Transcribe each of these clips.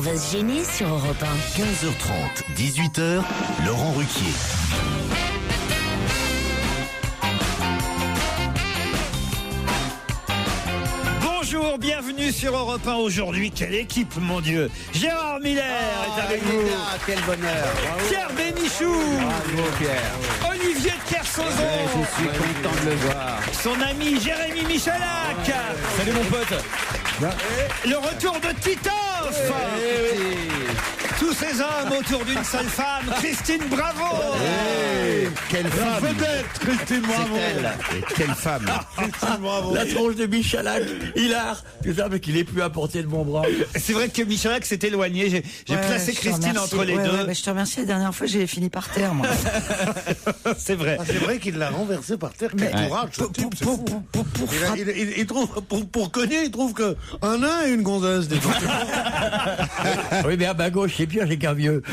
va se gêner sur Europe 1. 15h30, 18h, Laurent Ruquier. Bonjour, bienvenue sur Europe 1 aujourd'hui. Quelle équipe, mon Dieu! Gérard Miller est avec vous. Quel bonheur. Pierre Bénichou. Bravo Pierre. Olivier de Kersauzon. Je suis content de le voir. Son ami Jérémy Michalak. Salut mon pote. Le retour de Titoff. Tous ces hommes autour d'une seule femme, Christine Bravo. Quelle femme! Vedette, Christine Bravo. Quelle femme! Christine Bravo. La tronche de Michalak, hilar. Putain, mais qu'il est plus à portée de mon bras. C'est vrai que Michalak s'est éloigné. J'ai placé Christine entre les deux. Je te remercie. La dernière fois, j'ai fini par terre, moi. C'est vrai. C'est vrai qu'il l'a renversé par terre. Quel courage, ce type, c'est fou. Il trouve, pour cogner, il trouve que un nain et une gonzesse. Oui, mais à ma gauche, c'est pire, j'ai qu'un vieux.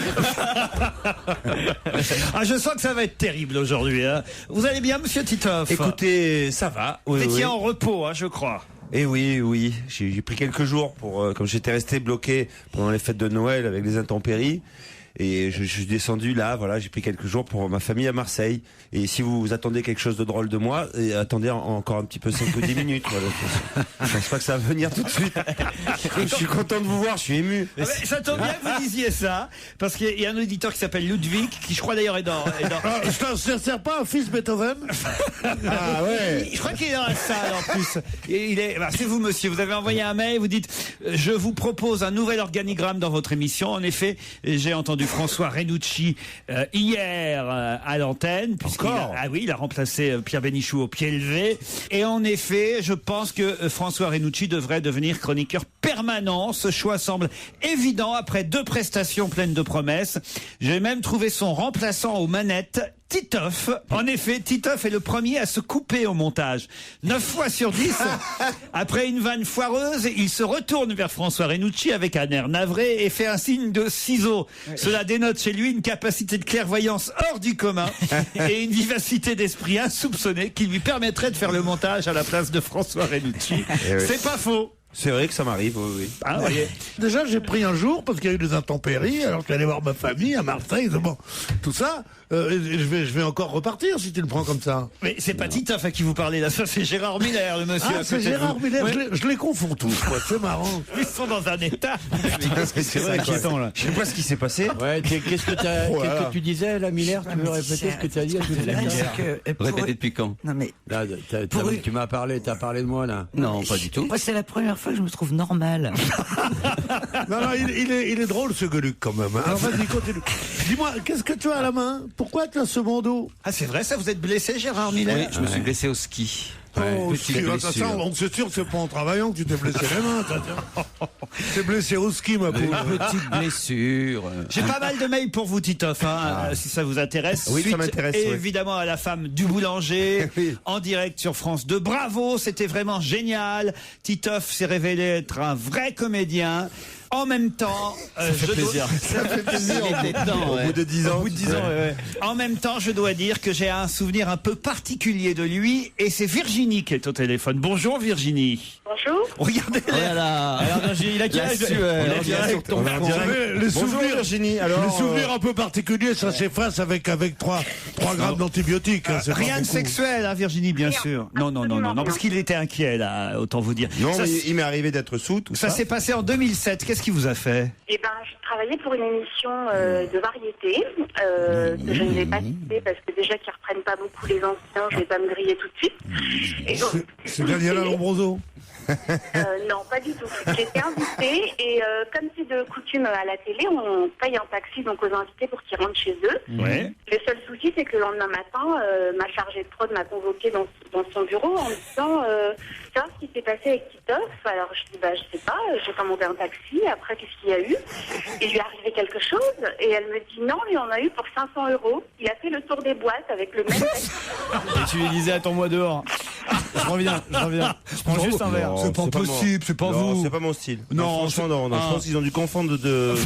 Ah, je sens que ça va être terrible aujourd'hui. Hein. Vous allez bien, monsieur Titoff? Écoutez, ça va. Vous Oui, étiez oui. en repos, hein, je crois. Et oui. J'ai pris quelques jours pour, comme j'étais resté bloqué pendant les fêtes de Noël avec les intempéries. Et je suis descendu là, voilà, j'ai pris quelques jours pour ma famille à Marseille. Et si vous attendez quelque chose de drôle de moi, attendez encore un petit peu 5 ou 10 minutes. Voilà. Je pense pas que ça va venir tout de suite. Je suis content de vous voir, je suis ému. Ah ben, ça tombe bien que vous disiez ça, parce qu'il y a un auditeur qui s'appelle Ludwig, qui je crois d'ailleurs est dans... Ça ne sert pas un fils Beethoven? Ah ouais. Je crois qu'il est dans la salle en plus. Et c'est vous, monsieur, vous avez envoyé un mail, vous dites je vous propose un nouvel organigramme dans votre émission. En effet, j'ai entendu François Renucci hier à l'antenne. Encore? Il a remplacé Pierre Bénichou au pied levé. Et en effet, je pense que François Renucci devrait devenir chroniqueur permanent. Ce choix semble évident après 2 prestations pleines de promesses. J'ai même trouvé son remplaçant aux manettes, Titoff. En effet, Titoff est le premier à se couper au montage. 9 fois sur 10, après une vanne foireuse, il se retourne vers François Renucci avec un air navré et fait un signe de ciseaux. Cela dénote chez lui une capacité de clairvoyance hors du commun et une vivacité d'esprit insoupçonnée qui lui permettrait de faire le montage à la place de François Renucci. C'est pas faux. C'est vrai que ça m'arrive, oui. Ah, voyez. Déjà, j'ai pris un jour parce qu'il y a eu des intempéries. Alors, je suis allé voir ma famille à Marseille. Bon, tout ça. Et je vais encore repartir si tu le prends comme ça. Mais c'est pas Titoff à qui vous parlez là, ça c'est Gérard Miller, le monsieur. Ah, à c'est côté de Gérard vous. Miller. Ouais. Je les confonds tous. C'est marrant. Ils sont dans un état. C'est vrai, inquiétant là. Je sais pas ce qui s'est passé. Ouais, qu'est-ce que tu disais, là, Miller? Tu veux répéter ce que tu as dit à tout à l'heure? Répétez depuis quand? Non, mais Là, tu m'as parlé, t'as parlé de moi, là. Non, pas du tout. moi, c'est la première fois que je me trouve normal. Non, il est drôle ce Gueuluc quand même. Alors vas-y, continue. Dis-moi, qu'est-ce que tu as à la main? Pourquoi tu as ce bandeau? Ah, c'est vrai, ça, vous êtes blessé, Gérard Miller? Oui, je me suis blessé au ski. Oh, petite si, blessure. on c'est sûr que c'est pas en travaillant que tu t'es blessé les mains. T'es blessé au ski, ma poule. Une petite blessure. J'ai pas mal de mails pour vous, Titoff, si ça vous intéresse. Oui, ça Suite, m'intéresse, oui. évidemment, à la femme du boulanger, Oui. en direct sur France 2. Bravo, c'était vraiment génial. Titoff s'est révélé être un vrai comédien. En même temps, Ça fait plaisir. Il était temps, Au bout de 10 ans. En même temps, je dois dire que j'ai un souvenir un peu particulier de lui, et c'est Virginie qui est au téléphone. Bonjour Virginie. Bonjour. Regardez. Voilà. Alors Virginie, il a quel âge? sueur. Il a Sur ton front. Les Bonjour souvenirs, Virginie. Alors, les souvenirs un peu particuliers, ça s'efface avec 3 grammes d'antibiotiques. Hein, c'est pas Rien de beaucoup. sexuel, hein, Virginie, bien Rien. sûr. Non, parce qu'il était inquiet, là, autant vous dire. non, Ça, mais il m'est arrivé d'être sous tout ça ça. s'est passé en 2007. Qu'est-ce qui vous a fait? Eh ben, je travaillais pour une émission de variété que je ne vais pas citer parce que déjà qu'ils reprennent pas beaucoup les anciens, je vais pas me griller tout de suite. Et donc, C'est Daniela Lombroso. non, pas du tout. J'étais invitée et comme c'est de coutume à la télé, on paye un taxi donc aux invités pour qu'ils rentrent chez eux. Ouais. Le seul souci, c'est que le lendemain matin, ma chargée de prod m'a convoquée dans son bureau en me disant savoir ce qui s'est passé avec Titoff. Alors je dis je sais pas, j'ai commandé un taxi, après qu'est-ce qu'il y a eu? Il lui est arrivé quelque chose et elle me dit non, il en a eu pour 500 €. Il a fait le tour des boîtes avec le même taxi. Et tu lui disais, attends-moi dehors. Je reviens. Je prends juste un verre. Non, C'est pas possible, c'est pas non, vous. c'est pas mon style. Non, Franchement, non. Je pense qu'ils ont dû confondre Le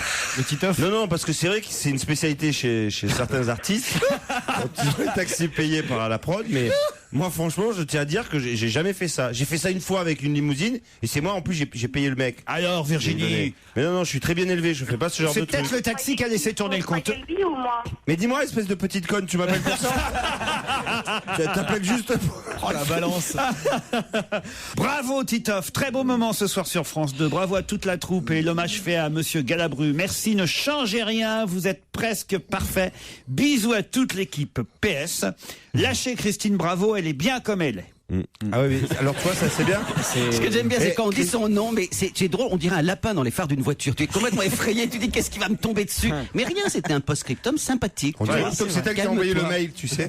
Titoff. Non, parce que c'est vrai que c'est une spécialité chez certains artistes. Quand ils ont un taxi payé par la prod, mais Moi, franchement, je tiens à dire que j'ai jamais fait ça. J'ai fait ça une fois avec une limousine, et c'est moi, en plus, j'ai payé le mec. Alors, Virginie. Mais non, je suis très bien élevé, je fais pas ce genre de C'est truc. peut-être le taxi qui a laissé tourner le compteur. Lui ou moi? Mais dis-moi, espèce de petite conne, tu m'appelles pour ça? T'appelles juste pour... Oh la balance. Bravo Titoff, très beau moment ce soir sur France 2. Bravo à toute la troupe et l'hommage fait à Monsieur Galabru. Merci, ne changez rien, vous êtes presque parfait. Bisous à toute l'équipe. PS, lâchez Christine Bravo, elle est bien comme elle est. Ah oui, mais alors toi, ça c'est bien. Ce que j'aime bien, c'est quand on dit son nom, mais c'est drôle, on dirait un lapin dans les phares d'une voiture. Tu es complètement effrayé, tu dis qu'est-ce qui va me tomber dessus. Mais rien, c'était un post-scriptum sympathique. On dirait plutôt que c'est elle qui a envoyé le Calme-toi. mail, tu sais.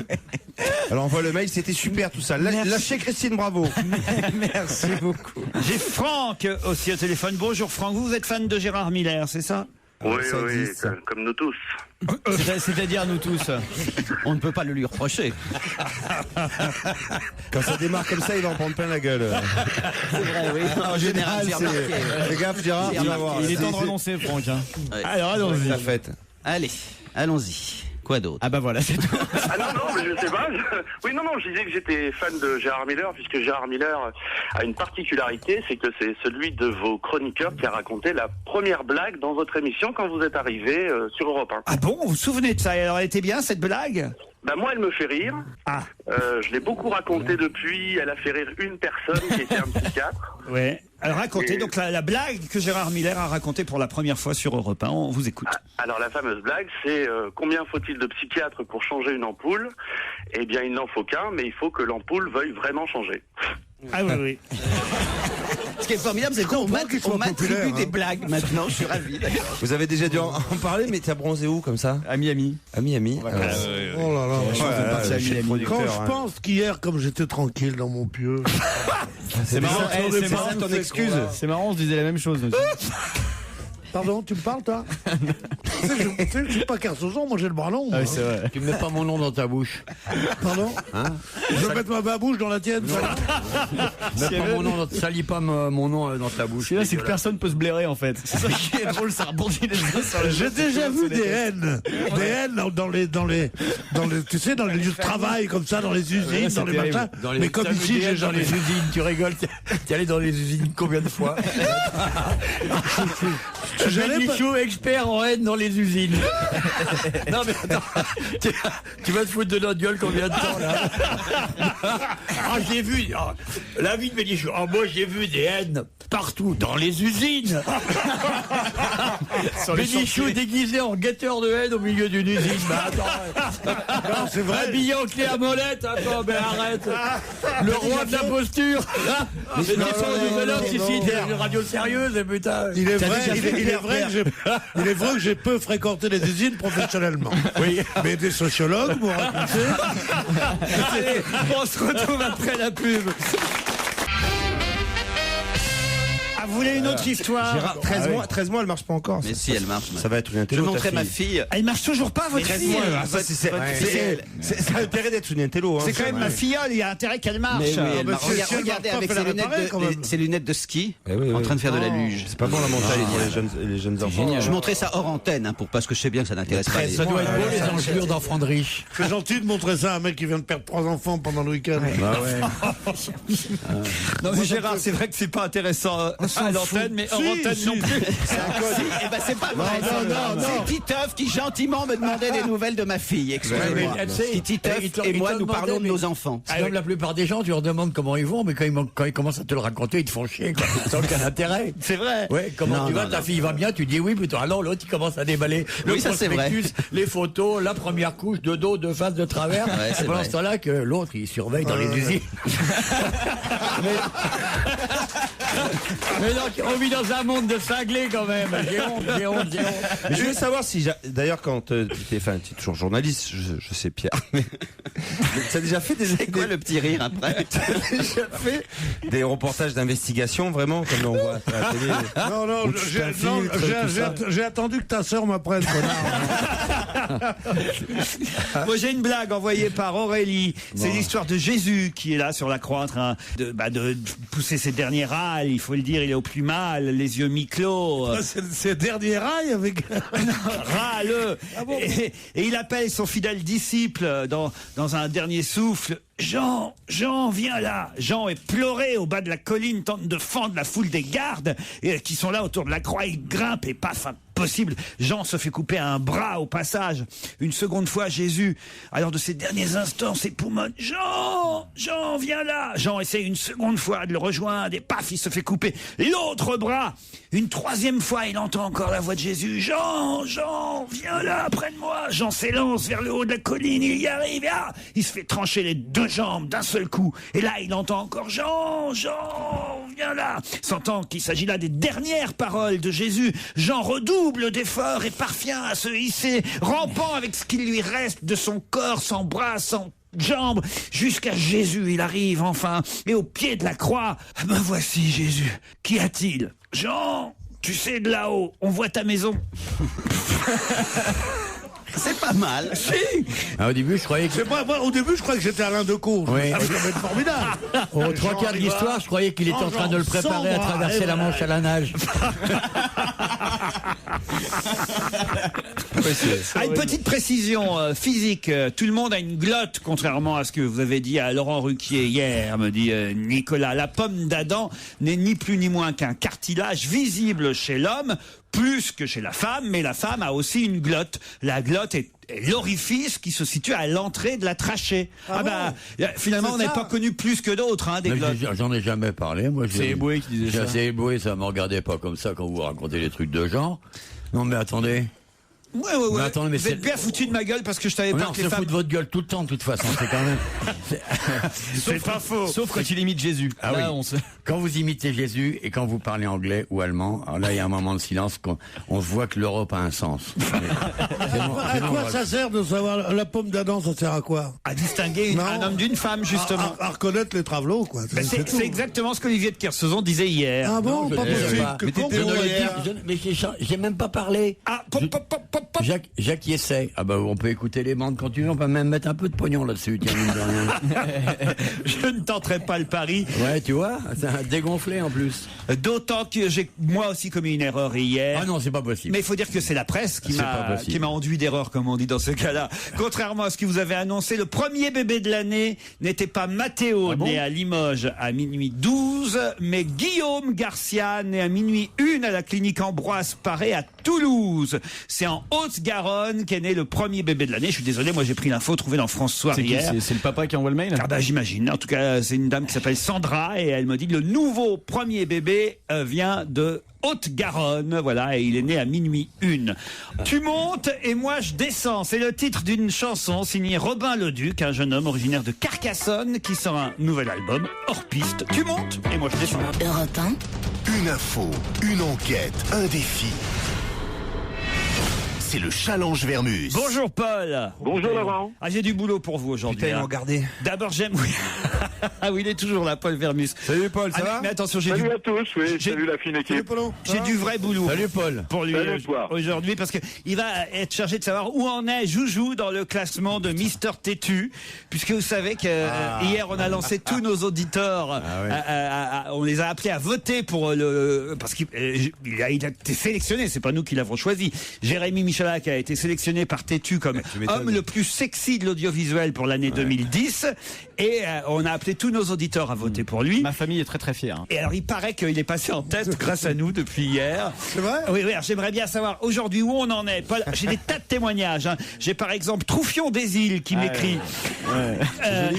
Alors envoie le mail, c'était super tout ça. Lâchez Christine Bravo. Merci beaucoup. J'ai Franck aussi au téléphone. Bonjour Franck, vous êtes fan de Gérard Miller, c'est ça? Oui, ça oui, existe, ça. comme nous tous. C'est-à-dire nous tous. On ne peut pas le lui reprocher. Quand ça démarre comme ça, il va en prendre plein la gueule. C'est vrai, oui. En général, j'ai remarqué. Fais gaffe, Gérard, tu vas voir. Il est temps de renoncer Franck. Hein. Ouais. Alors allons-y. La fête. Allez, allons-y. Quoi d'autre? Ah bah voilà, c'est tout. Ah non, mais je sais pas. Oui, non, je disais que j'étais fan de Gérard Miller, puisque Gérard Miller a une particularité, c'est que c'est celui de vos chroniqueurs qui a raconté la première blague dans votre émission quand vous êtes arrivé sur Europe 1. Ah bon, vous vous souvenez de ça? Et alors elle était bien cette blague? Bah moi, elle me fait rire. Ah. Je l'ai beaucoup raconté depuis. Elle a fait rire une personne qui était un psychiatre. Ouais. Alors racontez Et- donc la blague que Gérard Miller a racontée pour la première fois sur Europe 1. On vous écoute. Alors la fameuse blague, c'est combien faut-il de psychiatres pour changer une ampoule? Eh bien, il n'en faut qu'un, mais il faut que l'ampoule veuille vraiment changer. Ah oui, oui. Ce qui est formidable, c'est qu'on m'attribue des blagues maintenant. Je suis ravi. D'accord. Vous avez déjà dû en parler, mais t'as bronzé où comme ça? À Miami. À Miami. Oh là là. Quand je pense qu'hier, comme j'étais tranquille dans mon pieu. C'est marrant, c'est marrant ton excuse. C'est marrant, on se disait la même chose. Pardon, tu me parles, toi? Tu sais que je suis pas Kersozon, moi j'ai le bras long. moi. c'est vrai. Tu mets pas mon nom dans ta bouche. Pardon? Je vais mettre ma bouche dans la tienne. voilà. Mets pas mon nom dans, salis pas mon nom dans ta bouche. Là, c'est que personne peut se blairer en fait. C'est ça qui est drôle, ça rebondit les uns sur les J'ai déjà vu des haines dans les, tu sais, dans les lieux de travail, comme ça, dans les usines, dans les machins. Mais comme ici, j'ai dans les usines, tu rigoles. T'es allé dans les usines combien de fois? Michou, expert en haine dans les usines. Non mais attends, tu vas te foutre de notre gueule combien de temps là? Ah j'ai vu, la vie de Bénichou, moi j'ai vu des haines partout, dans les usines. Bénichou déguisé en guetteur de haine au milieu d'une usine. Bah attends, c'est vrai. Habillé en clé à molette, attends, mais arrête. Le roi de la posture. Mais c'est pas un nouvel homme ici, t'es une radio sérieuse, putain. Il est vrai que j'ai peu fréquenté les usines professionnellement. Oui. Mais des sociologues m'ont raconté. Allez, on se retrouve après la pub. Ah, vous voulez une autre histoire? Gérard, 13 mois, elle marche pas encore. Mais si, elle marche. Ça va être une Je intello. montrais ma fille. Elle marche toujours pas, votre fille? Ça a intérêt d'être une intello. C'est quand même ma filleule, il y a intérêt qu'elle marche. Mais oui, elle bah, marche. si elle Regardez marche pas, avec faut la réparer, quand même. ses lunettes de ski, Eh oui, en oui. train de faire de la luge. C'est pas bon la montagne pour les jeunes enfants. Je montrais ça hors antenne, parce que je sais bien que ça n'intéresse pas les... Ça doit être beau les engelures d'enfants de riches. C'est gentil de montrer ça à un mec qui vient de perdre 3 enfants pendant le week-end. Non mais Gérard, c'est vrai que c'est pas intéressant à l'antenne, mais hors antenne non plus. Eh ben c'est pas vrai. C'est Titeuf qui gentiment me demandait des nouvelles de ma fille. Excusez-moi. Titeuf et moi, nous parlons de nos enfants. Comme la plupart des gens, tu leur demandes comment ils vont, mais quand ils commencent à te le raconter, ils te font chier, quoi. Sans aucun intérêt. C'est vrai. Ouais, comment tu vas, ta fille va bien, tu dis oui, plutôt. Alors l'autre, il commence à déballer le Oui, ça, c'est vrai. prospectus, les photos, la première couche, de dos, de face, de travers. Ouais, c'est et pendant vrai. ce temps-là, que l'autre, il surveille dans les usines. Mais donc, on vit dans un monde de cinglés quand même. J'ai honte. Mais je voulais savoir si, d'ailleurs, quand tu es toujours journaliste, je sais Pierre, mais tu as déjà fait C'est quoi le petit rire après? t'as déjà fait des reportages d'investigation, vraiment, comme on voit à la télé. Non, Où tu t'infiltres, tout ça. j'ai attendu que ta sœur m'apprenne, connard. Moi j'ai une blague envoyée par Aurélie. C'est l'histoire de Jésus qui est là sur la croix en train de pousser ses derniers râles. mal, il faut le dire, il est au plus mal, les yeux mi-clos. C'est le dernier rail avec... Râleux. Ah bon? Et il appelle son fidèle disciple dans un dernier souffle. Jean, viens là. Jean est pleuré au bas de la colline, tente de fendre la foule des gardes qui sont là autour de la croix. Il grimpe et paf, impossible. Jean se fait couper un bras au passage. Une seconde fois, Jésus, alors de ses derniers instants, s'époumonne. Jean, viens là. Jean essaie une seconde fois de le rejoindre et paf, il se fait couper l'autre bras. Une troisième fois, il entend encore la voix de Jésus. Jean, viens là, près de moi. Jean s'élance vers le haut de la colline, il y arrive. Ah, il se fait trancher les deux jambes d'un seul coup. Et là, il entend encore Jean, viens là. Sentant qu'il s'agit là des dernières paroles de Jésus, Jean redouble d'efforts et parvient à se hisser, rampant avec ce qu'il lui reste de son corps, sans bras, sans jambes, jusqu'à Jésus. Il arrive enfin, et au pied de la croix, me voici Jésus. Qu'y a-t-il? Jean, tu sais, de là-haut, on voit ta maison. C'est pas mal. Si. Au début, je croyais que... Au début, je croyais que j'étais Alain Decaux. Oui. Ça va être formidable. Aux trois quarts de l'histoire, je croyais qu'il était en train de le préparer à traverser la Manche à la nage. Une petite précision physique. Tout le monde a une glotte, contrairement à ce que vous avez dit à Laurent Ruquier hier, me dit Nicolas. La pomme d'Adam n'est ni plus ni moins qu'un cartilage visible chez l'homme, plus que chez la femme, mais la femme a aussi une glotte. La glotte est l'orifice qui se situe à l'entrée de la trachée. Finalement, on n'est pas connu plus que d'autres des glottes. J'en ai jamais parlé, moi. C'est Eboué qui disait ça. C'est Eboué, ça me regardait pas comme ça quand vous racontez les trucs de genre. Non, mais attendez. Ouais. Mais attendez, mais vous êtes bien foutu de ma gueule parce que je t'avais pas que les femmes... On se fout de votre gueule tout le temps, de toute façon. C'est quand même... C'est pas faux. Sauf quand il imite Jésus. Ah là, oui. Quand vous imitez Jésus et quand vous parlez anglais ou allemand, alors là, il y a un moment de silence, on voit que l'Europe a un sens. À quoi ça sert de savoir la pomme d'Adam? Ça sert à quoi? À distinguer un homme d'une femme, justement. À reconnaître les travelots, quoi. C'est exactement ce qu'Olivier de Kersauzon disait hier. Ah bon? Pas possible. Mais j'ai même pas parlé. Jacques y essaie. Ah bah on peut écouter les bandes quand tu veux, on peut même mettre un peu de pognon là-dessus. Tiens, mine de rien. Je ne tenterai pas le pari. Ouais, tu vois, ça a dégonflé en plus. D'autant que j'ai moi aussi commis une erreur hier. Ah non, c'est pas possible. Mais il faut dire que c'est la presse qui m'a enduit d'erreur, comme on dit dans ce cas-là. Contrairement à ce que vous avez annoncé, le premier bébé de l'année n'était pas Mathéo, né à Limoges à minuit 12, mais Guillaume Garcia, né à minuit 1 à la clinique Ambroise Paré à Toulouse. C'est en Haute-Garonne qu'est né le premier bébé de l'année. Je suis désolé, moi j'ai pris l'info trouvée dans France Soir hier. C'est le papa qui envoie le mail? Ah bah j'imagine. En tout cas, c'est une dame qui s'appelle Sandra et elle me dit que le nouveau premier bébé vient de Haute-Garonne, voilà, et il est né à minuit 1. Tu montes et moi je descends. C'est le titre d'une chanson signée Robin Leduc, un jeune homme originaire de Carcassonne qui sort un nouvel album hors piste. Tu montes et moi je descends. Europe 1. Une info, une enquête, un défi. C'est le challenge Vermus. Bonjour Paul. Bonjour Laurent. Ah, j'ai du boulot pour vous aujourd'hui. Putain, ils m'ont gardé. D'abord j'aime... Ah oui, il est toujours là, Paul Vermus. Salut Paul, ça va? Mais attention, Salut à tous, oui, salut la fine équipe. J'ai du vrai boulot. Salut Paul. Pour lui Salut, toi. aujourd'hui, parce que il va être chargé de savoir où en est Joujou dans le classement de Mister Têtu, puisque vous savez que hier on a lancé tous nos auditeurs, on les a appelés à voter pour parce qu'il a été sélectionné, c'est pas nous qui l'avons choisi. Jérémy Michalak a été sélectionné par Têtu comme homme le plus sexy de l'audiovisuel pour l'année 2010, et on a appelé tous nos auditeurs à voter pour lui. Ma famille est très très fière. Et alors il paraît qu'il est passé en test grâce à nous depuis hier. C'est vrai? Oui, alors j'aimerais bien savoir aujourd'hui où on en est. Paul, j'ai des tas de témoignages. J'ai par exemple Troufion des Îles qui m'écrit.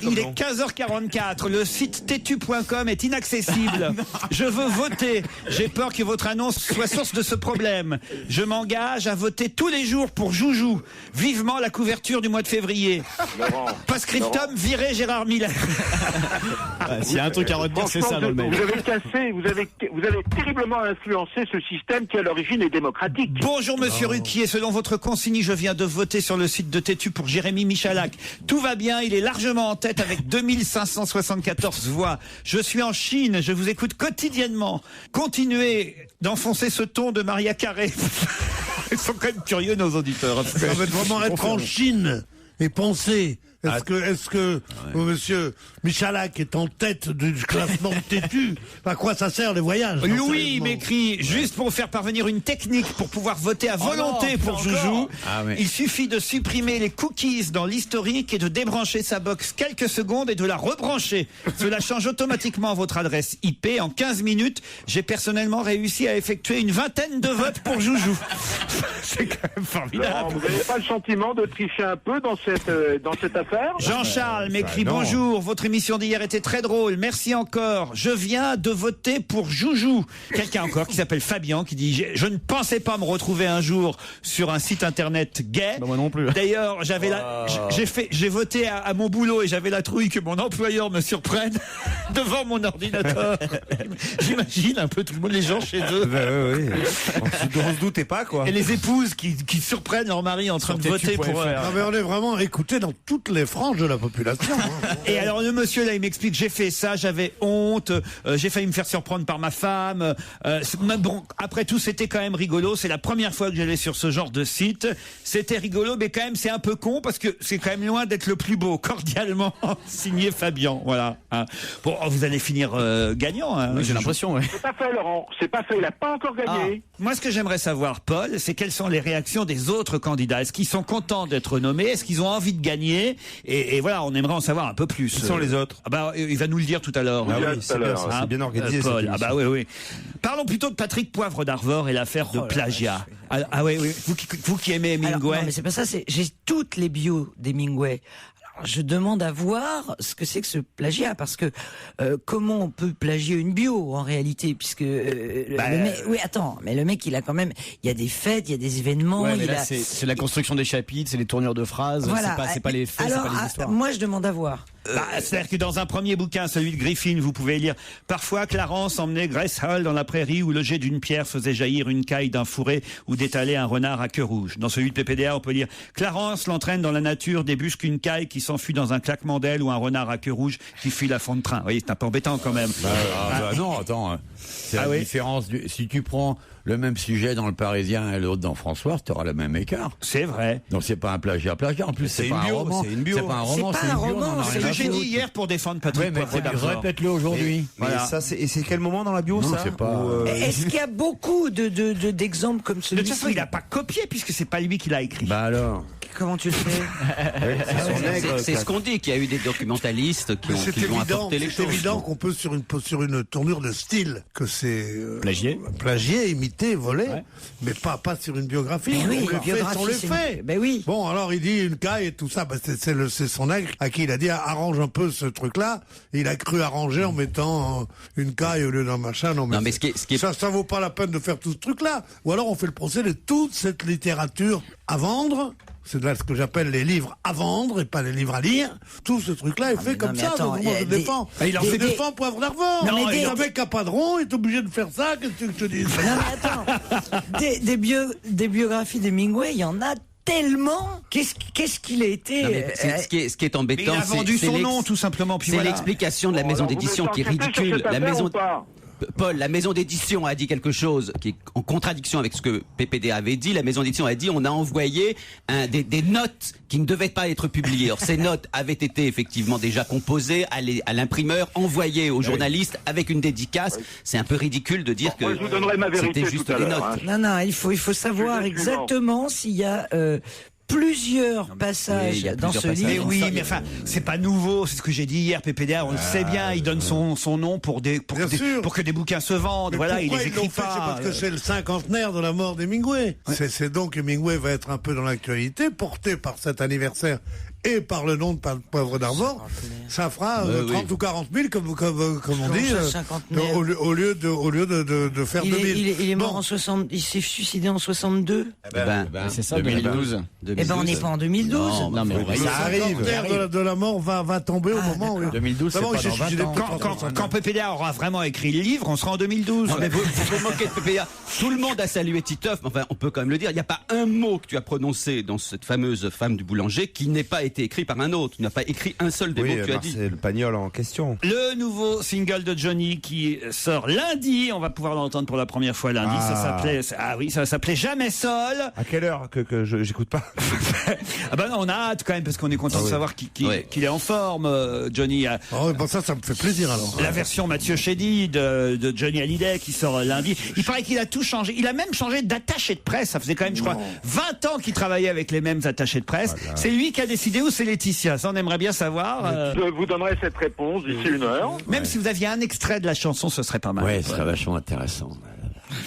Il est 15h44. Le site têtu.com est inaccessible. Je veux voter. J'ai peur que votre annonce soit source de ce problème. Je m'engage à voter tous les jours pour Joujou. Vivement la couverture du mois de février. Post-scriptum, virez Gérard Miller. S'il y a un truc à retenir, c'est ça dans le mail. Vous avez cassé, vous avez terriblement influencé ce système qui à l'origine est démocratique. Bonjour Monsieur Ruquier, selon votre consigne, je viens de voter sur le site de Têtu pour Jérémy Michalak. Tout va bien, il est largement en tête avec 2574 voix. Je suis en Chine, je vous écoute quotidiennement. Continuez d'enfoncer ce ton de Maria Carré. Ils sont quand même curieux nos auditeurs. Ça va vraiment être en Chine. et penser. Est-ce que monsieur Michalak est en tête du classement têtu? À quoi ça sert les voyages? Louis m'écrit, juste pour faire parvenir une technique pour pouvoir voter à volonté pour Joujou. Il suffit de supprimer les cookies dans l'historique et de débrancher sa box quelques secondes et de la rebrancher. Cela change automatiquement votre adresse IP. En 15 minutes, j'ai personnellement réussi à effectuer une vingtaine de votes pour Joujou. C'est quand même formidable. Non, vous n'avez pas le sentiment de tricher un peu dans cette affaire? Jean-Charles m'écrit, bonjour, votre émission d'hier était très drôle, merci encore, je viens de voter pour Joujou. Quelqu'un encore qui s'appelle Fabien qui dit, je ne pensais pas me retrouver un jour sur un site internet gay. Bah moi non plus. D'ailleurs, j'ai voté à mon boulot et j'avais la trouille que mon employeur me surprenne devant mon ordinateur. J'imagine un peu tout le monde, les gens chez eux. Oui. On se doutait pas, quoi. Et les épouses qui surprennent leur mari en train de voter pour... Non, mais on est vraiment écoutés dans toutes les franges de la population. Et alors le monsieur là, il m'explique, j'ai fait ça, j'avais honte, j'ai failli me faire surprendre par ma femme. Bon, après tout, c'était quand même rigolo. C'est la première fois que j'allais sur ce genre de site. C'était rigolo, mais quand même c'est un peu con parce que c'est quand même loin d'être le plus beau. Cordialement signé Fabien. Voilà. Bon, vous allez finir gagnant. Oui, j'ai l'impression. Oui. C'est pas fait, Laurent. C'est pas fait. Il a pas encore gagné. Moi, ce que j'aimerais savoir, Paul, c'est quelles sont les réactions des autres candidats. Est-ce qu'ils sont contents d'être nommés? Est-ce qu'ils ont envie de gagner? Et voilà, on aimerait en savoir un peu plus. Qui sont les autres? Il va nous le dire tout à l'heure. Ah oui, c'est bien organisé. Paul. Oui. Parlons plutôt de Patrick Poivre d'Arvor et l'affaire de plagiat. Oui. Vous qui aimez Hemingway. Alors, non, mais c'est pas ça. J'ai toutes les bios d'Hemingway. Je demande à voir ce que c'est que ce plagiat, parce que comment on peut plagier une bio en réalité, puisque oui, attends, mais le mec il a quand même, il y a des fêtes, il y a des événements, c'est la construction des chapitres, c'est les tournures de phrases, voilà. c'est pas les faits, c'est pas les histoires. Moi je demande à voir. C'est-à-dire que dans un premier bouquin, celui de Griffin, vous pouvez lire « Parfois, Clarence emmenait Grace Hall dans la prairie où le jet d'une pierre faisait jaillir une caille d'un fourré ou d'étaler un renard à queue rouge. » Dans celui de PPDA, on peut lire « Clarence l'entraîne dans la nature, débusque une caille qui s'enfuit dans un claquement d'aile ou un renard à queue rouge qui fuit la fond de train. » Vous voyez, c'est un peu embêtant quand même. Non, attends. C'est la différence. Si tu prends le même sujet dans Le Parisien et l'autre dans François, tu auras le même écart. C'est vrai. Donc c'est pas un plagiat. En plus, c'est pas un roman. C'est une bio. C'est pas un roman, c'est un roman. C'est ce que j'ai dit hier pour défendre Patrick Poivre d'Arvor. Répète-le aujourd'hui. Voilà. Et c'est quel moment dans la bio, ça? C'est pas. Est-ce qu'il y a beaucoup d'exemples comme celui-ci? De toute façon, il n'a pas copié puisque c'est pas lui qui l'a écrit. Bah alors. Comment tu le sais? C'est ce qu'on dit, qu'il y a eu des documentalistes qui ont apporté les choses. C'est évident qu'on peut sur une tournure de style que c'est plagié, imité, volé, mais pas sur une biographie. Mais oui, les faits sont les faits. Ben oui. Bon, alors il dit une caille et tout ça, c'est son nègre à qui il a dit arrange un peu ce truc-là. Il a cru arranger en mettant une caille au lieu d'un machin. Non, mais ça vaut pas la peine de faire tout ce truc-là. Ou alors on fait le procès de toute cette littérature à vendre. C'est là ce que j'appelle les livres à vendre et pas les livres à lire. Tout ce truc-là est fait comme ça. Donc moi, je défends. Il en fait défend Poivre d'Arvor. Non, mais un mec à padron est obligé de faire ça. Qu'est-ce que je te dis? Non, mais attends. Des biographies d'Hemingway, il y en a tellement. Qu'est-ce qu'il a été? Ce qui est embêtant, il a vendu son nom, tout simplement. C'est l'explication de la maison d'édition qui est ridicule. Paul, la maison d'édition a dit quelque chose qui est en contradiction avec ce que PPD avait dit. La maison d'édition a dit on a envoyé des notes qui ne devaient pas être publiées. Or, ces notes avaient été effectivement déjà composées à l'imprimeur, envoyées aux journalistes avec une dédicace. C'est un peu ridicule de dire que c'était juste des notes. Non, il faut savoir exactement s'il y a plusieurs passages dans ce livre. Mais oui, mais enfin, c'est pas nouveau, c'est ce que j'ai dit hier, PPDA, on le sait bien, il donne son nom pour que des bouquins se vendent. Mais voilà, il les écrit pas. C'est parce que c'est le 50e de la mort d'Hemingway. C'est donc Hemingway va être un peu dans l'actualité, porté par cet anniversaire et par le nom de Poivre d'Arvor. Ça fera 30 ou 40 000, comme on dit, au lieu de faire 2000. Il est mort en 60, il s'est suicidé en 62. C'est ça, 2012. On n'est pas en 2012. Non, mais ça arrive. Le de la mort va tomber au moment où... 2012, c'est pas dans 20 ans. Quand PPDA aura vraiment écrit le livre, on sera en 2012. Non, mais vous moquez de PPDA. Tout le monde a salué Titeuf, enfin, on peut quand même le dire. Il n'y a pas un mot que tu as prononcé dans cette fameuse femme du boulanger qui n'ait pas été été écrit par un autre. Tu n'as pas écrit un seul des mots que tu as dit. C'est le Pagnol en question. Le nouveau single de Johnny qui sort lundi. On va pouvoir l'entendre pour la première fois lundi. Ça s'appelait Jamais Seul. À quelle heure que j'écoute pas? Ah ben non, on a hâte quand même parce qu'on est content de savoir qu'il est en forme, Johnny. Ça me fait plaisir alors. La version Mathieu Chédid de Johnny Hallyday qui sort lundi. Il paraît qu'il a tout changé. Il a même changé d'attaché de presse. Ça faisait quand même, je crois, 20 ans qu'il travaillait avec les mêmes attachés de presse. Voilà. C'est lui qui a décidé ou c'est Laetitia? Ça, on aimerait bien savoir. Je vous donnerai cette réponse d'ici une heure. Même si vous aviez un extrait de la chanson, ce serait pas mal. Ouais, ce serait vachement intéressant.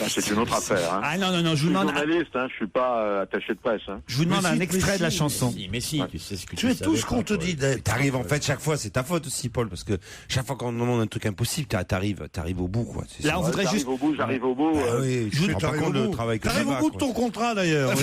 C'est une autre affaire. Hein. Ah non, je vous demande. Je suis journaliste, je suis pas attaché de presse. Je vous demande un extrait de la chanson. Mais si, tu sais ce que tu fais tout ce qu'on te dit. T'arrives en fait chaque fois, c'est ta faute aussi, Paul, parce que chaque fois qu'on demande un truc impossible, t'arrives au bout, quoi. Là, on voudrait juste. J'arrive au bout. Oui, je te rends compte le travail que tu fais. T'arrives au bout de ton contrat d'ailleurs.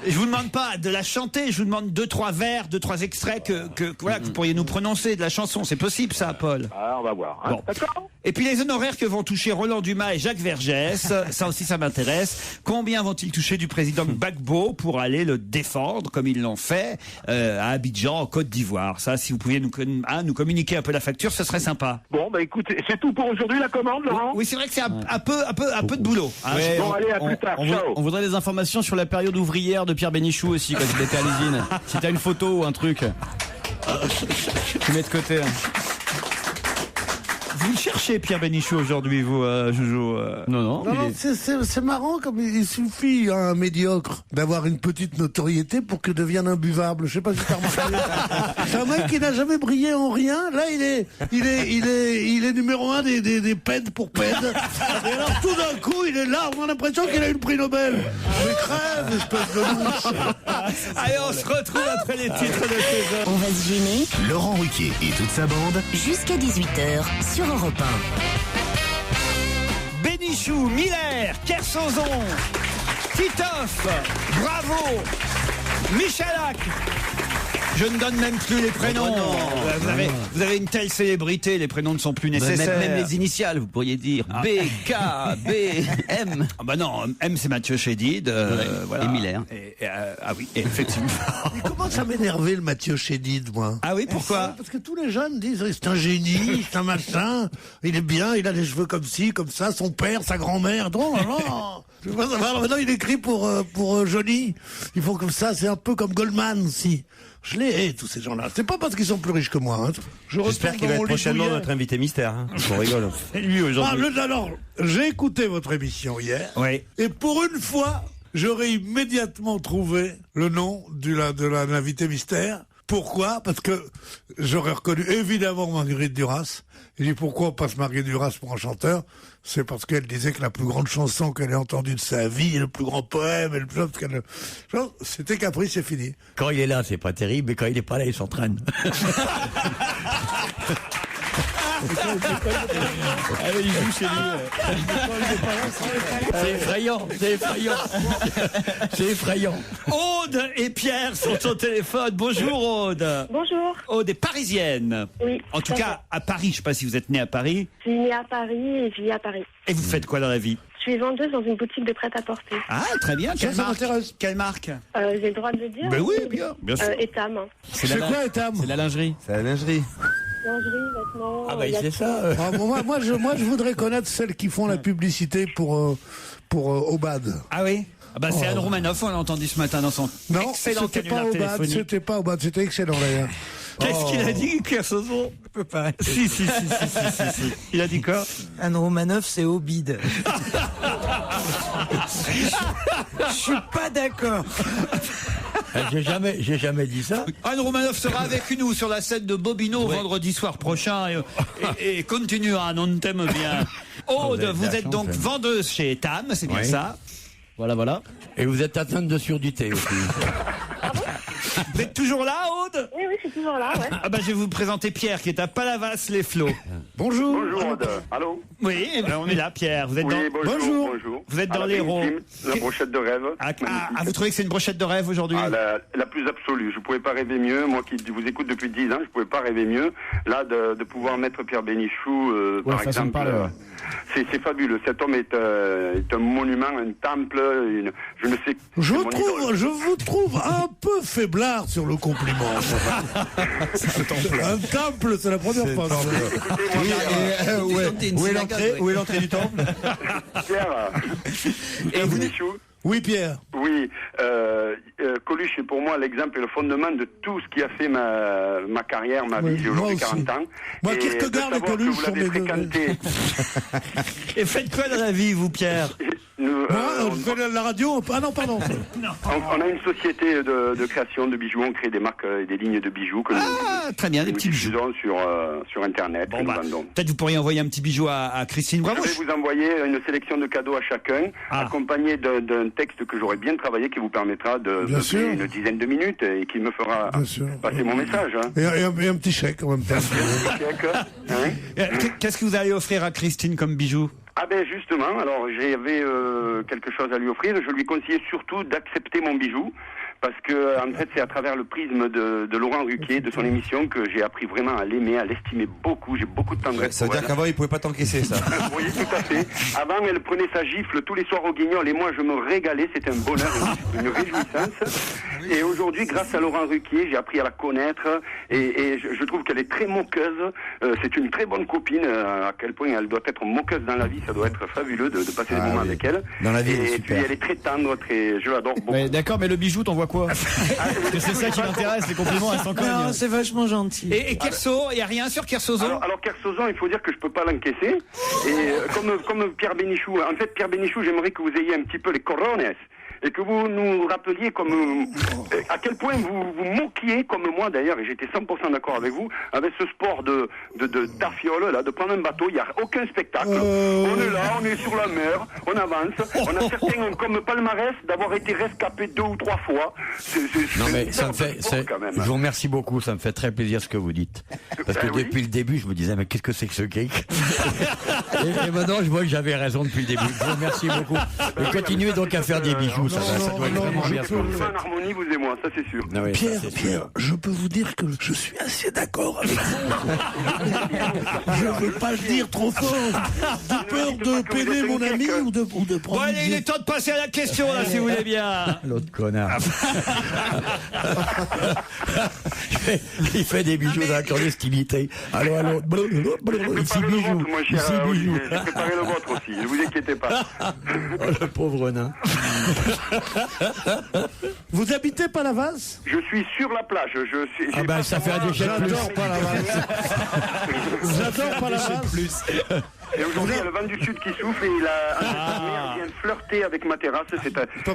Je vous demande pas de la chanter, je vous demande 2-3 vers, 2-3 extraits que vous pourriez nous prononcer de la chanson. C'est possible, ça, Paul? On va voir. Hein. Bon. D'accord. Et puis les honoraires que vont toucher Roland Dumas et Jacques Vergès, ça aussi ça m'intéresse. Combien vont-ils toucher du président Gbagbo pour aller le défendre comme ils l'ont fait à Abidjan, en Côte d'Ivoire? Ça, si vous pouviez nous communiquer un peu la facture, ce serait sympa. Bon, écoutez, c'est tout pour aujourd'hui la commande, Laurent? Oui, c'est vrai que c'est un peu de boulot. Hein. Ouais, bon, allez, à plus tard. Ciao. On voudrait des informations sur la période ouvrière de Pierre Bénichou aussi, quand il était à l'usine. Si t'as une photo ou un truc, tu mets de côté. Vous le cherchez, Pierre Bénichou, aujourd'hui, vous, Joujou? Non, c'est marrant, comme il suffit à un médiocre d'avoir une petite notoriété pour que devienne imbuvable. Je sais pas si t'as remarqué. C'est un mec qui n'a jamais brillé en rien. Là, il est numéro 1 des PED pour PED. Et alors, tout d'un coup, il est là. On a l'impression qu'il a eu le prix Nobel. Mais crève, espèce de louche. Allez, on se retrouve après les titres de ces heures. On va se gêner. Laurent Ruquier et toute sa bande. Jusqu'à 18h sur Europe 1. Bénichou, Miller, Kersozon, Titoff, Bravo, Michalak. Je ne donne même plus les prénoms. Vous avez une telle célébrité, les prénoms ne sont plus nécessaires. Même les initiales, vous pourriez dire. B, K, B, M. Ah bah non, M c'est Mathieu Chédid. Voilà. Et Miller. Ah oui, effectivement. Il commence à m'énerver le Mathieu Chédid, moi. Ah oui, pourquoi? Parce que tous les jeunes disent c'est un génie, c'est un machin, il est bien, il a les cheveux comme ci, comme ça, son père, sa grand-mère. Non. Je veux pas savoir. Maintenant, il écrit pour Johnny. Ils font comme ça, c'est un peu comme Goldman aussi. Je les hais, tous ces gens-là. C'est pas parce qu'ils sont plus riches que moi. Hein. J'espère qu'il va être prochainement notre invité mystère. Hein. On rigole. C'est lui aujourd'hui. Alors, j'ai écouté votre émission hier. Oui. Et pour une fois, j'aurais immédiatement trouvé le nom de l'invité mystère. Pourquoi? Parce que j'aurais reconnu évidemment Marguerite Duras. Et j'ai dit pourquoi on passe Marguerite Duras pour un chanteur? C'est parce qu'elle disait que la plus grande chanson qu'elle ait entendue de sa vie, le plus grand poème, et le plus c'était Caprice, c'est fini. Quand il est là, c'est pas terrible, mais quand il est pas là, il s'entraîne. Il joue chez lui. C'est effrayant. C'est effrayant. Aude et Pierre sont au téléphone. Bonjour Aude. Bonjour. Aude est parisienne. Oui. En tout cas, à Paris. Je ne sais pas si vous êtes née à Paris. Je suis née à Paris et je vis à Paris. Et vous faites quoi dans la vie? Je suis vendeuse dans une boutique de prêt-à-porter. Ah, très bien. Quelle marque? Quelle marque? J'ai le droit de le dire? Ben oui, bien sûr. Etam. C'est quoi Etam? C'est la lingerie. C'est la lingerie. Lingerie, vêtements. Ah bah c'est ça. Moi, je voudrais connaître celles qui font la publicité pour Obad. Ah oui? Ah bah c'est Anne Romanoff, on l'a entendu ce matin dans son excellent canular téléphonique. C'était pas Obad, c'était excellent d'ailleurs. Qu'est-ce qu'il a dit, Kersozon? Si. Il a dit quoi? Anne Romanoff, c'est Obid. Je suis pas d'accord. J'ai jamais dit ça. Anne Romanoff sera avec nous sur la scène de Bobino vendredi soir prochain et continuera, on t'aime bien. Aude, vous êtes donc vendeuse chez Etam, c'est bien ça? Voilà. Et vous êtes atteinte de surdité aussi. Vous êtes toujours là, Aude? Oui, je suis toujours là, ouais. Ah bah je vais vous présenter Pierre qui est à Palavas-les-Flots. Bonjour. Bonjour, Aude. Allô? Oui, on est là, Pierre. Vous êtes bonjour. Vous êtes dans l'Hérault. La brochette de rêve. Vous trouvez que c'est une brochette de rêve aujourd'hui? La plus absolue. Je ne pouvais pas rêver mieux. Moi qui vous écoute depuis 10 ans, je ne pouvais pas rêver mieux. Là, de pouvoir mettre Pierre Bénichou, par exemple. C'est fabuleux. Cet homme est un monument, un temple. Je ne sais. Je vous trouve un peu faiblard sur le compliment. Un temple, c'est la première fois. Où est l'entrée du temple? Pierre. Et Bénichou. Oui, Pierre. Oui, Coluche est pour moi l'exemple et le fondement de tout ce qui a fait ma carrière, ma vie. J'ai aujourd'hui 40 ans. Moi, Kierkegaard et Coluche sont mes deux. Et faites quoi dans la vie, vous, Pierre? On fait la radio. Ah non, pardon. On a une société de création de bijoux. On crée des marques et des lignes de bijoux que très bien, des petits bijoux sur Internet. Peut-être vous pourriez envoyer un petit bijou à Christine Bravo. Je vais vous envoyer une sélection de cadeaux à chacun, accompagné d'un texte que j'aurais bien travaillé, qui vous permettra de une dizaine de minutes et qui me fera passer mon message. Hein. Et un petit chèque en même temps. Qu'est-ce que vous allez offrir à Christine comme bijou? Ah ben justement, alors j'avais quelque chose à lui offrir. Je lui conseillais surtout d'accepter mon bijou. Parce que, en fait, c'est à travers le prisme de Laurent Ruquier, de son émission, que j'ai appris vraiment à l'aimer, à l'estimer beaucoup. J'ai beaucoup de tendresse. Ça veut dire qu'avant, il pouvait pas t'encaisser, ça. Oui, tout à fait. Avant, elle prenait sa gifle tous les soirs au Guignol et moi, je me régalais. C'était un bonheur, une réjouissance. Et aujourd'hui, grâce à Laurent Ruquier, j'ai appris à la connaître et je trouve qu'elle est très moqueuse. C'est une très bonne copine. À quel point elle doit être moqueuse dans la vie, ça doit être fabuleux de passer des moments avec elle. Dans la vie, et puis, elle est très tendre, je l'adore beaucoup. D'accord, mais le bijou, t'en vois quoi? Parce que c'est ça qui m'intéresse, les compliments, elles sont quand même. Non, c'est vachement gentil. Et Kerso, il n'y a rien sur Kersozon? Alors Kersozon, il faut dire que je peux pas l'encaisser. Et comme Pierre Bénichou, en fait, Pierre Bénichou, j'aimerais que vous ayez un petit peu les corones. Et que vous nous rappeliez à quel point vous moquiez, comme moi d'ailleurs, et j'étais 100% d'accord avec vous, avec ce sport d'affiole, là, de prendre un bateau, il n'y a aucun spectacle. On est là, on est sur la mer, on avance. On a certains comme palmarès d'avoir été rescapés 2 ou 3 fois. Non mais ça me fait, je vous remercie beaucoup, ça me fait très plaisir ce que vous dites. Parce que depuis le début, je me disais, mais qu'est-ce que c'est que ce cake? et maintenant, je vois que j'avais raison depuis le début. Je vous remercie beaucoup. Et continuez donc à faire des bijoux. Ça doit être vraiment bien ce que vous faites. En harmonie, vous et moi, ça c'est sûr. Non, oui, Pierre, je peux vous dire que je suis assez d'accord avec vous. Je ne veux pas le dire trop fort. J'ai peur de peiner mon ami ou de prendre. Bon, allez, il est temps de passer à la question, là, si vous voulez bien. L'autre connard. Il fait des bijoux dans la clandestinité. Allô. Ici bijoux. Ici bijoux. J'ai préparé le vôtre aussi, ne vous inquiétez pas. Oh, le pauvre nain. Vous habitez Palavas? Je suis sur la plage. Ah ben ça fait un déchet de plus. J'adore Palavas. J'adore Palavas. Et aujourd'hui, il y a le vent du sud qui souffle et la mer vient flirter avec ma terrasse.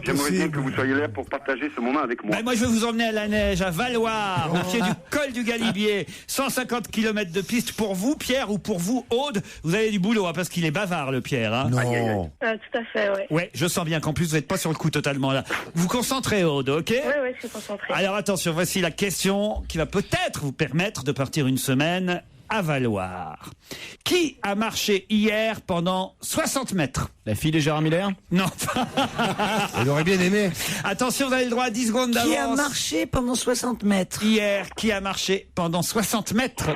J'aimerais bien que vous soyez là pour partager ce moment avec moi. Ben moi, je vais vous emmener à la neige, à Valoir, au pied du col du Galibier. 150 km de piste pour vous, Pierre, ou pour vous, Aude. Vous avez du boulot, hein, parce qu'il est bavard, le Pierre. Hein. Non. Tout à fait, oui. Ouais, je sens bien qu'en plus, vous n'êtes pas sur le coup totalement là. Vous concentrez, Aude, ok? Oui, je suis concentrée. Alors attention, voici la question qui va peut-être vous permettre de partir une semaine à Valoir. Qui a marché hier pendant 60 mètres? La fille de Gérard Miller? Non. Elle aurait bien aimé. Attention, vous avez le droit à 10 secondes d'avance. Qui a marché pendant 60 mètres? Hier, qui a marché pendant 60 mètres?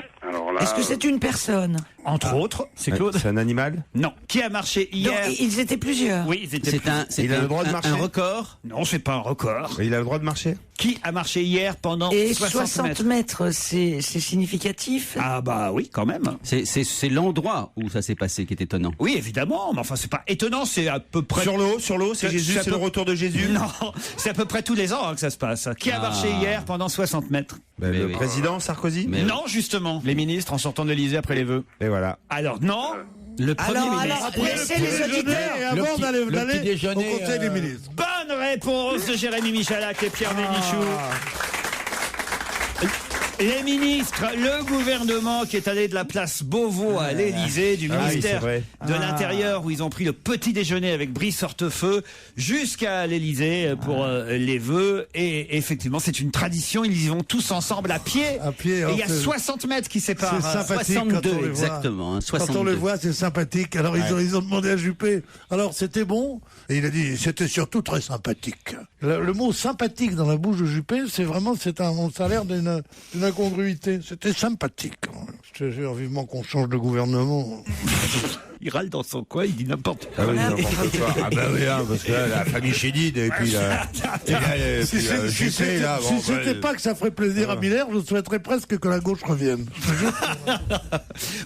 Est-ce que c'est une personne? Entre autres. C'est Claude? C'est un animal? Non. Qui a marché hier? Donc, ils étaient plusieurs. Oui, ils étaient plusieurs. Il a le droit de marcher? Un record? Non, c'est pas un record. Il a le droit de marcher? Qui a marché hier pendant Et 60 mètres, c'est significatif? Ah bah oui, quand même. C'est l'endroit où ça s'est passé qui est étonnant. Oui, évidemment, mais enfin c'est pas étonnant, c'est à peu près... Sur l'eau, c'est Jésus, c'est le retour de Jésus? Non, c'est à peu près tous les ans que ça se passe. Qui a marché hier pendant 60 mètres? Le président Sarkozy? Non, justement. Les ministres en sortant de l'Élysée après les vœux. Et voilà. Alors non. Le premier ministre. Laissez les auditeurs. Et avant d'aller au Conseil des ministres. Bonne réponse de Jérémy Michalak et Pierre Bénichou. Les ministres, le gouvernement qui est allé de la place Beauvau à l'Élysée, du ministère de l'Intérieur, où ils ont pris le petit déjeuner avec Brice Hortefeux, jusqu'à l'Élysée pour les vœux. Et effectivement, c'est une tradition. Ils y vont tous ensemble à pied. Et il y a 60 mètres qui séparent. C'est sympathique 62 exactement. Hein, 62. Quand on le voit, c'est sympathique. Alors ils ont demandé à Juppé. Alors c'était bon. Et il a dit c'était surtout très sympathique. Le mot sympathique dans la bouche de Juppé, ça a l'air d'une incongruité. C'était sympathique. Je te jure vivement qu'on change de gouvernement. Il râle dans son coin, il dit n'importe quoi. Ah oui, n'importe quoi. Ah bah oui, hein, parce que là, la famille Chédid, et puis si c'était pas que ça ferait plaisir à Miller, je souhaiterais presque que la gauche revienne.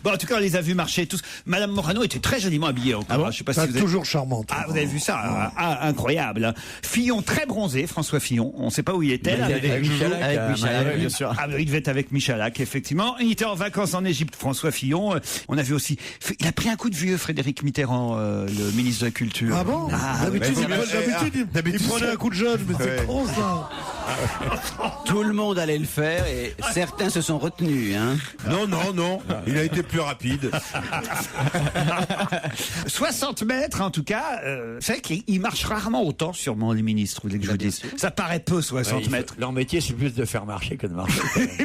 Bon, en tout cas, on les a vus marcher tous. Madame Morano était très joliment habillée encore. Ah bon, je sais pas si vous toujours charmante. Ah, vous avez vu ça, incroyable. Fillon très bronzé, François Fillon. On ne sait pas où il était. Là, avec Michalak, bien sûr. Ah, il devait être avec Michalak, effectivement. Il était en vacances en Égypte, François Fillon. On a vu aussi. Il a pris un coup de vieux Frédéric Mitterrand, le ministre de la Culture. Ah bon? D'habitude, il prenait un coup de jeune, mais c'est trop ça. Tout le monde allait le faire et certains se sont retenus. Hein. Non. Il a été plus rapide. 60 mètres, en tout cas. C'est vrai qu'ils marchent rarement autant, sûrement, les ministres, vous voulez que je vous dise. Ça paraît peu, 60 mètres. Leur métier, c'est plus de faire marcher que de marcher.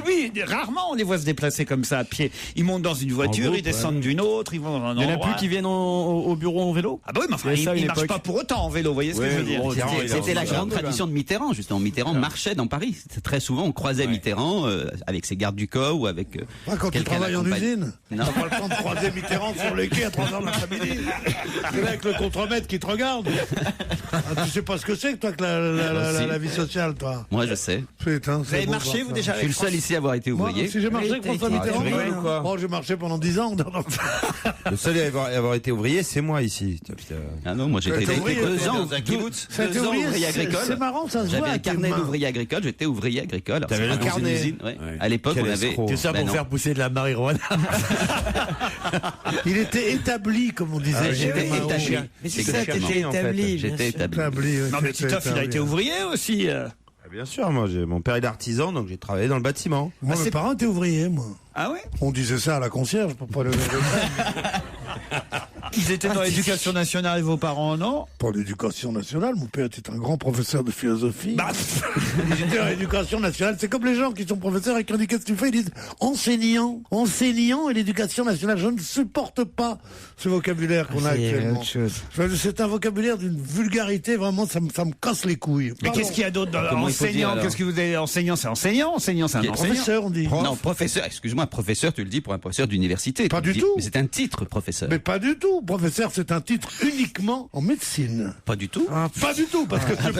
Oui, rarement on les voit se déplacer comme ça à pied. Ils montent dans une voiture, ils descendent d'une autre, ils vont dans un endroit. Il n'y en a plus qui viennent au bureau en vélo? Ah bah oui, mais enfin, ils marchent pas pour autant en vélo, vous voyez ce que je veux dire? C'était la grande tradition de Mitterrand, justement. Mitterrand marchait dans Paris. Très souvent, on croisait Mitterrand avec ses gardes du corps ou avec. Quand tu travailles en usine, non. t'as pas le temps de croiser Mitterrand sur les quais à 3h de l'après-midi. C'est là avec le contremaître qui te regarde. Tu sais pas ce que c'est que toi que la vie sociale, toi. Moi, je sais. Putain, vous avez marché, vous déjà? Je suis le seul ici à avoir été ouvrier. Moi, si j'ai marché avec François Mitterrand, bon, j'ai marché pendant 10 ans. Le seul à avoir été ouvrier, c'est moi ici. Ah non, moi j'étais 2 ans ouvrier agricole. C'est marrant, ça se voit. J'avais un carnet d'ouvrier agricole, j'étais ouvrier agricole. T'avais un carnet? À l'époque, on avait. Tout ça pour faire pousser de la marijuana. Il était établi, comme on disait. J'étais établi. Mais c'est ça, t'étais établi. J'étais établi. Non, mais Titoff, il a été ouvrier aussi. Bien sûr, moi, mon père est artisan, donc j'ai travaillé dans le bâtiment. Moi, mes parents étaient ouvriers, moi. Ah oui? On disait ça à la concierge pour pas le Ils étaient dans l'éducation nationale, vos parents, non? Pas l'éducation nationale, mon père était un grand professeur de philosophie. Ils étaient dans l'éducation nationale. C'est comme les gens qui sont professeurs et qui ont dit qu'est-ce que tu fais? Ils disent enseignant et l'éducation nationale. Je ne supporte pas ce vocabulaire qu'on a actuellement. C'est un vocabulaire d'une vulgarité, vraiment, ça me casse les couilles. Mais qu'est-ce qu'il y a d'autre dans enseignant? Qu'est-ce que vous avez enseignant? C'est enseignant, c'est un enseignant. Professeur, on dit. Non, professeur, excuse-moi, professeur, tu le dis pour un professeur d'université. Pas du tout. Mais c'est un titre, professeur. Mais pas du tout. Professeur, c'est un titre uniquement en médecine. Pas du tout. Pas du tout, parce que moi,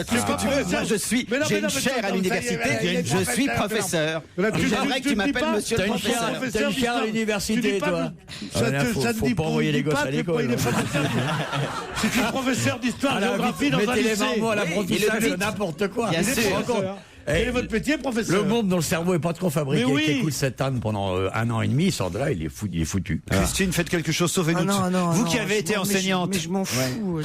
j'ai une chaire à l'université, je suis professeur. J'aimerais que tu m'appelles monsieur le professeur. T'as une chaire à l'université, toi. Faut pas envoyer les gosses à l'école. Si tu es professeur d'histoire, géographie dans un lycée. Mettez les marmots à l'apprentissage, n'importe quoi. Bien sûr. Quel est votre métier, professeur? Le monde dont le cerveau est pas trop fabriqué, qui écoute cette âne pendant 1 an et demi, il sort de là, il est foutu. Christine, faites quelque chose, sauvez-nous. Vous qui avez été enseignante. Mais je m'en fous.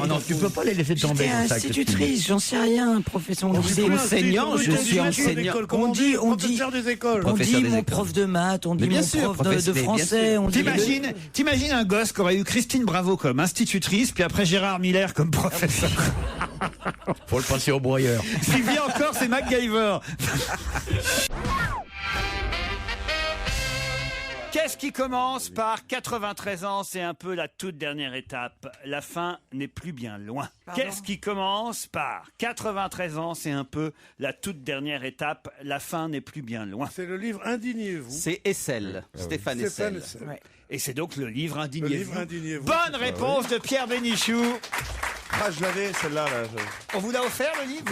Non, tu peux pas les laisser tomber. J'étais institutrice, j'en sais rien, professeur. On dit enseignant, je suis enseignant. On dit mon prof de maths, on dit mon prof de français. T'imagines un gosse qui aurait eu Christine Bravo comme institutrice, puis après Gérard Miller comme professeur. Faut le passer au broyeur. S'il vit encore, c'est MacGyver. Qu'est-ce qui commence par 93 ans? C'est un peu la toute dernière étape. La fin n'est plus bien loin. Qu'est-ce qui commence par 93 ans? C'est un peu la toute dernière étape. La fin n'est plus bien loin. C'est le livre Indignez-vous. C'est Essel, Stéphane Essel. Ouais. Et c'est donc le livre Indignez-vous. Bonne réponse de Pierre Bénichou. Ah, je l'avais, celle-là. Là. On vous l'a offert, le livre?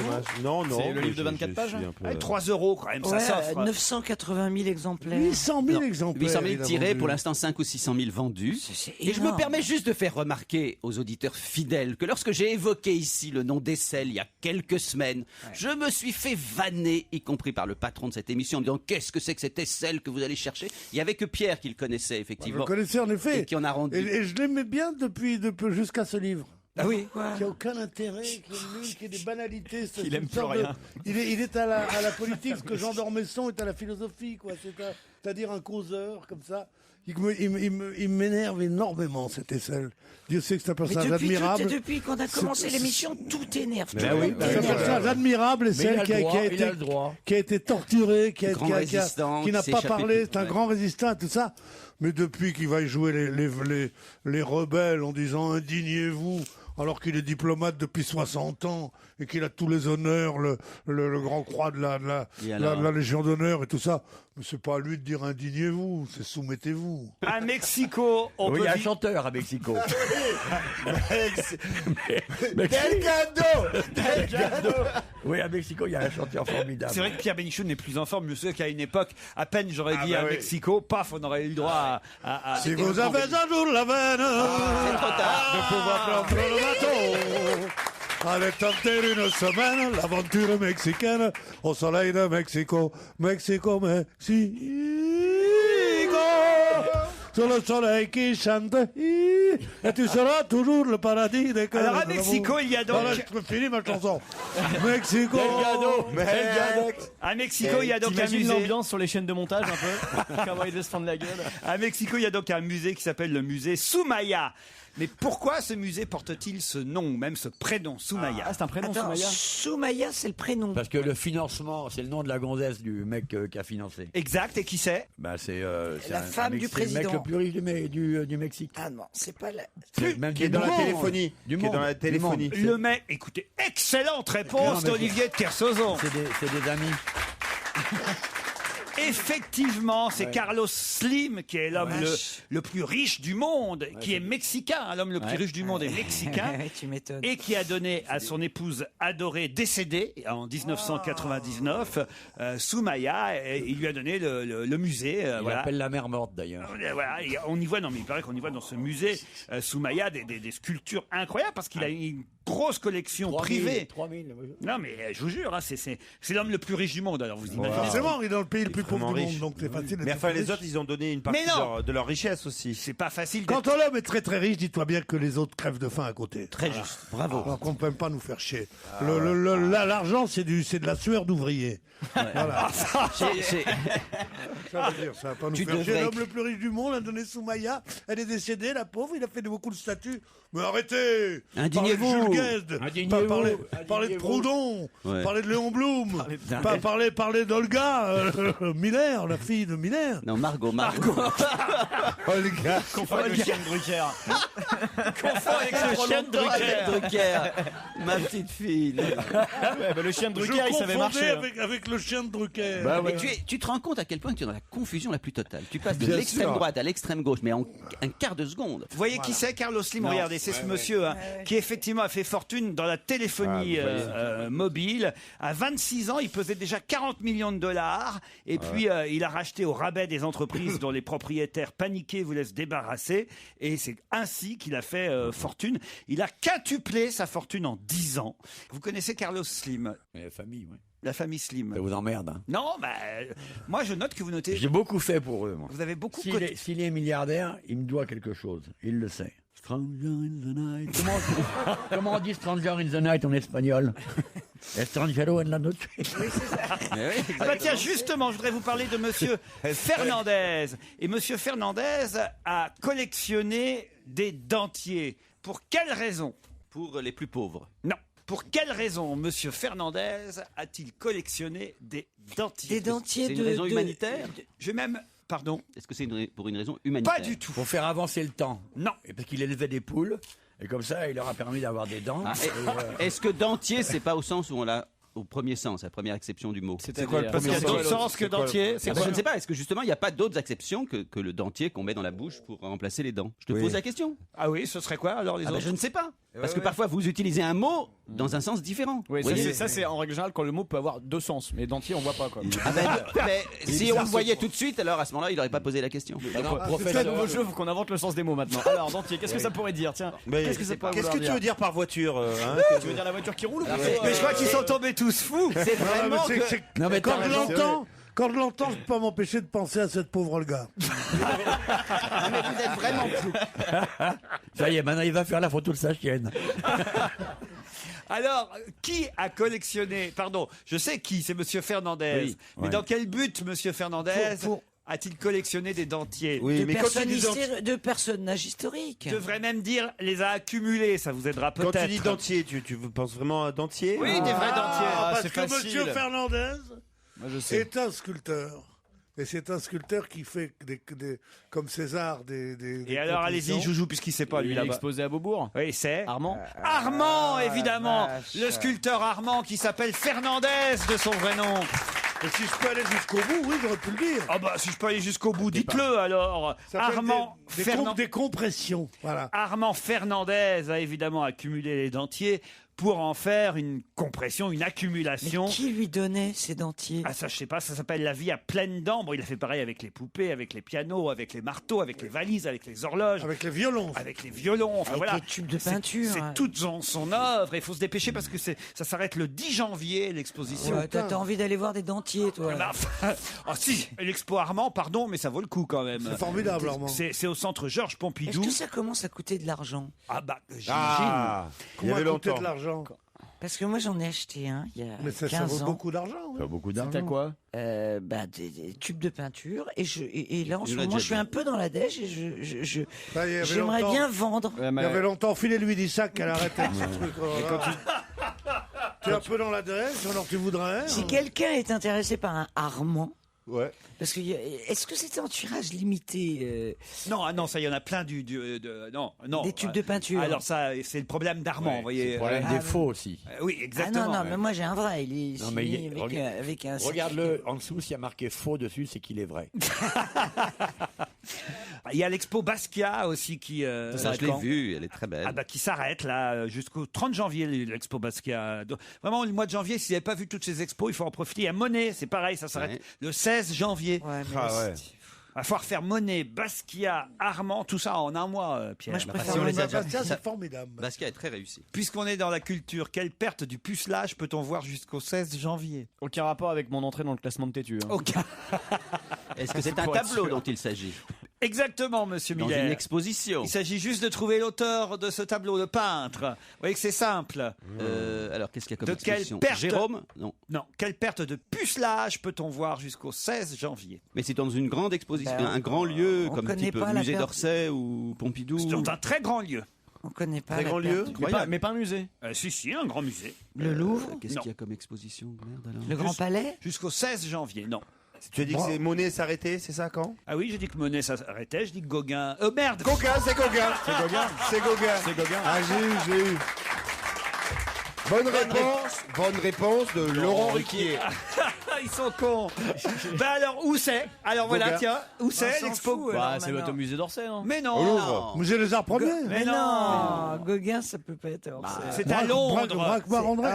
Non. C'est le livre de 24 pages. 3 € quand même, ça s'offre. 980 000 exemplaires. 800 000 exemplaires. 800 000 tirés, pour l'instant 5 ou 600 000 vendus. Et je me permets juste de faire remarquer aux auditeurs fidèles que lorsque j'ai évoqué ici le nom d'Essel il y a quelques semaines, je me suis fait vanner, y compris par le patron de cette émission, en me disant qu'est-ce que c'est que cet Essel que vous allez chercher? Il n'y avait que Pierre qui le connaissait, effectivement. Je le connaissais en effet. Et qui en a rendu. Et je l'aimais bien depuis jusqu'à ce livre. Ah oui. Qui a aucun intérêt, qui est nul, qui est des banalités. Il aime plus rien. Il est à la politique, ce que Jean d'Ormesson est à la philosophie, quoi. C'est-à-dire un causeur comme ça. Il m'énerve énormément, cette aisselle. Dieu sait que c'est un personnage admirable. Depuis qu'on a commencé l'émission, tout énerve. C'est un personnage admirable, et celle qui a été torturé, qui n'a pas parlé, c'est un grand résistant, tout ça. Mais depuis qu'il va y jouer les rebelles en disant indignez-vous, alors qu'il est diplomate depuis 60 ans et qu'il a tous les honneurs, le grand croix de la Légion d'honneur et tout ça. Mais c'est pas à lui de dire indignez-vous, c'est soumettez-vous. À Mexico, il y a un chanteur à Mexico. Delgado. Oui, à Mexico, il y a un chanteur formidable. C'est vrai que Pierre Bénichou n'est plus en forme. Je sais qu'à une époque, à peine j'aurais dit à Mexico, paf, on aurait eu le droit à si vous avez un jour la veine, c'est trop tard. De pouvoir prendre le bateau. Allez tenter une semaine l'aventure mexicaine au soleil de Mexico. Mexico. Sur le soleil qui chante, et tu seras toujours le paradis des cœurs. Alors à Mexico, il y a donc... Je finis ma chanson. Mexico. À Mexico, il y a donc un musée. L'ambiance sur les chaînes de montage un peu. Comment il veut se prendre la gueule. À Mexico, il y a donc un musée qui s'appelle le musée Soumaya. Mais pourquoi ce musée porte-t-il ce nom, ou même ce prénom, Soumaya? C'est un prénom, Soumaya. Soumaya, c'est le prénom. Parce que le financement, c'est le nom de la gonzesse du mec qui a financé. Exact, et qui c'est? C'est la femme du président. C'est le mec le plus riche du Mexique. Ah non, c'est pas la... Qui est dans la téléphonie. Le mec, écoutez, excellente réponse d'Olivier de Kersauzon. C'est des amis. Effectivement, c'est Carlos Slim qui est l'homme le plus riche du monde, qui est mexicain. L'homme le plus riche du monde est mexicain. Tu m'étonnes. Et qui a donné à son épouse adorée décédée en 1999, Soumaya, il lui a donné le musée. Il l'appelle la mer morte d'ailleurs. Voilà, on y voit, il paraît qu'on y voit dans ce musée Soumaya des sculptures incroyables parce qu'il a une grosse collection privée. 3000. Non mais je vous jure, c'est l'homme le plus riche du monde. Alors vous imaginez. Forcément, il est dans le pays le plus pauvre du monde, donc c'est facile. Mais enfin, les autres, ils ont donné une partie de leur richesse aussi. C'est pas facile. Quand l'homme est très très riche, dis-toi bien que les autres crèvent de faim à côté. Très juste. Bravo. Donc on ne peut pas nous faire chier. L'argent, c'est de la sueur d'ouvrier. Voilà. Ça veut dire, ça va pas nous faire chier. L'homme le plus riche du monde a donné Soumaya. Elle est décédée, la pauvre. Il a fait beaucoup de statues. Mais arrêtez. Indignez-vous. Parlez de Proudhon. Parlez de Léon Blum. Parlez d'Olga Miller, la fille de Miller. Non, Margot. Olga. Confond avec le chien de Drucker. Confond avec le chien de Drucker. Ma petite fille. Le chien de Drucker, il savait marcher. Avec le chien de Drucker. Mais tu te rends compte à quel point tu es dans la confusion la plus totale. Tu passes de l'extrême droite à l'extrême gauche, mais en un quart de seconde. Vous voyez qui c'est, Carlos Slim? Regardez, c'est ce monsieur qui effectivement a fait fortune dans la téléphonie mobile. À 26 ans, il pesait déjà 40 millions de dollars. Et puis, il a racheté au rabais des entreprises dont les propriétaires paniqués voulaient se débarrasser. Et c'est ainsi qu'il a fait fortune. Il a quintuplé sa fortune en 10 ans. Vous connaissez Carlos Slim? La famille, oui. La famille Slim. Ça vous emmerde, hein. Non, moi je note que vous notez... J'ai beaucoup fait pour eux, moi. Vous avez beaucoup... S'il est milliardaire, il me doit quelque chose. Il le sait. Stranger in the night. Comment on dit Stranger in the night en espagnol? Estrangero en la noche. Tiens, justement, je voudrais vous parler de monsieur Fernandez. Et monsieur Fernandez a collectionné des dentiers. Pour quelle raison? Pour les plus pauvres. Non. Pour quelle raison monsieur Fernandez a-t-il collectionné des dentiers? Des dentiers C'est une raison humanitaire? Je vais même... Pardon? Est-ce que c'est pour une raison humanitaire? Pas du tout. Pour faire avancer le temps. Non. Et parce qu'il élevait des poules, et comme ça, il leur a permis d'avoir des dents. Est-ce que dentier, c'est pas au sens où on l'a... Au premier sens, la première acception du mot. C'est quoi le premier sens? Il y a d'autres sens que dentier. Je ne sais pas. Est-ce que justement il n'y a pas d'autres acceptions que le dentier qu'on met dans la bouche pour remplacer les dents? Je te pose la question. Ah oui, ce serait quoi alors les autres? Je ne sais pas. Parce que parfois vous utilisez un mot dans un sens différent. Oui, ça c'est en règle générale quand le mot peut avoir deux sens. Mais dentier on voit pas quoi. Mais si on le voyait tout de suite, alors à ce moment-là il n'aurait pas posé la question. C'est nouveau jeu, faut qu'on invente le sens des mots maintenant. Alors dentier, qu'est-ce que ça pourrait dire? Tiens. Qu'est-ce que tu veux dire par voiture? Tu veux dire la voiture qui roule? Mais je crois qu'ils sont tombés tous fous. C'est vraiment quand Quand je l'entends, je peux pas m'empêcher de penser à cette pauvre Olga. Mais vous êtes vraiment fou. Ça y est, maintenant il va faire la photo de sa chienne. Alors, qui a collectionné... Pardon, je sais qui, c'est Monsieur Fernandez. Oui, mais ouais. dans quel but, Monsieur Fernandez, a-t-il collectionné des dentiers? Oui, de personnages historiques. Je devrais même dire les a accumulés, ça vous aidera peut-être. Quand tu dis dentier, tu penses vraiment à dentier? Oui, des vrais dentiers. Parce c'est que facile. Monsieur Fernandez Moi, je sais. est un sculpteur. Et c'est un sculpteur qui fait comme César des Et alors, compositions. allez-y, Joujou, puisqu'il sait pas, lui, Il est là-bas. exposé à Beaubourg. Oui, c'est Armand. Armand, évidemment. vache. Le sculpteur Armand qui s'appelle Fernandez de son vrai nom. Et si je peux aller jusqu'au bout, oui, j'aurais pu le dire. Ah bah, si je peux aller jusqu'au bout, dites-le alors. Ça s'appelle Armand des compressions. Voilà. Armand Fernandez a évidemment accumulé les dentiers pour en faire une compression, une accumulation. Mais qui lui donnait ces dentiers? Ah ça je sais pas, ça s'appelle la vie à pleines dents. Bon, il a fait pareil avec les poupées, avec les pianos, avec les marteaux, avec les valises, avec les horloges. Avec les violons. Avec les violons, enfin Avec voilà. les tubes de peinture. C'est toute son œuvre. Il faut se dépêcher parce que ça s'arrête le 10 janvier l'exposition. Ouais, t'as envie d'aller voir des dentiers, toi. Bah, ah si, l'expo Armand, pardon, mais ça vaut le coup quand même. C'est formidable, Armand. C'est au centre Georges Est-ce Pompidou. que ça commence à coûter de l'argent? Ah bah j'imagine. Il y avait longtemps. de l'argent. Parce que moi, j'en ai acheté un il y a Mais ça 15 vaut ans. beaucoup d'argent. oui. Pas beaucoup C'était d'argent. quoi? Des tubes de peinture. Et là, en ce Il l'a moment, déjà je suis dit. un peu dans la dèche et Ça y est, il y avait j'aimerais longtemps- bien vendre. Ouais, Il y avait longtemps, filez-lui des sacs qu'elle arrête avec ce truc. Tu es un peu dans la dresse, alors tu voudrais. Si quelqu'un est intéressé par un Armand, Ouais. parce que est-ce que c'était en tirage limité Non, ah non, ça, il y en a plein non. des tubes de peinture? Alors ça, c'est le problème d'Armand, vous voyez. Le problème des faux aussi. Oui, Ah exactement. non, mais moi j'ai un vrai. Il est Non, mais signé il est- avec un. Regarde-le en dessous, s'il y a marqué faux dessus, c'est qu'il est vrai. Il y a l'expo Basquiat aussi qui. Ça, je l'ai vu, elle est très belle. Ah bah qui s'arrête là jusqu'au 30 janvier l'expo Basquiat. Donc, vraiment le mois de janvier, si vous n'avez pas vu toutes ces expos, il faut en profiter. Il y a Monet, c'est pareil, ça s'arrête Ouais. le 16 janvier. Ouais, mais Ah ouais. Il va falloir faire Monet, Basquiat, Armand, tout ça en un mois, Pierre. Moi, je Bah, préfère si on les a Bastien, déjà- c'est formidable. Basquiat est très réussi. Puisqu'on est dans la culture, quelle perte du pucelage peut-on voir jusqu'au 16 janvier? Aucun rapport avec mon entrée dans le classement de Tétu. Hein. Aucun. Est-ce que c'est un Pour être tableau sûr. dont il s'agit? Exactement, monsieur Dans Miller. une exposition? Il s'agit juste de trouver l'auteur de ce tableau, le peintre. Vous voyez que c'est simple. Alors, qu'est-ce qu'il y a comme De quelle exposition? perte Jérôme? Non. Non, quelle perte de pucelage peut-on voir jusqu'au 16 janvier? Mais c'est dans une grande exposition, Ben, un grand lieu, on comme connaît type pas la musée perte. d'Orsay ou Pompidou. C'est dans un très grand lieu. On connaît pas Très la grand perte lieu. du- Mais pas un musée. Si, un grand musée. Le Louvre, Qu'est-ce Non. qu'il y a comme exposition? Merde, alors. le Grand Juste- Palais. Jusqu'au 16 janvier, non. Tu as dit que c'est Monet s'arrêter, c'est ça quand? Ah oui, j'ai dit que Monet s'arrêtait, je dis que Gauguin... merde Gauguin, c'est Gauguin. C'est Gauguin. C'est Gauguin. C'est Gauguin. Ah, j'ai eu. Bonne réponse de Laurent Ruquier. Ils sont cons. Ben alors, où c'est? Alors voilà, Gauguin. tiens, où c'est s'en l'expo? fout, Bah, alors, c'est maintenant. au musée d'Orsay, non? Mais Au non, Louvre. Musée des Arts Premiers. Mais non, Gauguin, ça peut pas être. c'est à Londres. Braque-Marandré.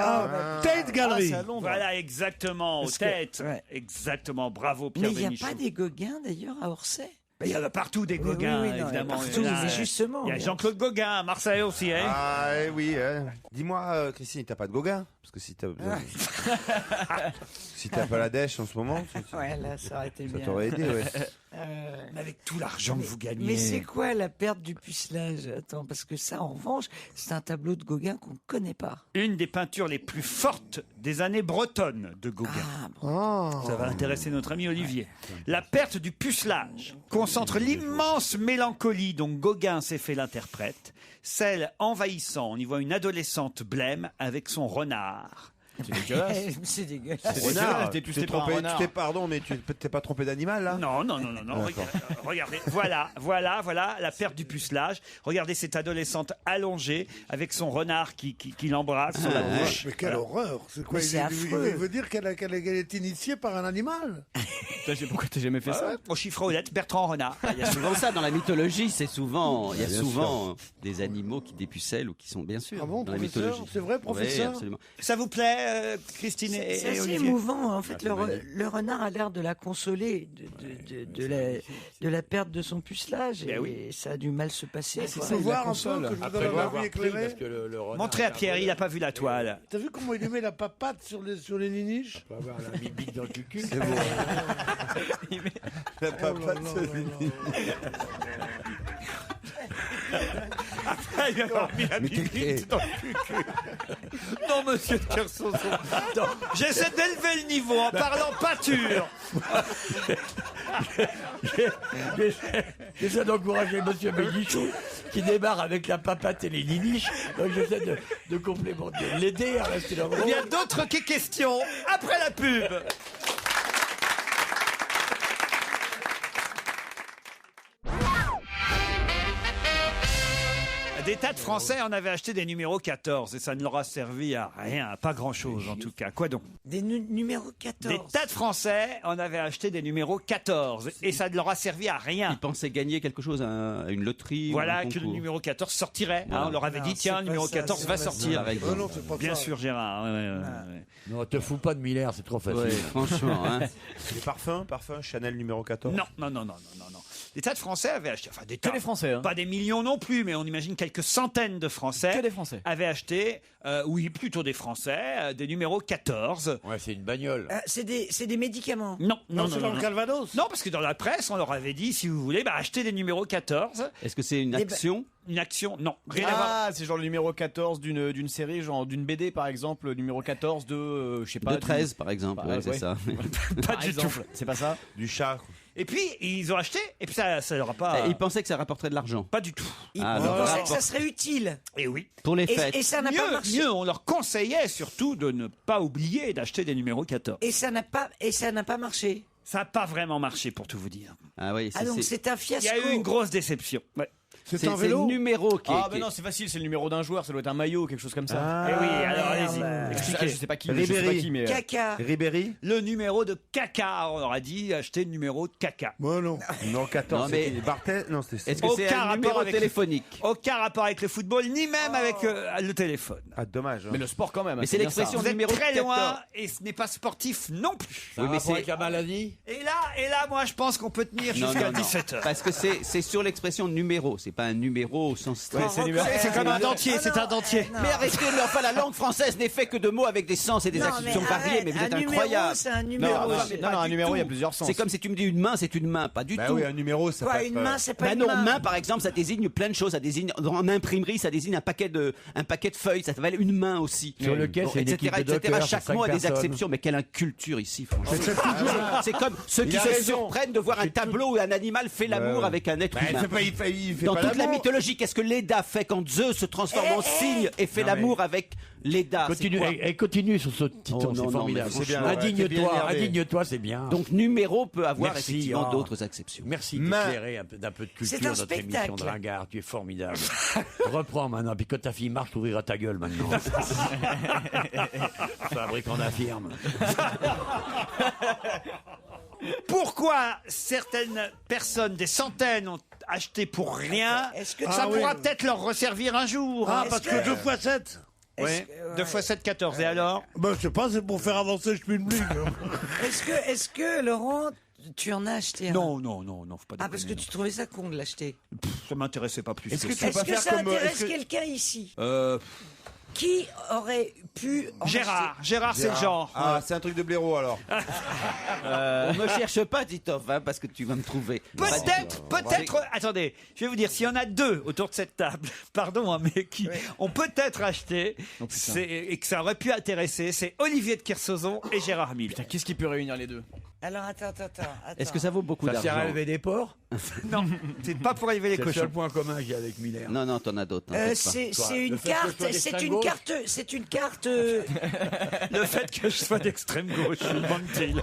Tate Gallery. c'est à Londres. Voilà, exactement, aux Parce que- têtes. ouais. Exactement, bravo Mais Pierre il n'y a Bénichou. pas des Gauguins d'ailleurs à Orsay. Mais il y en a partout des Oui, Gauguins, oui, oui, non, évidemment. partout, Il y en a- mais justement. Il y a Jean-Claude Gauguin à Marseille aussi, hein. Ah oui. Dis-moi, Christine, t'as pas de Gauguin? Parce que si t'as si t'as pas la dèche en ce moment, Ouais, là, ça aurait été ça bien. t'aurait aidé. Ouais. Mais avec tout l'argent que vous gagnez. Mais c'est quoi la perte du pucelage? Attends, parce que ça, en revanche, c'est un tableau de Gauguin qu'on ne connaît pas. Une des peintures les plus fortes des années bretonnes de Gauguin. Ah, bon. Ça va intéresser notre ami Olivier. La perte du pucelage concentre l'immense mélancolie dont Gauguin s'est fait l'interprète, celle envahissant. On y voit une adolescente blême avec son renard. C'est dégueulasse. C'est dégueulasse. Renard, T'es tu tué t'es par un trompé, renard. tu t'es pardon, mais tu t'es pas trompé d'animal là? Non. Regardez, voilà la perte du pucelage. Regardez cette adolescente allongée avec son renard qui l'embrasse sur la bouche. Mais quelle horreur. C'est quoi? Mais Il c'est affreux. veut dire qu'elle est initiée par un animal. Pourquoi t'as jamais fait ça? Au chiffre honnête, Bertrand Renard. Il y a souvent ça dans la mythologie, c'est souvent, il y a souvent des animaux qui dépucellent ou qui sont bien sûr Ah bon, dans la professeur? mythologie. C'est vrai, professeur? Oui, absolument. Ça vous plaît, Christine C'est et assez Olivier? émouvant. En fait, le renard a l'air de la consoler de la perte de son pucelage et ça a du mal se passer. Il faut voir un peu que je vous donne la vie éclairée. Montrez à Pierre, il n'a pas vu la toile. T'as vu comment il lui met la papate sur les niniches? On va avoir la bibite dans le cul. C'est bon. La papate sur les niniches. Il a mis la bibite dans le cul. Non, monsieur de Kersauzon. J'essaie d'élever le niveau en parlant pâture. J'essaie d'encourager monsieur Bénichou qui démarre avec la papate et les niniches. Donc j'essaie de complémenter, de l'aider à rester dans le Il y a d'autres questions après la pub. Des tas de Français en avaient acheté des numéros 14 et ça ne leur a servi à rien, à pas grand-chose en tout cas. Quoi donc? Des numéros 14. Des tas de Français en avaient acheté des numéros 14 et ça ne leur a servi à rien. Ils pensaient gagner quelque chose à une loterie. Voilà, ou un que le concours. numéro 14 sortirait. Voilà. On leur avait dit, tiens, le numéro 14 va sortir. Non, c'est pas Bien ça. sûr, Gérard. Non, te fous pas de Miller, c'est trop facile. Ouais, franchement. Hein. Les parfums, Chanel numéro 14. Non. Des tas de Français avaient acheté, enfin des tas, les Français, hein. pas des millions non plus, mais on imagine quelques centaines de Français, Que des Français. avaient acheté, oui, plutôt des Français, des numéros 14. Ouais, c'est une bagnole. C'est des médicaments. Non, C'est dans le Calvados. Non, parce que dans la presse, on leur avait dit, si vous voulez, achetez des numéros 14. Est-ce que c'est une action? Une action, non, rien à voir. Ah, c'est genre le numéro 14 d'une série, genre d'une BD par exemple, le numéro 14 de, je sais pas. De 13 par exemple, Bah, ouais, c'est ouais. ça. Pas du tout. C'est pas ça. Du chat. Et puis, ils ont acheté, et puis ça leur a pas... Ils pensaient que ça rapporterait de l'argent. Pas du tout. Ils alors, pensaient que ça serait utile. Et oui. Pour les fêtes. Et ça n'a pas marché. Mieux, on leur conseillait surtout de ne pas oublier d'acheter des numéros 14. Et ça n'a pas marché. Ça n'a pas vraiment marché, pour tout vous dire. Ah oui, Ah donc c'est un Il fiasco. y a eu une grosse déception. Ouais. C'est un vélo. le numéro qui est. Ah, mais non, c'est facile, c'est le numéro d'un joueur, ça doit être un maillot, quelque chose comme ça. Eh oui, alors merde. allez-y. Expliquez. Je sais pas qui, Ribéry. mais. Caca. Ribéry. Le numéro de caca. On leur a dit acheter le numéro de caca. Moi non. Non, 14. Non, mais- c'était Barthès. Non, c'était. Est-ce que c'est Aucun un rapport numéro avec- téléphonique? Aucun rapport avec le football, ni même avec le téléphone. Ah, dommage. hein. Mais le sport quand même. Mais c'est bien ça. l'expression Vous êtes numéro très 14. loin et ce n'est pas sportif non plus. Oui, mais c'est avec la maladie. Et là, moi, je pense qu'on peut tenir Non, jusqu'à non, non. 17h. Parce que c'est sur l'expression numéro, c'est pas un numéro au sens strict. C'est comme un dentier, c'est un dentier. Mais arrêtez, enfin la langue française n'est faite que de mots avec des sens et des Non, actions mais variées, arrête, mais vous êtes un numéro, incroyable. c'est un numéro. Non, un numéro, il y a plusieurs sens. C'est comme si tu me dis une main, c'est une main, pas du Bah tout. oui, un numéro, ça Quoi, peut une être, main, c'est pas Bah une non, main. main par exemple, ça désigne plein de choses. Ça désigne en imprimerie, ça désigne un paquet de feuilles. Ça s'appelle une main aussi. Sur le quai, c'est une etc. équipe de etc. dockers, Chaque c'est mot a 5 des personnes. exceptions, mais quelle inculture ici, franchement. C'est comme ceux qui Il a se raison. surprennent de voir un tableau où un animal fait l'amour ouais. avec un être Bah, humain. il fait Dans pas toute la l'amour. mythologie, qu'est-ce que Leda fait quand Zeus se transforme en cygne et fait Non, mais- l'amour avec Leda? Continue, C'est quoi et continue sur ce titre, Oh, non, c'est non, formidable. mais c'est bien, ouais, Indigne-toi, t'es bien énervé. indigne-toi, c'est bien. Donc numéro peut avoir Merci, effectivement oh. d'autres acceptions. Merci Main. d'éclairer d'un peu de C'est culture un notre émission spectacle. de ringard. Tu es formidable. Reprends maintenant, puis quand ta fille marche, t'ouvriras ta gueule maintenant. Fabricant d'affirme. Pourquoi certaines personnes, des centaines, ont acheté pour rien? Est-ce que Ça oui. pourra peut-être leur resservir un jour. Ah, hein. parce que 2 x 7. Ouais. 2 x 7, 14. Et alors? Ben, je sais pas, c'est pour faire avancer Schmilblick. Est-ce que Laurent, tu en as acheté un? Non, faut pas Ah, parce que déconner, tu trouvais ça con de l'acheter. non. Ça m'intéressait pas plus. Est-ce que que ça. tu peux Est-ce pas que faire ça comme. intéresse est-ce que- quelqu'un ici? Euh, Qui aurait pu en Gérard, c'est le genre. Ah, c'est un truc de blaireau alors. On me cherche pas, Titoff, hein, parce que tu vas me trouver. Peut-être, attendez, je vais vous dire, s'il y en a deux autour de cette table, pardon, hein, mais qui ont peut-être acheté, et que ça aurait pu intéresser, c'est Olivier de Kersauzon et Gérard Mille. Putain, qu'est-ce qui peut réunir les deux? Alors, attends. Est-ce que ça vaut beaucoup Ça sert à d'argent? élever des porcs? Non, c'est pas pour élever les C'est le cochons. seul point commun que j'ai avec Miller. Non, non, t'en as d'autres. hein, t'inquiète pas. c'est une le fait que je carte, sois d'extrême gauche. c'est une carte. Le fait que je sois d'extrême gauche, manque-t-il.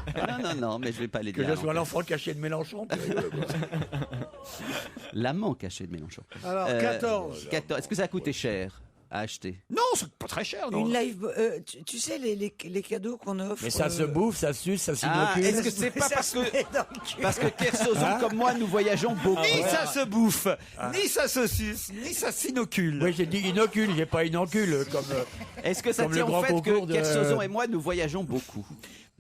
Non, mais je vais pas les Que dire. je sois l'enfant caché de Mélenchon. tu rigoles, quoi. L'amant caché de Mélenchon. Alors, 14. 14. Est-ce que ça a coûté cher? à acheter. Non, c'est pas très cher. Non. Une live, tu sais les cadeaux qu'on offre. Mais ça se bouffe, ça se suce, ça s'inocule. Est-ce que c'est pas parce que Kersozon comme moi nous voyageons beaucoup? Ni ça se bouffe, ni ça se suce, ni ça s'inocule. Oui, j'ai dit inocule, j'ai pas inocule comme. Est-ce que ça tient au fait que Kersozon et moi nous voyageons beaucoup?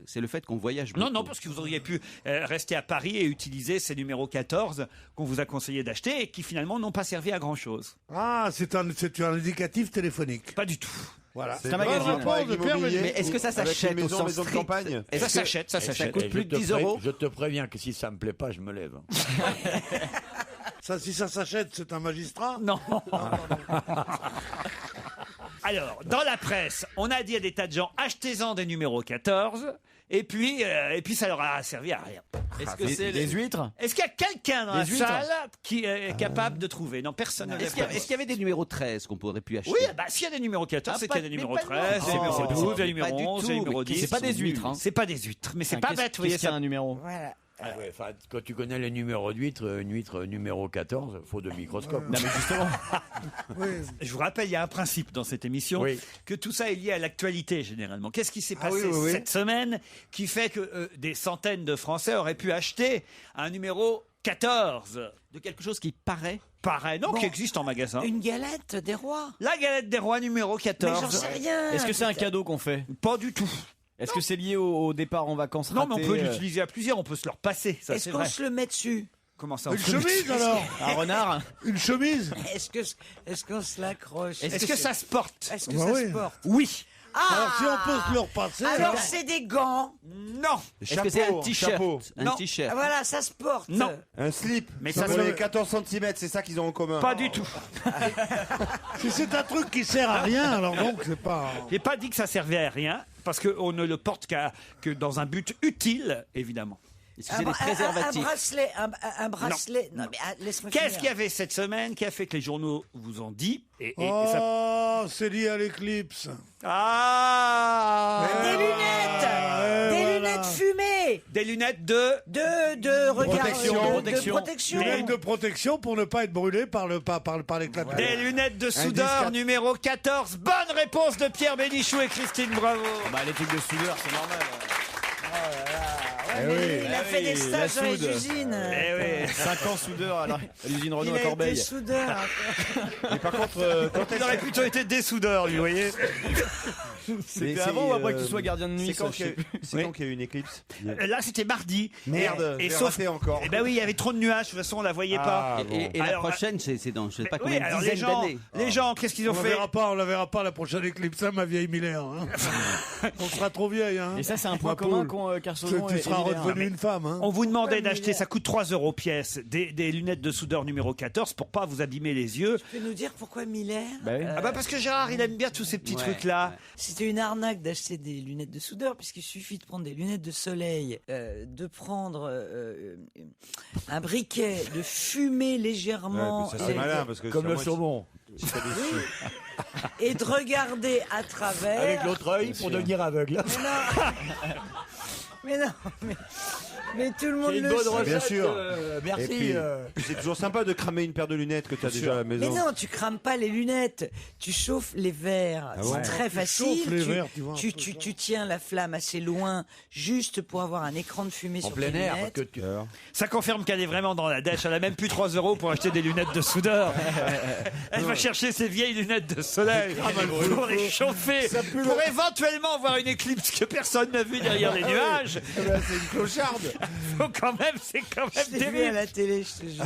C'est le fait qu'on voyage beaucoup. Non, parce que vous auriez pu rester à Paris et utiliser ces numéros 14 qu'on vous a conseillé d'acheter et qui finalement n'ont pas servi à grand chose. Ah, c'est un indicatif téléphonique. Pas du tout. Voilà. C'est un magazine de Pierre Bénichou. Mais est-ce que ça s'achète au sens maison de campagne? Ça s'achète. Ça coûte plus de 10 euros. Je te préviens que si ça me plaît pas, je me lève. Ça, si ça s'achète, c'est un magistrat? Non. Alors, dans la presse, on a dit à des tas de gens, achetez-en des numéros 14, et puis ça leur a servi à rien. Est-ce que c'est les huîtres? Est-ce qu'il y a quelqu'un dans la salle qui est capable de trouver? Non, personne ne l'a fait. Est-ce qu'il y avait des numéros 13 qu'on pourrait plus acheter? Oui, s'il y a des numéros 14, c'est qu'il y a des numéros 13, des numéros 12, des numéros 11, des numéros 10. C'est pas des huîtres, hein. C'est pas des huîtres, mais c'est pas bête, vous voyez ça. Un numéro. Voilà. Quand tu connais les numéros d'huîtres, une huître numéro 14, faut de microscope. Non mais justement. Je vous rappelle, il y a un principe dans cette émission, que tout ça est lié à l'actualité généralement. Qu'est-ce qui s'est passé cette semaine qui fait que des centaines de Français auraient pu acheter un numéro 14 de quelque chose qui paraît, qui existe en magasin. Une galette des rois. La galette des rois numéro 14. Mais j'en sais rien. Est-ce que c'est un cadeau qu'on fait? Pas du tout. Est-ce que c'est lié au départ en vacances raté? Non, mais on peut l'utiliser à plusieurs, on peut se le repasser. Est-ce qu'on se le met dessus? Comment ça? Une chemise alors? Un renard? Une chemise? Est-ce qu'on se l'accroche? Est-ce que ça se porte? Est-ce que ça se porte? Oui. Alors si on peut se le repasser. Alors c'est des gants? Non. Est-ce que c'est un t-shirt? Non. T-shirt. Voilà, ça se porte. Non. Un slip. Mais ça ça fait 14 cm, c'est ça qu'ils ont en commun. Pas du tout. Si c'est un truc qui sert à rien, alors donc c'est pas. J'ai pas dit que ça servait à rien, parce qu'on ne le porte que dans un but utile, évidemment. Est-ce que c'est des préservatifs? Un bracelet. Non, mais laisse-moi finir. Qu'est-ce qu'il y avait cette semaine qui a fait que les journaux vous ont dit C'est lié à l'éclipse. Des lunettes fumées. Des lunettes de protection. De protection pour ne pas être brûlé par l'éclat. Des lunettes de soudeur numéro 14. Bonne réponse de Pierre Bénichou et Christine Bravo. Les trucs de soudeur, c'est normal. Il a fait des stages dans les usines. 5 ans soudeur à l'usine Renault à Corbeil. Il a été soudeur. Mais par contre, quand il aurait plutôt été dessoudeur, lui, vous voyez. C'était avant ou après que tu sois gardien de nuit? C'est quand qu'il y a eu une éclipse? Là, c'était mardi. Merde, et sauf encore. Eh ben oui, il y avait trop de nuages, de toute façon, on la voyait pas. Et la prochaine, c'est dans je sais pas combien de dizaines d'années. Les gens, qu'est-ce qu'ils ont fait? On la verra pas la prochaine éclipse, ma vieille Miller. On sera trop vieille. Et ça, c'est un point commun qu'ont Kersozon et tu seras redevenue une femme. On vous demandait d'acheter, ça coûte 3 € pièce, des lunettes de soudeur numéro 14 pour pas vous abîmer les yeux. Tu peux nous dire pourquoi Miller? Parce que Gérard, il aime bien tous ces petits trucs-là. C'était une arnaque d'acheter des lunettes de soudeur, puisqu'il suffit de prendre des lunettes de soleil, de prendre un briquet, de fumer légèrement. Ça c'est malin parce que comme le saumon. Et de regarder à travers. Avec l'autre œil pour devenir aveugle. Mais tout le monde le sait. C'est une bonne recette. Bien sûr. Merci. Puis c'est toujours sympa de cramer une paire de lunettes que tu as déjà à la maison. Mais non, tu crames pas les lunettes. Tu chauffes les verres. C'est très facile. Chauffes les verres, tu tiens la flamme assez loin, juste pour avoir un écran de fumée sur tes lunettes. En plein air. Ça confirme qu'elle est vraiment dans la dèche. Elle a même plus 3 € pour acheter des lunettes de soudeur. Elle va chercher ses vieilles lunettes de soleil pour les chauffer, pour éventuellement voir une éclipse que personne n'a vue derrière les nuages. C'est une clocharde. C'est quand même Je l'ai vu à la télé, je te jure.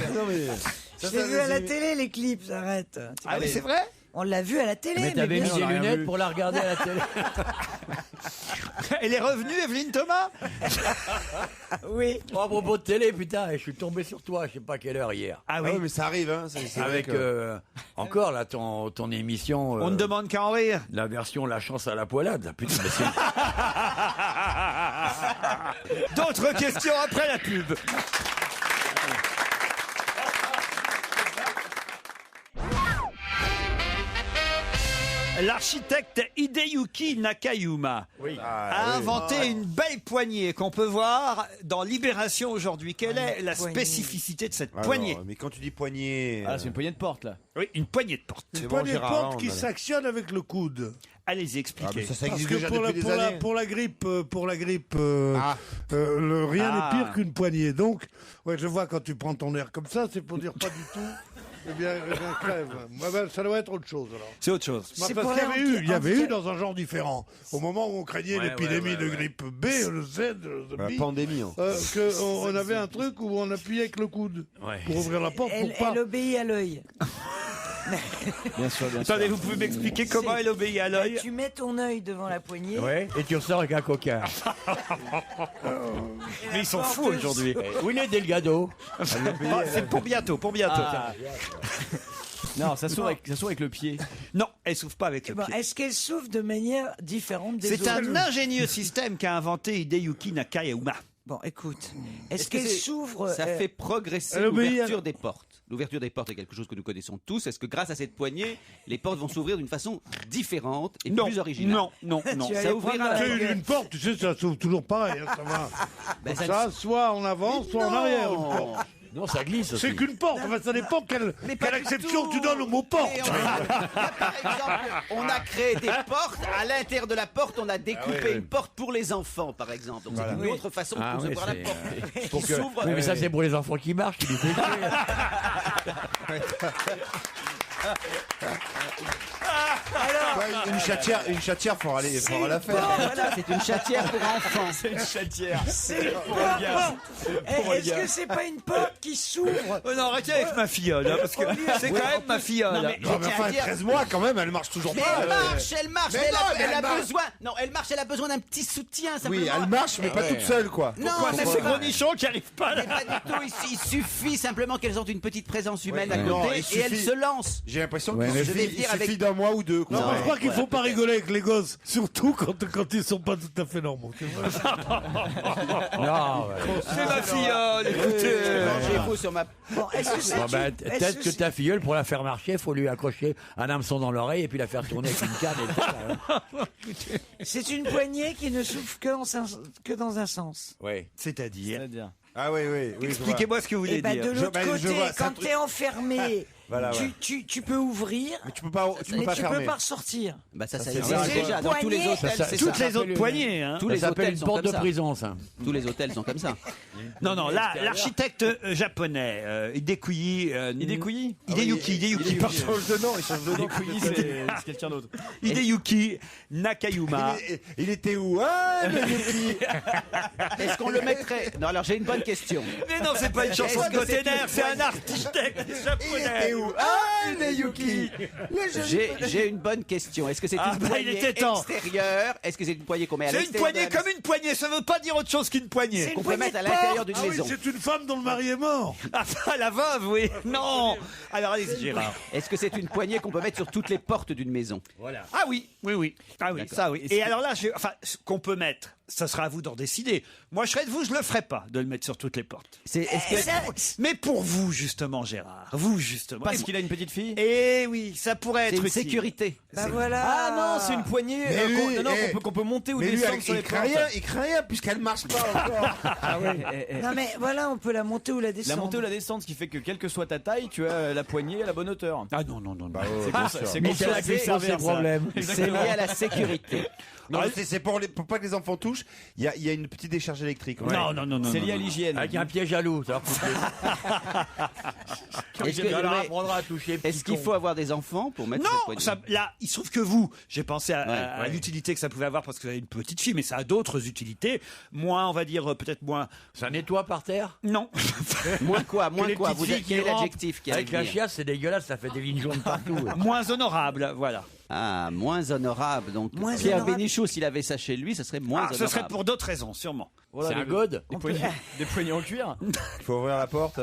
Je l'ai vu à la télé, les clips, arrête. Ah oui, c'est vrai? On l'a vu à la télé. Mais t'avais mis des lunettes pour la regarder à la télé. Elle est revenue, Evelyne Thomas? Oui. À propos de télé, putain, je suis tombé sur toi, je sais pas quelle heure hier. Ah oui, mais ça arrive. Avec encore là ton émission. On ne demande qu'à en rire. La version La chance à la poilade, là, putain. Mais D'autres questions après la pub. L'architecte Hideyuki Nakayama a inventé une belle poignée qu'on peut voir dans Libération aujourd'hui. Quelle est la spécificité de cette poignée? Mais quand tu dis poignée... Ah, c'est une poignée de porte, là. Oui, une poignée de porte. Une poignée de porte qui s'actionne avec le coude. Allez-y, expliquez. Ça Parce existe que déjà depuis des années. pour la grippe, rien n'est pire qu'une poignée. Donc, ouais, je vois quand tu prends ton air comme ça, c'est pour dire pas du tout. Eh bien, j'en crève. Ça doit être autre chose alors. C'est autre chose. Parce qu'il y avait eu dans un genre différent. Au moment où on craignait l'épidémie de grippe B, le Z, la pandémie. On avait un truc où on appuyait avec le coude pour ouvrir la porte. Elle obéit à l'œil. Bien sûr. Attendez, vous pouvez m'expliquer comment elle obéit à l'œil? Tu mets ton œil devant la poignée. Ouais, et tu ressors avec un coca. Mais ils sont fous aujourd'hui. Où est Delgado? C'est pour bientôt, Non, ça s'ouvre avec le pied. Non, elle s'ouvre pas avec le pied. Est-ce qu'elle s'ouvre de manière différente des autres? C'est un ingénieux système qu'a inventé Hideyuki Nakayama. Bon, écoute, est-ce qu'elle s'ouvre? Ça fait progresser l'ouverture des portes. L'ouverture des portes est quelque chose que nous connaissons tous. Est-ce que grâce à cette poignée, les portes vont s'ouvrir d'une façon différente et plus originale? Non. Ça ouvrira Une porte, tu sais, ça s'ouvre toujours pareil. Ça va. Ça, soit en avant, soit en arrière. Une porte. Non, ça glisse aussi. C'est qu'une porte. Enfin, ça dépend quelle acception tu donnes au mot porte. Par exemple, on a créé des portes. À l'intérieur de la porte, on a découpé une porte pour les enfants, par exemple. Donc c'est une autre façon de ouvrir la porte. Pour que... mais ça, c'est pour les enfants qui marchent, qui nous fait Une chatière pour aller la faire. Voilà, c'est une chatière pour enfants. C'est une chatière. Est-ce que c'est pas une porte qui s'ouvre? Non, arrêtez avec ma filleule, parce que c'est quand même ma filleule. Non, mais enfin, 13 mois quand même, elle marche toujours pas. Elle marche. Elle a besoin. Non, elle marche. Elle a besoin d'un petit soutien. Oui, elle marche, mais pas toute seule, quoi. Non, mais c'est gros nichons qui arrivent pas là. Pas du tout. Il suffit simplement qu'elles ont une petite présence humaine à côté et elles se lancent. J'ai l'impression qu'il suffit d'un mois ou deux. Non, je crois qu'il faut pas rigoler avec les gosses, surtout quand ils sont pas tout à fait normaux. Non, c'est ma filleule, écoutez. Mangez-vous sur ma... Bon, peut-être que ta filleule, pour la faire marcher, il faut lui accrocher un hameçon dans l'oreille et puis la faire tourner avec une canne. C'est une poignée qui ne s'ouvre que dans un sens. Oui. C'est-à-dire Ah oui. Expliquez-moi ce que vous voulez dire. De l'autre côté, quand tu es enfermé, Voilà, tu peux ouvrir, mais tu peux pas fermer. Peux pas ressortir. Bah ça existe déjà dans tous les hôtels. Toutes les autres poignées. Tous les hôtels une sont porte comme de ça. prison, ça. Tous les hôtels sont comme ça. Non, là, l'architecte japonais Hideyuki, pardon. Il change de nom. C'est quelqu'un d'autre. Hideyuki Nakayama. Il était où, Hideyuki? Est-ce qu'on le mettrait? Non, alors j'ai une bonne question. Mais non, c'est pas une chanson de Gotener, c'est un architecte japonais. Hideyuki. J'ai une bonne question. Est-ce que c'est une poignée extérieure? Est-ce que c'est une poignée qu'on met à l'extérieur? C'est une poignée comme une poignée, ça veut pas dire autre chose qu'une poignée. Qu'on peut mettre à l'intérieur d'une maison. Oui, c'est une femme dont le mari est mort. Ah, la veuve, oui. Non. Alors allez-y, Gérard. Est-ce que c'est une poignée qu'on peut mettre sur toutes les portes d'une maison? Voilà. Ah oui. Ah oui, ça oui. Et alors là, ce qu'on peut mettre, ça sera à vous d'en décider. Moi, je serais de vous, je le ferai pas de le mettre sur toutes les portes. Mais pour vous, justement, Gérard, Parce qu'il a une petite fille? Eh oui, ça pourrait être une sécurité. Bah voilà. Ah non, c'est une poignée qu'on peut monter ou descendre sur les portes. Il craint rien puisqu'elle marche pas encore. Ah oui. Non mais voilà, on peut la monter ou la descendre. La montée ou la descente, ce qui fait que quelle que soit ta taille, tu as la poignée à la bonne hauteur. Ah non. C'est pour ça que c'est problème. C'est lié à la sécurité. Non, c'est pour pas que les enfants touchent. Il y a une petite décharge électrique. Non. C'est lié à l'hygiène. Avec un piège à loup. Est-ce qu'il faut avoir des enfants pour mettre cette poignée? Non, là, il se trouve que vous, j'ai pensé à l'utilité que ça pouvait avoir parce que vous avez une petite fille, mais ça a d'autres utilités. Moins, on va dire, peut-être moins. Ça nettoie par terre? Non. Moins quoi? Vous dites quel est l'adjectif qui avec la chiasse, c'est dégueulasse, ça fait des lignes jaunes partout. Moins honorable, voilà. Ah, moins honorable. Donc, Pierre Bénichou, s'il avait ça chez lui, ça serait moins honorable. Ce serait pour d'autres raisons, sûrement. Voilà, c'est un gode. Des poignées en cuir. Il faut ouvrir la porte.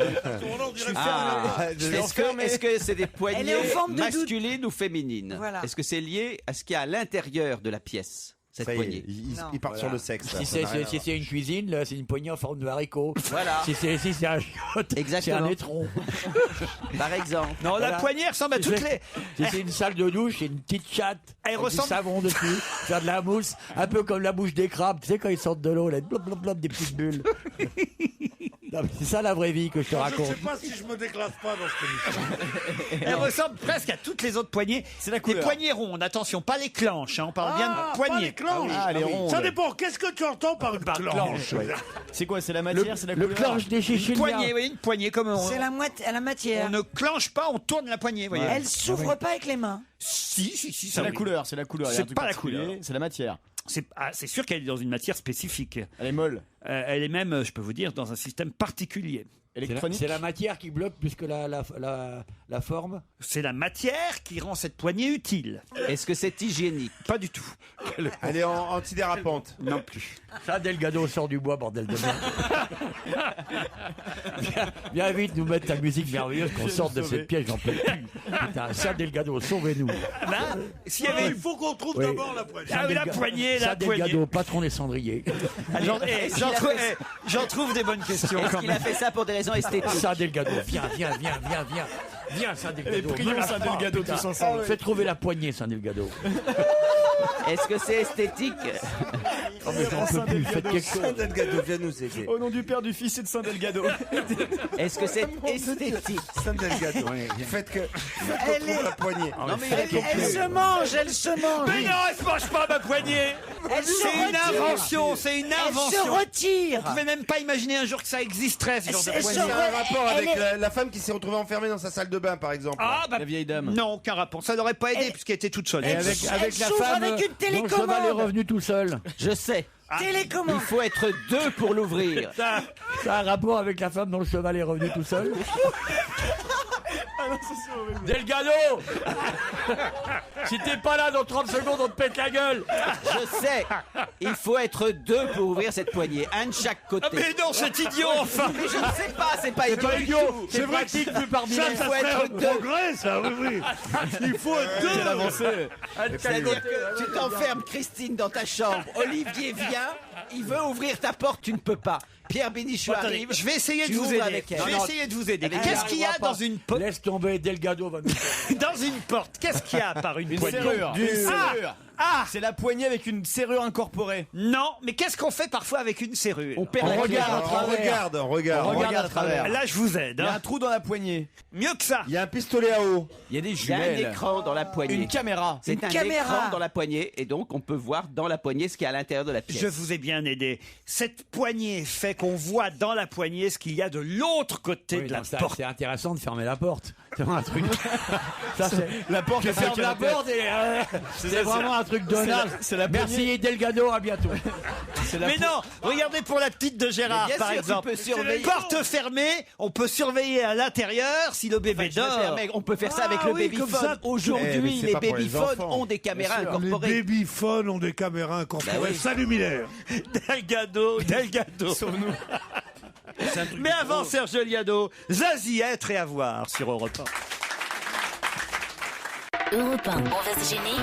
Est-ce que c'est des poignées masculines ou féminines? Voilà. Est-ce que c'est lié à ce qu'il y a à l'intérieur de la pièce? cette Ça y est, poignée. il part sur le sexe. là, Si ça n'a rien à c'est une cuisine, là, c'est une poignée en forme de haricot. Voilà. Si c'est un chiotte, c'est Exactement. un étron. Par exemple. Non, la Voilà. poignée ressemble à toutes les. Si c'est une salle de douche, c'est une petite chatte. Elle avec ressemble- du savon dessus, faire de la mousse, un peu comme la bouche des crabes. Tu sais, quand ils sortent de l'eau, là, blop, blop, blop, des petites bulles. Non, mais c'est ça la vraie vie que je te Je ne raconte. sais pas si je me déclasse pas dans cette émission. Elle ressemble presque à toutes les autres poignées. C'est la Des couleur. poignées rondes, attention, pas les clanches, hein, on parle bien de Pas poignées. les clanches. les rondes. Ça dépend. Qu'est-ce que tu entends par une clanche? C'est quoi? C'est la matière? C'est la Le couleur? clanche des Une chichilias. poignée, oui, une poignée comme on. C'est la matière. On ne clanche pas, on tourne la poignée, vous voyez. Elle s'ouvre pas avec les mains. Si, C'est ça la oui. couleur, c'est la couleur. Il y a un C'est truc pas la particulier, couleur. C'est la matière. C'est sûr qu'elle est dans une matière spécifique. Elle est molle. Elle est même, je peux vous dire, dans un système particulier. Électronique. C'est la matière qui bloque plus que la forme. C'est la matière qui rend cette poignée utile. Est-ce que c'est hygiénique? Pas du tout. Elle est antidérapante. Non plus. Ça, Delgado sort du bois, bordel de merde. Viens vite nous mettre ta musique merveilleuse qu'on sorte de cette piège, j'en peux plus. Putain, ça, Delgado, sauvez-nous. Là, s'il y avait Il faut qu'on trouve Oui. d'abord la poignée. Ah oui, la poignée, la Ça, poignée. Delgado, patron des cendriers. J'en trouve des bonnes questions Est-ce quand qu'il a même. fait ça pour des raisons esthétiques? Ça, Delgado, viens. Viens, ça, Delgado. prions Saint Delgado putain. tous ensemble. Fais trouver la poignée, Saint Delgado. Est-ce que c'est esthétique? Oh, mais j'en peux plus, faites quelque chose. Delgado, viens nous aider. Au nom du Père, du Fils et de Saint Delgado. Est-ce que c'est esthétique? Saint Delgado, faites qu'on trouve la poignée. Non, mais il répond Elle plus. se mange, elle se mange. Mais non, elle se mange pas ma poignée. Elle se C'est une retire. invention, c'est une Elle se invention. retire. Vous pouvez même pas imaginer un jour que ça existerait, ce genre de Elle poignée. se C'est un rapport Elle avec est- la femme qui s'est retrouvée enfermée dans sa salle de bain, par exemple. Ah, bah, La vieille dame. non, aucun rapport. Ça n'aurait pas aidé Elle- puisqu'elle était toute seule. Et avec la s'ouvre femme avec une dont le télécommande. cheval est revenu tout seul. Je sais. Télécommande. Il faut être deux pour l'ouvrir. Ça a un rapport avec la femme dont le cheval est revenu tout seul. Delgado Si t'es pas là dans 30 secondes, on te pète la gueule. Je sais. Il faut être deux pour ouvrir cette poignée. Un de chaque côté. Ah, mais non, c'est idiot, enfin. Mais je ne sais pas, c'est pas C'est pas idiot. idiot, c'est pratique plus par Ça, bilan. ça faut serait être un deux. progrès, ça, oui. Il faut être deux. Quelle avancée. C'est-à-dire que tu t'enfermes Christine dans ta chambre. Olivier vient, il veut ouvrir ta porte, tu ne peux pas. Pierre Bénichou Attendez, arrive. je vais essayer de tu vous ouvres aider. avec elle. Je vais Non, non. essayer de vous aider. Avec Qu'est-ce elle, qu'il y a arrivera dans pas. une porte? Laisse tomber, Delgado va nous... Dans une porte, qu'est-ce qu'il y a par une Une poignée? serrure. Une serrure. Ah, C'est la poignée avec une serrure incorporée. non, mais qu'est-ce qu'on fait parfois avec une serrure? On perd On la clé. regarde à On travers. regarde, on regarde. On regarde à travers. Là, je vous aide. Il y a hein. un trou dans la poignée. Mieux que ça. Il y a un pistolet à eau. Il y a des Il y a un jumelles. écran dans la poignée. Une caméra. C'est Une un caméra. écran dans la poignée et donc on peut voir dans la poignée ce qu'il y a à l'intérieur de la pièce. Je vous ai bien aidé. Cette poignée fait qu'on voit dans la poignée ce qu'il y a de l'autre côté Oui, de la non, ça, porte. c'est intéressant de fermer la porte. C'est vraiment un truc. Ça, c'est... La porte, Tu fermes la porte et c'est vraiment un truc de naze. c'est la Merci Delgado, à bientôt. Mais non, regardez pour la petite de Gérard, Mais bien par sûr, tu exemple. peux surveiller. Porte fermée, on peut surveiller à l'intérieur si le bébé Je me dort. permets, on peut faire ça avec Ah le oui, comme babyphone. ça. Eh, mais Aujourd'hui, c'est les pas pour les babyphones enfants. ont des caméras Les incorporées. babyphones ont des caméras incorporées. Bah oui. Salut Miller. Delgado. Mais avant Serge Liado, Zazie, être et avoir sur Europe 1. Europe 1, on va se gêner.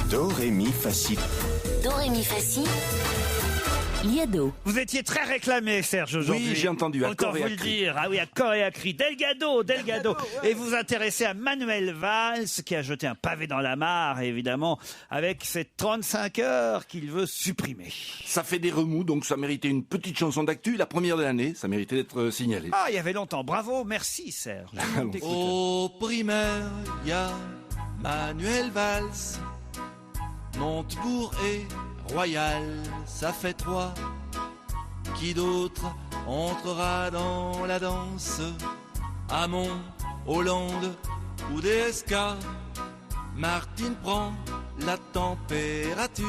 Do, ré, mi, fa, si. Do, ré, mi, fa, si. Liado. Vous étiez très réclamé, Serge, aujourd'hui. Oui, j'ai entendu, à Autant corps et vous à le cri. dire. Ah oui, à corps et à cri. Delgado. Et vous intéressez à Manuel Valls, qui a jeté un pavé dans la mare, évidemment, avec ces 35 heures qu'il veut supprimer. Ça fait des remous, donc ça méritait une petite chanson d'actu, la première de l'année, ça méritait d'être signalé. Ah, il y avait longtemps. Bravo, merci, Serge. Au primaire, y a Manuel Valls, Montebourg et Royal, ça fait 3. Qui d'autre entrera dans la danse? Hamon, Hollande ou DSK? Martine prend la température,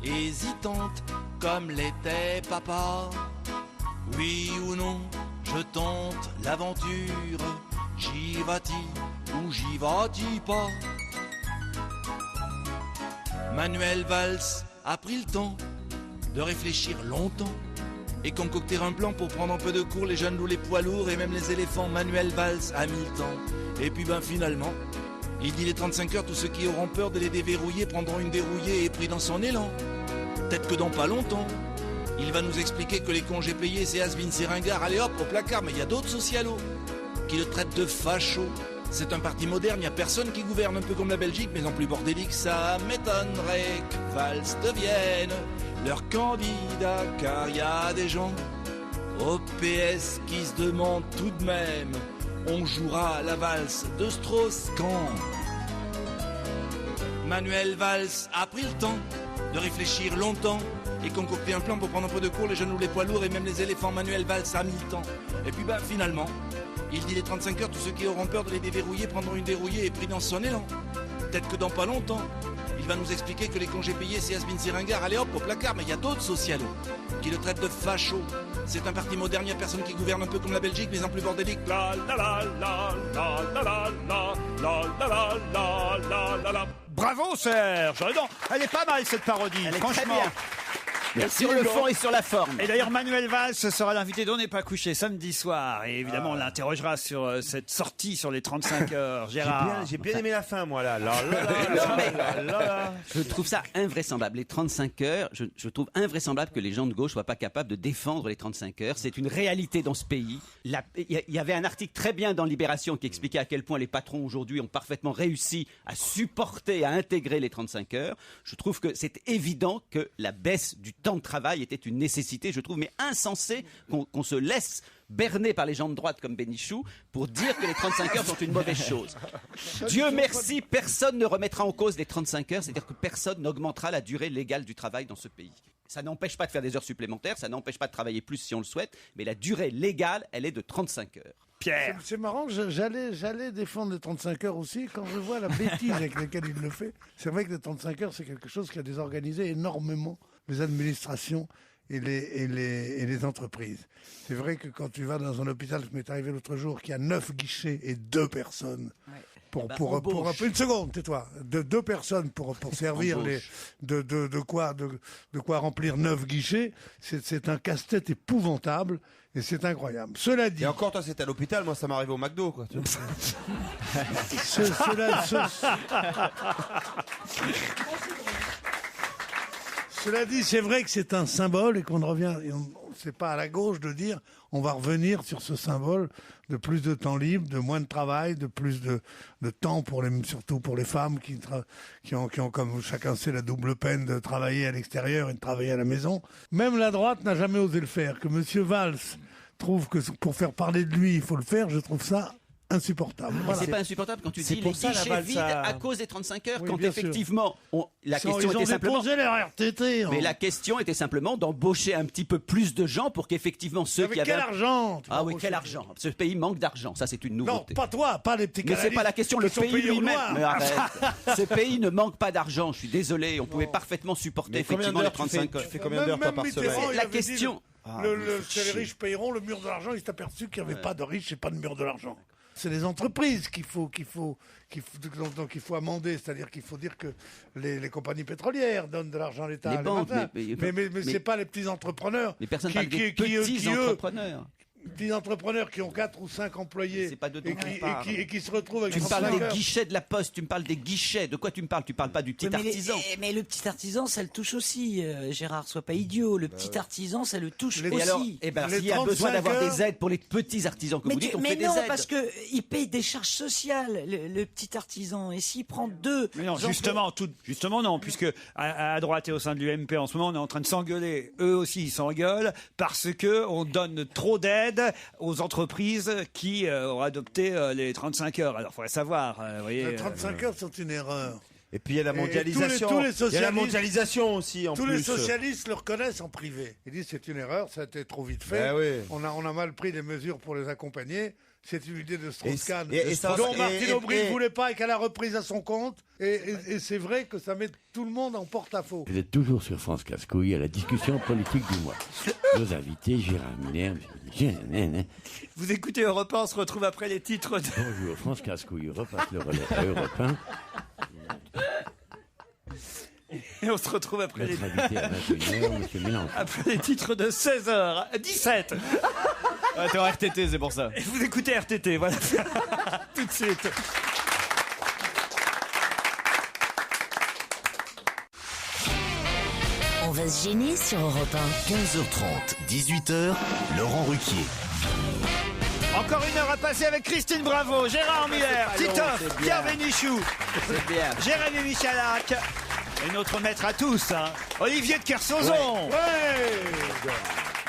hésitante comme l'était papa. Oui ou non, je tente l'aventure, j'y vas-tu ou j'y vas-tu pas? Manuel Valls a pris le temps de réfléchir longtemps et concocter un plan pour prendre un peu de cours les jeunes loups, les poids lourds et même les éléphants. Manuel Valls a mis le temps et puis finalement Il dit les 35 heures, tous ceux qui auront peur de les déverrouiller prendront une dérouillée et pris dans son élan. Peut-être que dans pas longtemps, il va nous expliquer que les congés payés, c'est has-been, c'est ringard, allez hop, au placard. Mais il y a d'autres socialos qui le traitent de facho. C'est un parti moderne, il n'y a personne qui gouverne, un peu comme la Belgique, mais en plus bordélique. Ça m'étonnerait que Valls devienne leur candidat, car il y a des gens au PS qui se demandent tout de même, on jouera la valse de Strauss-Kahn. Manuel Valls a pris le temps de réfléchir longtemps et concocter un plan pour prendre un peu de cours les genoux, les poids lourds et même les éléphants. Manuel Valls a mis le temps. Et puis finalement, il dit les 35 heures, tous ceux qui auront peur de les déverrouiller prendront une dérouillée et pris dans son élan. Peut-être que dans pas longtemps, il va nous expliquer que les congés payés, c'est has-been, c'est ringard, allez hop, au placard. Mais il y a d'autres socialos qui le traitent de facho. C'est un parti moderne, il n'y a personne qui gouverne, un peu comme la Belgique, mais en plus bordélique. La la la la la la la la la la la la la la. Bravo Serge. Non, elle est pas mal cette parodie, Elle est franchement. très bien. Merci sur le fond et sur la forme. Et d'ailleurs, Manuel Valls sera l'invité d'On n'est pas couché samedi soir. Et évidemment, on l'interrogera sur cette sortie sur les 35 heures. Gérard. J'ai bien aimé la fin, moi, là. Je trouve ça invraisemblable. Les 35 heures, je trouve invraisemblable que les gens de gauche soient pas capables de défendre les 35 heures. C'est une réalité dans ce pays. Il y avait un article très bien dans Libération qui expliquait à quel point les patrons aujourd'hui ont parfaitement réussi à supporter, à intégrer les 35 heures. Je trouve que c'est évident que la baisse du temps de travail était une nécessité, je trouve, mais insensé qu'on se laisse berner par les gens de droite comme Bénichou pour dire que les 35 heures sont une mauvaise chose. Dieu merci, personne ne remettra en cause les 35 heures, c'est-à-dire que personne n'augmentera la durée légale du travail dans ce pays. Ça n'empêche pas de faire des heures supplémentaires, ça n'empêche pas de travailler plus si on le souhaite, mais la durée légale, elle est de 35 heures. Pierre. C'est marrant, j'allais défendre les 35 heures aussi quand je vois la bêtise avec laquelle il le fait. C'est vrai que les 35 heures, c'est quelque chose qui a désorganisé énormément les administrations et les entreprises. C'est vrai que quand tu vas dans un hôpital, ce m'est arrivé l'autre jour, qu'il y a 9 guichets et 2 personnes. Ouais. Pour une seconde, tais-toi. 2 personnes pour servir de quoi remplir 9 guichets. C'est un casse-tête épouvantable et c'est incroyable. Cela dit. Et encore, toi, c'est à l'hôpital. Moi, ça m'est arrivé au McDo, quoi. Cela dit, c'est vrai que c'est un symbole et qu'on revient. C'est pas à la gauche de dire on va revenir sur ce symbole de plus de temps libre, de moins de travail, de plus de temps surtout pour les femmes qui ont, comme chacun sait, la double peine de travailler à l'extérieur et de travailler à la maison. Même la droite n'a jamais osé le faire. Que Monsieur Valls trouve que pour faire parler de lui, il faut le faire, je trouve ça insupportable. Voilà. C'est pas insupportable quand tu dis les guichets vides à cause des 35 heures, quand effectivement la question était simplement leur RTT, mais la question était simplement d'embaucher un petit peu plus de gens pour qu'effectivement ceux qui avaient quel argent ah oui, quel argent. Ce pays manque d'argent, ça c'est une nouveauté. Non, pas toi, pas les petits. Mais c'est pas la question, le pays lui-même. Mais arrête. Ce pays ne manque pas d'argent, je suis désolé, on pouvait parfaitement supporter effectivement les 35 heures. Tu fais combien d'heures par semaine? La question les riches payeront le mur de l'argent, il s'est aperçu qu'il n'y avait pas de riches et pas de mur de l'argent. C'est les entreprises qu'il faut amender, c'est-à-dire qu'il faut dire que les compagnies pétrolières donnent de l'argent à l'État. Les banques, mais c'est pas les petits entrepreneurs. Les personnes parlent des petits entrepreneurs. Des entrepreneurs qui ont 4 ou 5 employés et qui se retrouvent avec... Tu me parles des guichets de la Poste, tu me parles des guichets. De quoi tu me parles? Tu parles pas du petit artisan. Mais le petit artisan, ça le touche aussi, Gérard. Sois pas idiot. Le petit artisan, ça le touche aussi. Alors, s'il y a besoin d'avoir des aides pour les petits artisans que vous dites, on fait des aides. Mais non, parce qu'il paye des charges sociales, le petit artisan. Et s'il prend 2... Mais non, justement non, puisque à droite et au sein de l'UMP, en ce moment, on est en train de s'engueuler. Eux aussi, ils s'engueulent parce que on donne trop d'aides aux entreprises qui ont adopté les 35 heures. Alors, il faudrait savoir. Les 35 heures sont une erreur. Et puis il y a la mondialisation. Il y a la mondialisation aussi. Tous les socialistes le reconnaissent en privé. Ils disent c'est une erreur, ça a été trop vite fait. Oui. On a mal pris des mesures pour les accompagner. C'est une idée de Strauss-Kahn, dont Martine Aubry ne voulait pas et qu'elle a reprise à son compte. Et c'est vrai que ça met tout le monde en porte-à-faux. Vous êtes toujours sur France Casse-Couille à la discussion politique du mois. Nos invités, Gérard Miller. Vous écoutez Europe 1, on se retrouve après les titres de... Bonjour, France Casse-Couille repasse le relais à Europe 1. Et on se retrouve après Notre invité à 21h, Monsieur Mélenchon. Après les titres de 16h, 17. T'es en RTT, c'est pour ça. Et vous écoutez RTT, voilà. Tout de suite. On va se gêner sur Europe 1. 15h30, 18h, Laurent Ruquier. Encore une heure à passer avec Christine Bravo, Gérard Miller, Titoff, Pierre Bénichou, Jérémy Michalak et notre maître à tous, Olivier de Kersauzon.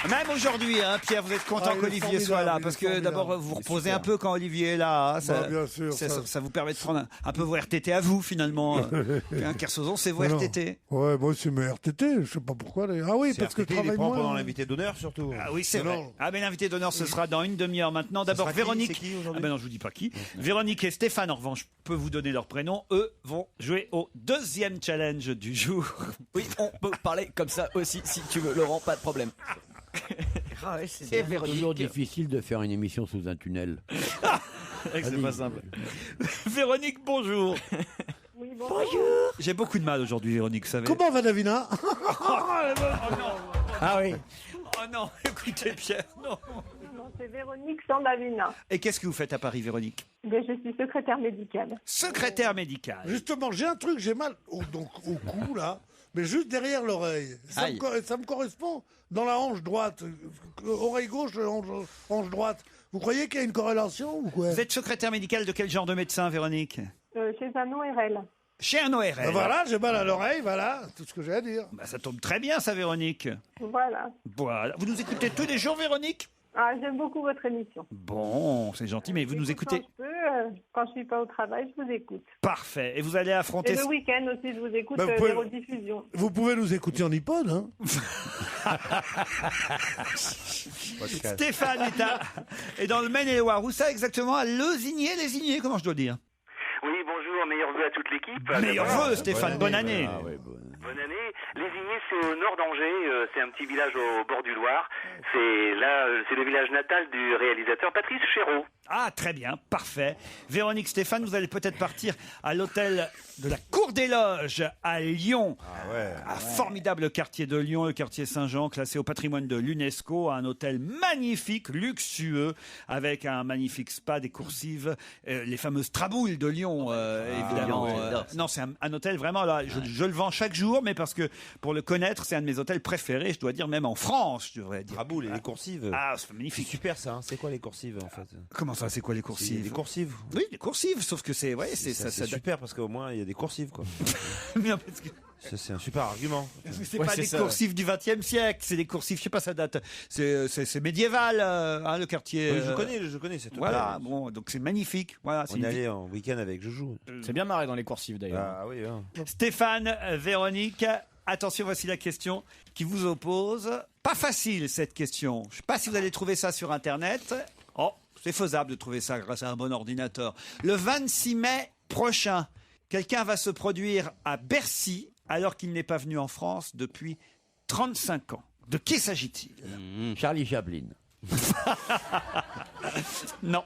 Même aujourd'hui, Pierre, vous êtes content qu'Olivier soit là, parce que d'abord vous reposez un peu quand Olivier est là. Bien sûr, ça vous permet de prendre un peu vos RTT à vous finalement. Kersauzon, c'est vos RTT. Ouais, moi c'est mes RTT, je sais pas pourquoi. Ah oui, parce que je travaille moins. Pendant l'invité d'honneur surtout. Ah oui, c'est vrai. Ah mais l'invité d'honneur ce sera dans une demi-heure maintenant. D'abord Véronique. C'est qui aujourd'hui ? Ah ben non, je vous dis pas qui. Véronique et Stéphane, en revanche, je peux vous donner leur prénom. Eux vont jouer au deuxième challenge du jour. Oui, on peut parler comme ça aussi si tu veux, Laurent, pas de problème. C'est toujours difficile de faire une émission sous un tunnel. C'est pas simple. Véronique, bonjour. Oui, bonjour. J'ai beaucoup de mal aujourd'hui, Véronique, vous savez. Comment va Davina? Ah oui. Oh non, écoutez Pierre, non. Non, c'est Véronique sans Davina. Et qu'est-ce que vous faites à Paris, Véronique? Je suis secrétaire médicale. Secrétaire médicale. Justement, j'ai un truc, j'ai mal au cou là, mais juste derrière l'oreille. Ça me correspond dans la hanche droite. Oreille gauche, hanche droite. Vous croyez qu'il y a une corrélation ou quoi? Vous êtes secrétaire médicale de quel genre de médecin, Véronique? Chez un ORL. Chez un ORL. Voilà, j'ai mal à l'oreille, voilà, tout ce que j'ai à dire. Ça tombe très bien, ça, Véronique. Voilà. Voilà. Vous nous écoutez tous les jours, Véronique? Ah, j'aime beaucoup votre émission. Bon, c'est gentil, mais vous nous écoutez. Quand je suis pas au travail, je vous écoute. Parfait. Et vous allez affronter. Et le week-end aussi, je vous écoute les rediffusions. Vous pouvez nous écouter en iPod, hein? Stéphane est dans le Maine-et-Loire. Où ça exactement? À Lézigné, comment je dois dire? Oui, bonjour, meilleurs vœux à toute l'équipe. Meilleurs vœux, Stéphane, bonne année. Bonne année. Lézigné, c'est au nord d'Angers, c'est un petit village au bord du Loir. C'est le village natal du réalisateur Patrice Chéreau. Ah, très bien, parfait. Véronique, Stéphane, vous allez peut-être partir à l'hôtel de la Cour des Loges à Lyon. Un formidable quartier de Lyon, le quartier Saint-Jean, classé au patrimoine de l'UNESCO, un hôtel magnifique, luxueux, avec un magnifique spa, des coursives, les fameuses traboules de Lyon, évidemment. Non, c'est un hôtel vraiment là, je le vends chaque jour, mais parce que pour le connaître, c'est un de mes hôtels préférés, je dois dire même en France, je devrais dire. Traboules et les coursives. Ah, c'est magnifique. C'est super ça, c'est quoi les coursives en fait? Comment ça, c'est quoi les coursives? Les coursives. Oui, les coursives, sauf que c'est super parce qu'au moins il y a des coursives quoi. Non, parce que... C'est un super argument. C'est pas des coursives du XXe siècle, c'est des coursives, je sais pas, ça date, c'est médiéval, le quartier. Oui, je connais cette hôtel. Voilà, bon, donc c'est magnifique. Voilà, on est allé en week-end avec Joujou. C'est bien marré dans les coursives d'ailleurs. Ah oui. Stéphane, Véronique, attention, voici la question qui vous oppose. Pas facile cette question. Je sais pas si vous allez trouver ça sur Internet. Oh, c'est faisable de trouver ça grâce à un bon ordinateur. Le 26 mai prochain, quelqu'un va se produire à Bercy alors qu'il n'est pas venu en France depuis 35 ans. De qui s'agit-il? Charlie Chaplin. Non.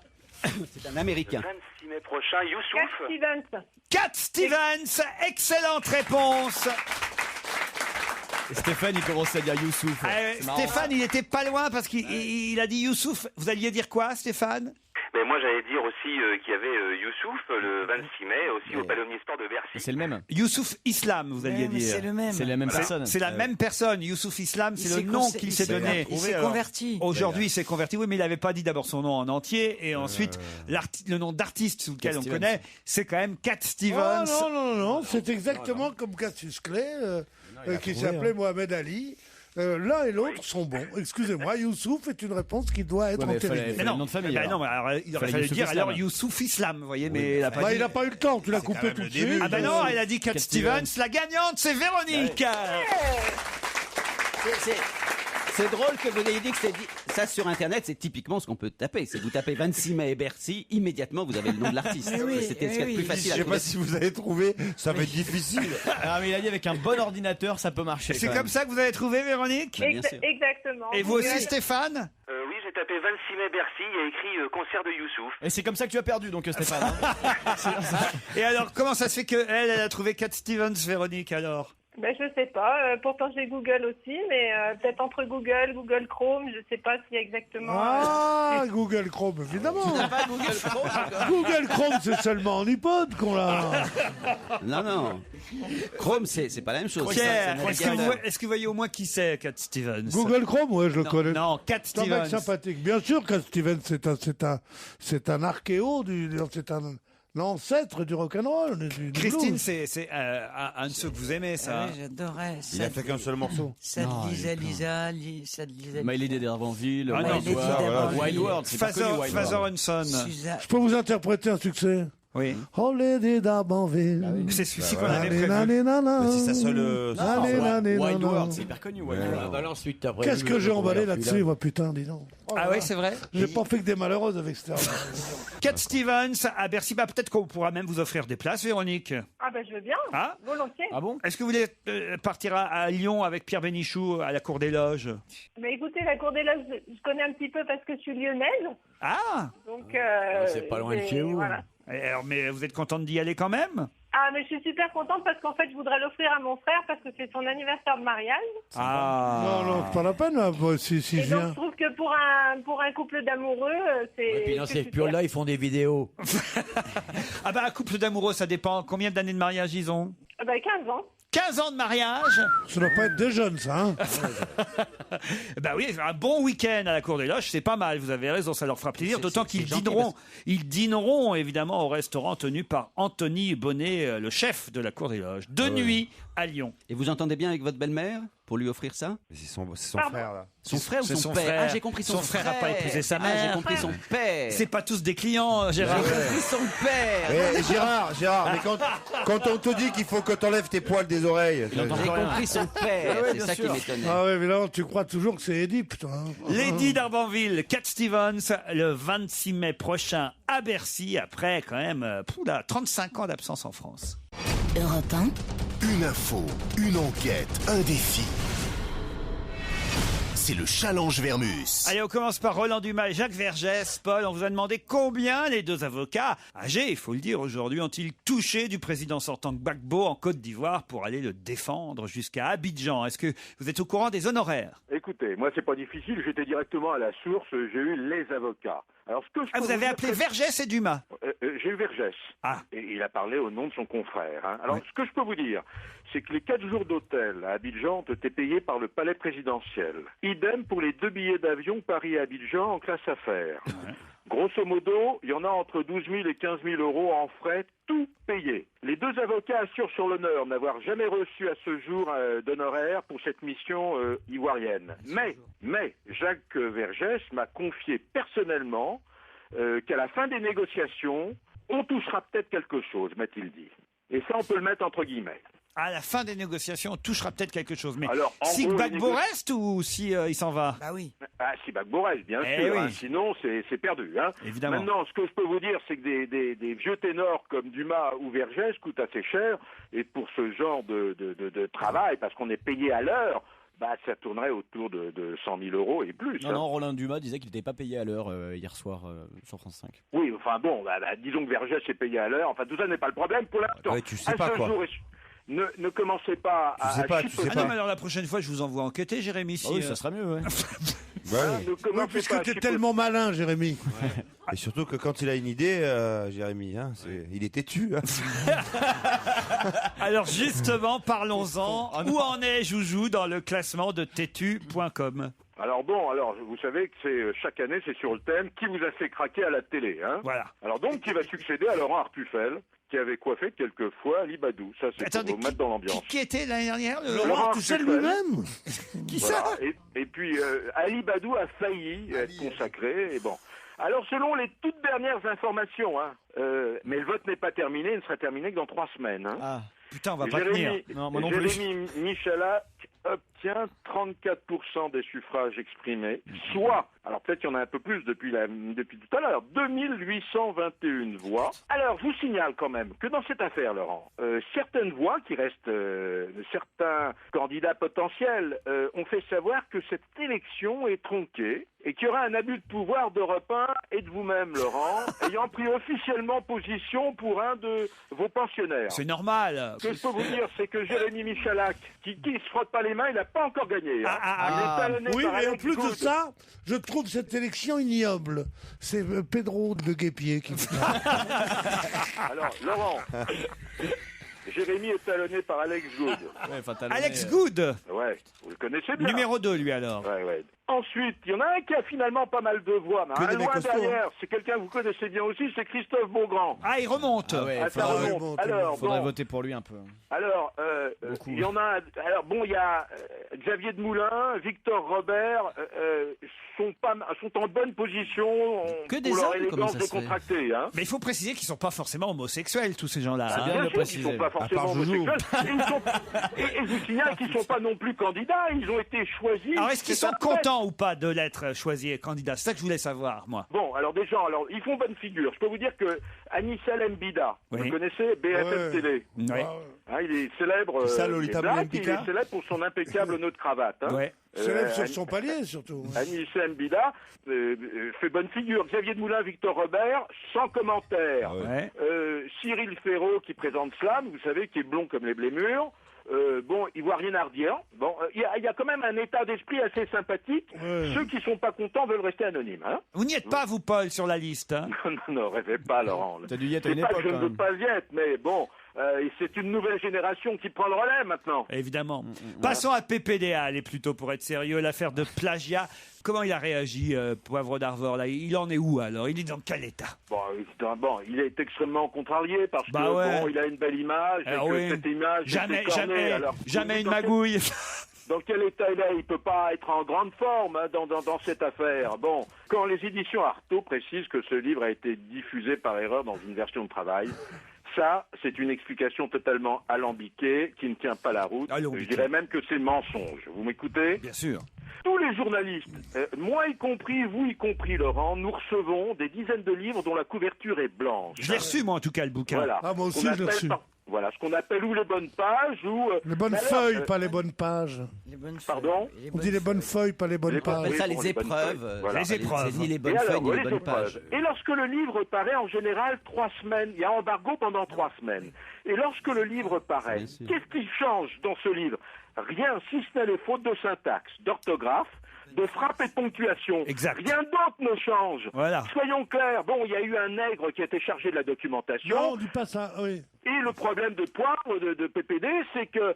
C'est un Américain. Le 26 mai prochain, Youssouf. Cat Stevens. Cat Stevens, excellente réponse. Et Stéphane, il commençait à dire Youssouf. Stéphane, il était pas loin parce qu'il a dit Youssouf. Vous alliez dire quoi, Stéphane? Mais moi, j'allais dire aussi qu'il y avait Youssouf le 26 mai, aussi au Palais Omnisport de Bercy. C'est le même. Youssouf Islam, vous alliez dire. C'est le même. C'est la même personne. C'est la même personne. Youssouf Islam, c'est le nom qu'il s'est donné. Il s'est converti. Aujourd'hui, il s'est converti. Oui, mais il n'avait pas dit d'abord son nom en entier. Et ensuite, le nom d'artiste sous lequel on connaît, c'est quand même Cat Stevens. Oh, non. C'est exactement comme Cassius Clay, qui s'appelait Mohamed Ali. L'un et l'autre sont bons. Excusez-moi, Youssouf est une réponse qui doit être entérinée. Mais non, nom de famille. Non, alors, il aurait fallu dire alors Youssouf Islam, vous voyez, mais il n'a pas eu le temps, tu l'as coupé tout de suite. Ah ben non, elle a dit Cat Stevens, la gagnante, c'est Véronique. C'est drôle que vous ayez dit que ça sur Internet, c'est typiquement ce qu'on peut taper. C'est vous tapez 26 mai et Bercy, immédiatement vous avez le nom de l'artiste. C'était ce qu'il y a de plus facile. Je sais pas si vous avez trouvé, ça va être difficile. Ah mais il a dit avec un bon ordinateur, ça peut marcher. C'est comme ça que vous avez trouvé, Véronique? Exactement. Et vous aussi, Stéphane? Oui, j'ai tapé 26 mai Bercy, il y a écrit concert de Youssouf. Et c'est comme ça que tu as perdu, donc Stéphane. Et alors, comment ça se fait qu'elle a trouvé Cat Stevens, Véronique, alors? Ben, je sais pas. Pourtant, j'ai Google aussi, mais peut-être entre Google Chrome, je sais pas s'il y a exactement... Ah, Google Chrome, évidemment. Google Chrome, c'est seulement en iPod qu'on l'a. Non. Chrome, c'est pas la même chose. Pierre, est-ce que vous voyez au moins qui c'est, Cat Stevens? Google Chrome, ouais, je le connais. Non, Cat C'est un Stevens. mec sympathique. Bien sûr, Cat Stevens, c'est un archéo, c'est un ancêtre du rock'n'roll. Christine, blues. c'est un de ceux que vous aimez, ça. Oui, j'adorais. Il a fait qu'un seul morceau. Ça de Lisa, My Lady d'Herbanville, Ah non, Wild World, c'est pas connu, Wild Father World. Hanson. Je peux vous interpréter un succès? Oui. Oh, Lady d'Herbanville. C'est celui-ci qu'on avait prévu. C'est sa seule. Wild World, c'est hyper connu, Wild World. Qu'est-ce que j'ai emballé là-dessus, moi, putain, dis donc. Ah ouais, c'est vrai. J'ai pas fait que des malheureuses avec Stern. Cat Stevens à Bercy. Bah, peut-être qu'on pourra même vous offrir des places, Véronique. Ah ben, je veux bien. Ah. Volontiers. Ah bon? Est-ce que vous voulez partir à Lyon avec Pierre Bénichou à la Cour des Loges? Mais écoutez, la Cour des Loges, je connais un petit peu parce que je suis lyonnaise. Ah. Donc, c'est pas loin de chez vous. Voilà. Alors, mais vous êtes contente d'y aller quand même? Ah, mais je suis super contente parce qu'en fait, je voudrais l'offrir à mon frère parce que c'est son anniversaire de mariage. Ah. Non, c'est pas la peine, là, si Et je donc, viens. je trouve que pour un couple d'amoureux, c'est... Et puis dans c'est ces super. pures-là, ils font des vidéos. Ah bah, un couple d'amoureux, ça dépend. Combien d'années de mariage ils ont? Ah bah, 15 ans. 15 ans de mariage. Ça doit pas être des jeunes, ça, hein. Bah oui, un bon week-end à la Cour des Loges, c'est pas mal. Vous avez raison, ça leur fera plaisir. D'autant qu'ils dîneront évidemment au restaurant tenu par Anthony Bonnet, le chef de la Cour des Loges, de nuit à Lyon. Et vous entendez bien avec votre belle-mère pour lui offrir ça? C'est son frère, là. Son frère ou C'est son son père? frère. Ah, j'ai compris son frère. Son frère a pas épousé sa Ah, mère. j'ai compris son père. C'est pas tous des clients, Gérard. J'ai compris son père. Eh, Gérard, mais quand on te dit qu'il faut que t'enlèves tes poils des oreilles. J'ai compris son père. C'est ça qui m'étonnait. Ah ouais, mais là, tu crois toujours que c'est Édipe, toi. Hein. Lady d'Herbanville, Cat Stevens, le 26 mai prochain à Bercy, après quand même 35 ans d'absence en France. Europe 1. Une info, une enquête, un défi. C'est le challenge Vermus. Allez, on commence par Roland Dumas et Jacques Vergès. Paul, on vous a demandé combien les deux avocats, âgés, il faut le dire aujourd'hui, ont-ils touché du président sortant Gbagbo en Côte d'Ivoire pour aller le défendre jusqu'à Abidjan. Est-ce que vous êtes au courant des honoraires? Écoutez, moi c'est pas difficile, j'étais directement à la source, j'ai eu les avocats. Alors, ce que je peux vous avez dire, appelé Vergès et Dumas? J'ai eu Vergès. Ah. Et il a parlé au nom de son confrère. Hein. Alors, ce que je peux vous dire, c'est que les 4 jours d'hôtel à Abidjan ont été payés par le palais présidentiel. Idem pour les 2 billets d'avion Paris-Abidjan en classe affaires. Grosso modo, il y en a entre 12 000 et 15 000 euros en frais, tout payé. Les deux avocats assurent sur l'honneur n'avoir jamais reçu à ce jour d'honoraires pour cette mission ivoirienne. Mais Jacques Vergès m'a confié personnellement qu'à la fin des négociations, on touchera peut-être quelque chose, m'a-t-il dit. Et ça, on peut le mettre entre guillemets. À la fin des négociations, on touchera peut-être quelque chose. Mais alors, si gros, Gbagbo reste ou si il s'en va? Bah oui. Ah, si Gbagbo reste, bien sûr. Oui. Hein, sinon, c'est perdu. Hein. Évidemment. Maintenant, ce que je peux vous dire, c'est que des vieux ténors comme Dumas ou Vergès coûtent assez cher. Et pour ce genre de travail, parce qu'on est payé à l'heure, bah, ça tournerait autour de 100 000 euros et plus. Non, Roland Dumas disait qu'il n'était pas payé à l'heure hier soir sur France 5. Oui, enfin bon, disons que Vergès est payé à l'heure. Enfin, tout ça n'est pas le problème pour l'instant. Ouais, tu sais pas quoi. Ne commencez pas à chipoter. Non, mais alors la prochaine fois, je vous envoie enquêter, Jérémy. Oui, ça sera mieux, ouais. Oui, puisque tu es tellement malin, Jérémy. Et surtout que quand il a une idée, Jérémy, hein, il est têtu. Hein. Alors justement, parlons-en. Où en est Joujou dans le classement de têtu.com? Alors vous savez que c'est chaque année, c'est sur le thème qui vous a fait craquer à la télé, hein. Voilà. Alors donc, qui va succéder à Laurent Artufel, qui avait coiffé quelquefois Ali Badou. Ça, c'est pour vous mettre dans l'ambiance. Qui était l'année dernière? Laurent Artufel lui-même. Qui voilà. ça? Et puis Ali Badou a failli être consacré. Et bon. Alors selon les toutes dernières informations, hein, mais le vote n'est pas terminé, il ne sera terminé que dans 3 semaines. Hein. Ah, putain, on va pas tenir. Non, moi non plus. Jérémy Michalak obtient 34% des suffrages exprimés, soit, alors peut-être qu'il y en a un peu plus depuis tout à l'heure, 2821 voix. Alors, je vous signale quand même que dans cette affaire, Laurent, certaines voix qui restent, certains candidats potentiels ont fait savoir que cette élection est tronquée et qu'il y aura un abus de pouvoir d'Europe 1 et de vous-même, Laurent, ayant pris officiellement position pour un de vos pensionnaires. C'est normal. Ce que je peux vous dire, c'est que Jérémy Michalak, qui se frotte pas les mains, il n'a pas encore gagné. Hein. Il est talonné Oui, par mais en Alex plus de Good. ça, je trouve cette élection ignoble. C'est Pedro de Guépier qui Alors, Laurent, Jérémy est talonné par Alex Good. Alex Good. Ouais, vous le connaissez bien. Numéro 2, lui, alors. Ouais. Ensuite, il y en a un qui a finalement pas mal de voix, mais Que des un mecs loin costauds, derrière, c'est quelqu'un que vous connaissez bien aussi, c'est Christophe Beaugrand. Ah, il remonte. Ça remonte. Alors, faudrait bon, voter pour lui un peu. alors, il y en a. Alors bon, il y a Xavier de Moulin, Victor Robert, sont en bonne position Que des pour leur hommes, comment élégance ça se fait décontractée. Hein. Mais il faut préciser qu'ils sont pas forcément homosexuels, tous ces gens-là. Ah, bien sûr qu'ils sont pas forcément homosexuels. Et je vous signale qu'ils sont pas non plus candidats. Ils ont été choisis. Alors, est-ce qu'ils C'est sont un fait. contents ou pas de l'être choisi candidat? C'est ça que je voulais savoir, moi. Bon, alors des gens, ils font bonne figure. Je peux vous dire que Anissa Mbida, Oui. vous connaissez BFM TV. Oui. Hein, il est célèbre. Ça, Lolita il est black, Mbika. il est célèbre pour son impeccable nœud de cravate. Hein. Ouais. Célèbre sur son palier, surtout. Anissa Mbida fait bonne figure. Xavier de Moulin, Victor Robert, sans commentaire. Ouais. Cyril Ferraud qui présente Slam, vous savez, qui est blond comme les blémures. Bon, ivoirien ardien. Bon, il y a quand même un état d'esprit assez sympathique. Ceux qui sont pas contents veulent rester anonymes. Hein. Vous n'y êtes pas, vous, Paul, sur la liste. Hein. Non, rêvez pas, Laurent. T'as dû y être à C'est une pas époque, que je ne quand veux même. pas y être, mais bon, c'est une nouvelle génération qui prend le relais maintenant. Évidemment. Passons à PPDA, allez, plutôt pour être sérieux. L'affaire de plagiat. Comment il a réagi, Poivre d'Arvor, là? Il en est où, alors? Il est dans quel état? Bon, il est extrêmement contrarié parce Bah que ouais. bon, il a une belle image, et Ah que oui. cette image Jamais, est écornée. jamais, Alors, jamais une dans quel- magouille. Dans quel état il est? Il peut pas être en grande forme hein, dans cette affaire. Bon, quand les éditions Artaud précisent que ce livre a été diffusé par erreur dans une version de travail, ça, c'est une explication totalement alambiquée qui ne tient pas la route. Je dirais même que c'est mensonge. Vous m'écoutez? Bien sûr. Tous les journalistes, moi y compris, vous y compris, Laurent, nous recevons des dizaines de livres dont la couverture est blanche. Je l'ai reçu, moi, en tout cas, le bouquin. Voilà. Ah, moi aussi, On je l'ai appelle reçu. Voilà, ce qu'on appelle ou les bonnes pages ou... Les bonnes feuilles, pas les bonnes pages. Pardon? On dit les bonnes feuilles, pas les bonnes pages. ça, les bonnes épreuves. feuilles. Voilà. Les épreuves. C'est ni les bonnes Et alors, feuilles, ni les les bonnes épreuves. pages. Et lorsque le livre paraît, en général, 3 semaines, il y a embargo pendant 3 semaines. Et lorsque le livre paraît, qu'est-ce qui change dans ce livre? Rien, si ce n'est les fautes de syntaxe, d'orthographe, de frappe et de ponctuation. Exact. Rien d'autre ne change. Voilà. Soyons clairs. Bon, il y a eu un nègre qui a été chargé de la documentation. Non, on dit pas ça, oui. Et le problème de Poivre, de PPD, c'est que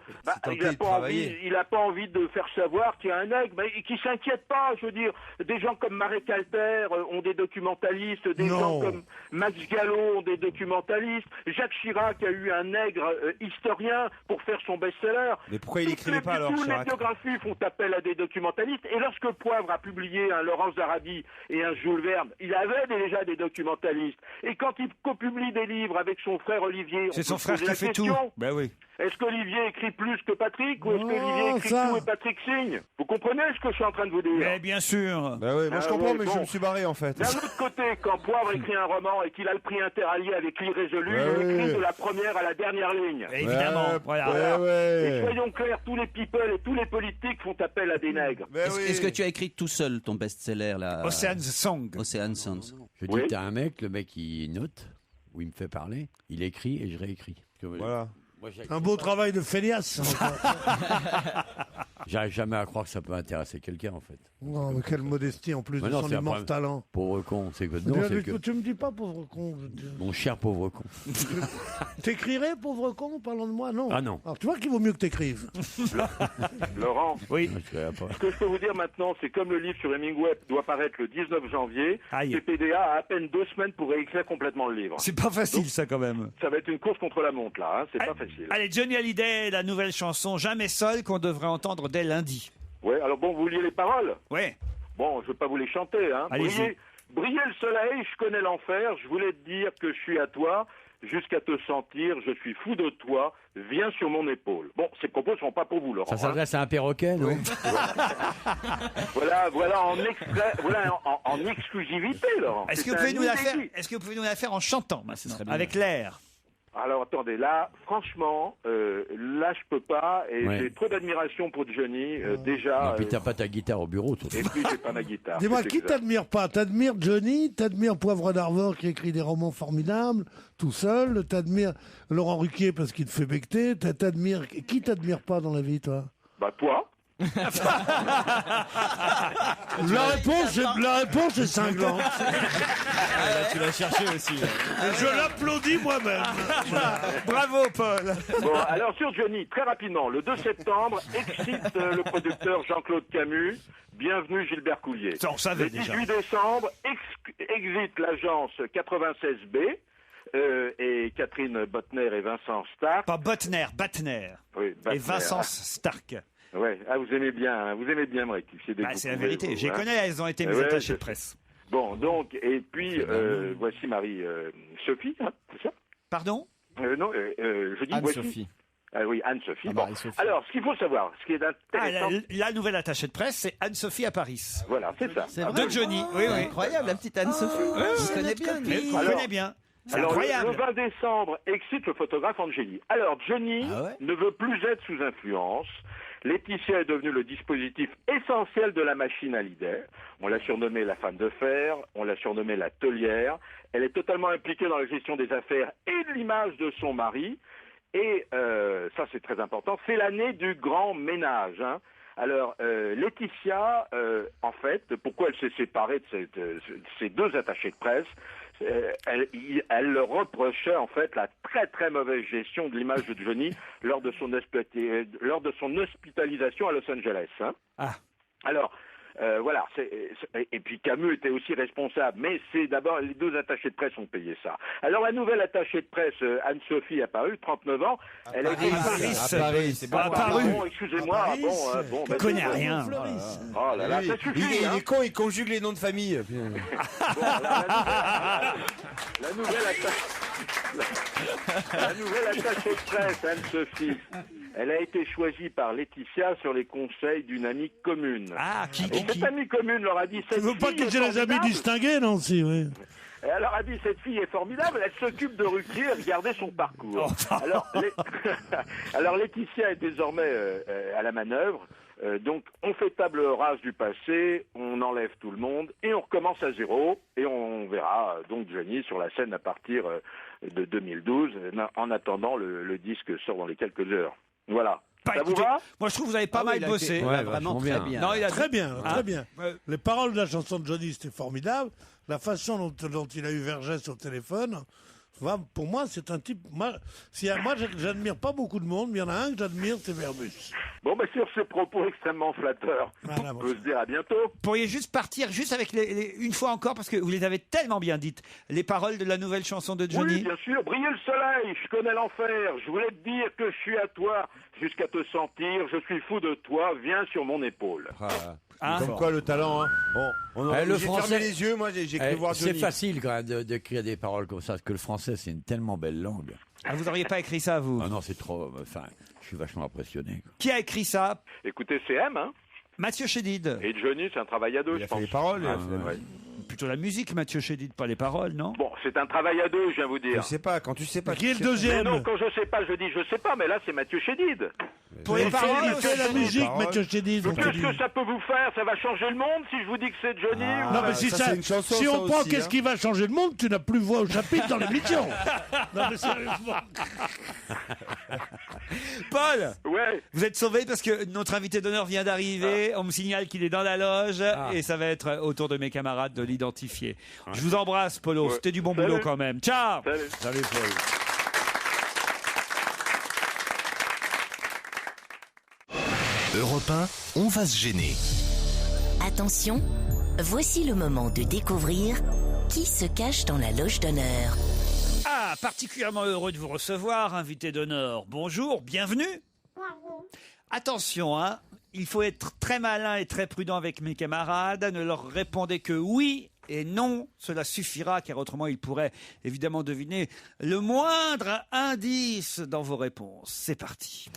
il a pas envie de faire savoir qu'il y a un nègre, mais qui s'inquiète pas. Je veux dire, des gens comme Marek Alter ont des documentalistes, des gens comme Max Gallo ont des documentalistes. Jacques Chirac a eu un nègre historien pour faire son best-seller. Mais pourquoi il écrivait pas alors, Toutes les Chirac? biographies font appel à des documentalistes. Et lorsque Poivre a publié un Laurence Zarabi et un Jules Verne, il avait déjà des documentalistes. Et quand il copublie des livres avec son frère Olivier, C'est son frère qui fait tout. Ben oui. Est-ce qu'Olivier écrit plus que Patrick ou est-ce qu'Olivier écrit ça. tout et Patrick signe? Vous comprenez ce que je suis en train de vous dire? Mais bien sûr. Bah oui, moi je Ah comprends, oui, mais bon. je me suis barré en fait. D'un autre côté, quand Poivre écrit un roman et qu'il a le prix interallié avec l'irrésolu, Ouais, il écrit ouais. de la première à la dernière ligne. Évidemment, voilà. Et soyons clairs, tous les people et tous les politiques font appel à des nègres. Est-ce que tu as écrit tout seul ton best-seller là? Ocean's Song. Ocean's Songs. Je dis que t'as un mec, le mec il note, où il me fait parler, il écrit et je réécris. Voilà. Un beau travail de Félias. J'arrive jamais à croire que ça peut intéresser quelqu'un en fait. Non, mais quelle modestie en plus Mais de non, son c'est un immense problème. talent. Pauvre con, c'est que non, c'est que Tu me dis pas pauvre con. mon cher pauvre con. T'écrirais pauvre con, parlant de moi? Non. Ah non. Alors, tu vois qu'il vaut mieux que t'écrives. Laurent, oui. Ce que je peux vous dire maintenant, c'est comme le livre sur Hemingway doit paraître le 19 janvier, PPDA a à peine 2 semaines pour réécrire complètement le livre. C'est pas facile, ça, quand même. Ça va être une course contre la montre, là. Hein. C'est pas facile. Allez, Johnny Hallyday, la nouvelle chanson Jamais seul qu'on devrait entendre dès lundi. Ouais, alors bon, vous vouliez les paroles? Ouais. Bon, je vais pas vous les chanter, hein. Allez-y. Briller le soleil, je connais l'enfer, je voulais te dire que je suis à toi, jusqu'à te sentir, je suis fou de toi, viens sur mon épaule. Bon, ces propos sont pas pour vous, Laurent. Ça s'adresse à un perroquet, non? Voilà en extrait, voilà en exclusivité, Laurent. Est-ce que C'est vous pouvez un nous la faire? inédit. Est-ce que vous pouvez nous la faire en chantant maintenant, avec l'air? Alors attendez, là, franchement, là je peux pas, et j'ai trop d'admiration pour Johnny, déjà. Et puis t'as pas ta guitare au bureau, toi. Et puis j'ai pas ma guitare. Dis-moi, qui t'admire pas? T'admires Johnny, t'admires Poivre d'Arvor qui écrit des romans formidables, tout seul, t'admires Laurent Ruquier parce qu'il te fait becter, qui t'admire pas dans la vie, toi? Bah toi. La réponse est cinglante. Tu l'as cherché aussi. Je l'applaudis moi-même. Bravo, Paul. Bon, alors sur Johnny, très rapidement, le 2 septembre, excite le producteur Jean-Claude Camus. Bienvenue Gilbert Coulier. Ça, on savait le 18 déjà. décembre, exit l'agence 96B. Et Catherine Bottner et Vincent Stark. Pas Bottner, Batner. Oui, Batner. Et Vincent Stark. Ouais, vous aimez bien me rectifier des c'est la vérité. J'ai connais, elles ont été mes attachées de presse. Bon, donc, et puis, voici Marie-Sophie, hein, c'est ça? Pardon? Non, je dis Anne-Sophie. Ah oui, Anne-Sophie. Ah, bon. Marie-Sophie. Alors, ce qu'il faut savoir, ce qui est intéressant... la nouvelle attachée de presse, c'est Anne-Sophie à Paris. Voilà, c'est ça. De Johnny. Oui, oui. Incroyable, la petite Anne-Sophie. Je connais bien. Je connais bien. C'est Alors, incroyable. le 20 décembre, excite le photographe Angéli. Alors, Johnny ne veut plus être sous influence. Laetitia est devenue le dispositif essentiel de la machine à l'idée. On l'a surnommée la femme de fer, on l'a surnommée la taulière. Elle est totalement impliquée dans la gestion des affaires et de l'image de son mari. Et ça, c'est très important. C'est l'année du grand ménage. Hein. Alors, Laetitia, en fait, pourquoi elle s'est séparée de ces deux attachés de presse? Elle leur reprochait en fait la très très mauvaise gestion de l'image de Johnny lors de son hospitalisation à Los Angeles. Hein. Ah. Alors, voilà, et puis Camus était aussi responsable, mais c'est d'abord les deux attachés de presse ont payé ça. Alors la nouvelle attachée de presse, Anne-Sophie, apparue, 39 ans, elle a été... À Paris, c'est pas apparu. Bon, excusez-moi, bon... Je connais rien. Oh là là, ça suffit, il est con, il conjugue les noms de famille. Bon, la nouvelle attachée de presse, Anne-Sophie, elle a été choisie par Laetitia sur les conseils d'une amie commune. Ah, Et cette amie commune leur a dit... Tu veux pas que j'ai les amis distingués, non? Si, oui. Et elle leur a dit, cette fille est formidable, elle s'occupe de Ruquier, regardez son parcours. Alors Laetitia est désormais à la manœuvre. Donc, on fait table rase du passé, on enlève tout le monde et on recommence à zéro. Et on verra donc Johnny sur la scène à partir de 2012, en attendant le disque sort dans les quelques heures. Voilà. Bah, Ça écoutez, vous va? moi je trouve que vous avez pas mal bossé. Ouais, Vraiment très bien. Non, il a Très bien, Hein? très bien. Les paroles de la chanson de Johnny, c'était formidable. La façon dont il a eu Vergès au téléphone, pour moi, c'est un type... Moi, j'admire pas beaucoup de monde, mais il y en a un que j'admire, c'est Verbus. Bon, bah, sur ce propos extrêmement flatteur, on peut se dire à bientôt. pourriez juste partir juste avec une fois encore, parce que vous les avez tellement bien dites, les paroles de la nouvelle chanson de Johnny. Oui, bien sûr. Briller le soleil, je connais l'enfer. Je voulais te dire que je suis à toi jusqu'à te sentir. Je suis fou de toi. Viens sur mon épaule. Comme quoi le talent, hein. Le j'ai français- fermé les yeux, moi j'ai cru voir C'est Johnny. facile quand même d'écrire des paroles comme ça, parce que le français c'est une tellement belle langue. Ah, vous n'auriez pas écrit ça, vous? Ah non, c'est trop. Enfin, je suis vachement impressionné. Quoi. Qui a écrit ça? Écoutez, c'est M, hein. Mathieu Chédid. Et Johnny, c'est un travail à deux, je pense. les paroles. Ouais. Plutôt la musique, Mathieu Chédid, pas les paroles, non? Bon, c'est un travail à deux, je viens vous dire. Je sais pas, quand tu sais pas. Qui est le Mais deuxième? non, quand je sais pas, je dis je sais pas, mais là, c'est Mathieu Chédid. Pour les paroles, Il fait la musique, paroles. Mathieu Chédid. on te Qu'est-ce dit. que ça peut vous faire? Ça va changer le monde si je vous dis que c'est Johnny ou... Non, mais si, ça, c'est une chanson, si ça on prend aussi, qu'est-ce hein. qui va changer le monde, tu n'as plus voix au chapitre dans l'émission. Non, mais sérieusement. Paul, Ouais. vous êtes sauvé parce que notre invité d'honneur vient d'arriver. On me signale qu'il est dans la loge et ça va être au tour de mes camarades de l'identifier. Je vous embrasse, Polo. Ouais. C'était du bon Salut. boulot quand même. Ciao. Salut. Salut Paul. Europe 1, on va se gêner. Attention, voici le moment de découvrir qui se cache dans la loge d'honneur. Ah, particulièrement heureux de vous recevoir, invité d'honneur. Bonjour, bienvenue. Attention, hein, il faut être très malin et très prudent avec mes camarades. Ne leur répondez que oui et non, cela suffira, car autrement ils pourraient évidemment deviner le moindre indice dans vos réponses. C'est parti.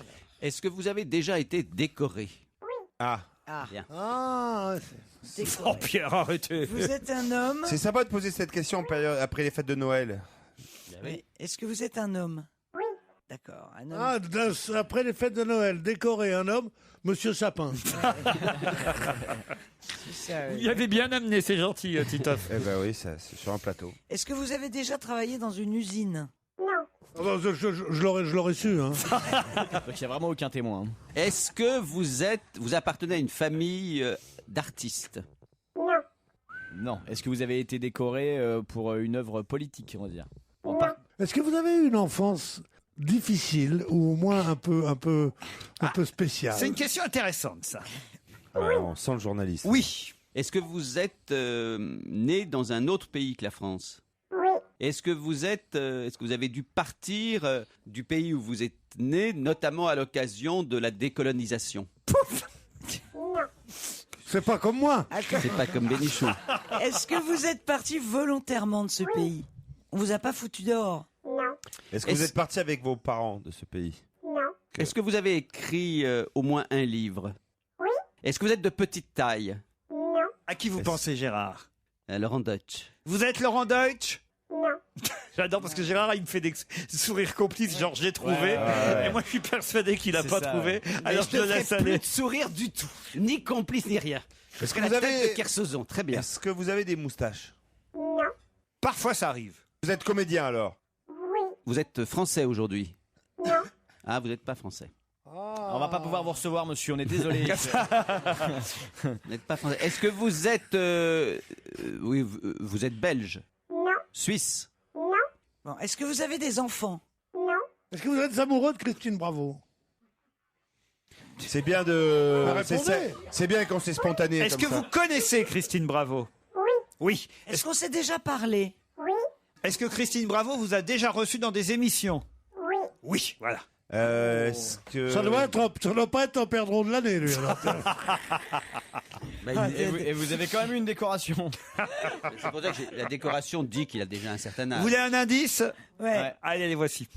Est-ce que vous avez déjà été décoré? Ah. Bien. Ah, Oh Pierre, arrêtez. Vous êtes un homme? C'est sympa de poser cette question en période, après les fêtes de Noël. Mais est-ce que vous êtes un homme? Oui. D'accord, un homme. Ah, après les fêtes de Noël, décorer un homme, Monsieur Sapin. Vous y avez bien amené, c'est gentil, Titoff. Eh ben oui, c'est sur un plateau. Est-ce que vous avez déjà travaillé dans une usine? Ah bah, je l'aurais su. Hein. Donc il n'y a vraiment aucun témoin. Est-ce que vous appartenez à une famille d'artistes? Non. Est-ce que vous avez été décoré pour une œuvre politique, on va dire? Est-ce que vous avez eu une enfance difficile ou au moins un peu spéciale? C'est une question intéressante, ça. On sent le journaliste. Oui. Est-ce que vous êtes né dans un autre pays que la France? Oui. Est-ce que vous avez dû partir du pays où vous êtes né, notamment à l'occasion de la décolonisation? Non. C'est pas comme moi. C'est pas comme Bénichou. Est-ce que vous êtes parti volontairement de ce pays? On vous a pas foutu dehors? Non. Est-ce que vous êtes parti avec vos parents de ce pays? Non. Est-ce que vous avez écrit au moins un livre? Oui. Est-ce que vous êtes de petite taille? Non. À qui vous pensez, Gérard? Laurent Deutsch. Vous êtes Laurent Deutsch? Non. J'adore parce que Gérard, il me fait des sourires complices, genre j'ai trouvé. Et moi, je suis persuadé qu'il n'a pas trouvé. Alors je le laisse aller. Plus de sourire du tout. Ni complice, ni rien. Est-ce que la vous tête avez de Kersozon, très bien. Est-ce que vous avez des moustaches? Non. Parfois, ça arrive. Vous êtes comédien alors? Oui. Vous êtes français aujourd'hui? Non. Ah, vous n'êtes pas français. On va pas pouvoir vous recevoir, monsieur, on est désolé. Vous n'êtes pas français. Est-ce que vous êtes... oui, vous êtes belge? Non. Suisse? Non. Bon, est-ce que vous avez des enfants? Non. Est-ce que vous êtes amoureux de Christine Bravo? C'est bien de... Répondez. C'est bien quand c'est spontané. Est-ce que vous connaissez Christine Bravo? Oui. Oui. Est-ce qu'on s'est déjà parlé? Oui. Est-ce que Christine Bravo vous a déjà reçu dans des émissions? Oui. Oui, voilà. Est-ce que... Ça doit pas être un perdreau de l'année, lui. Alors. Et vous avez quand même eu une décoration. C'est pour ça que la décoration dit qu'il a déjà un certain âge. Vous voulez un indice? Ouais. Allez, les voici.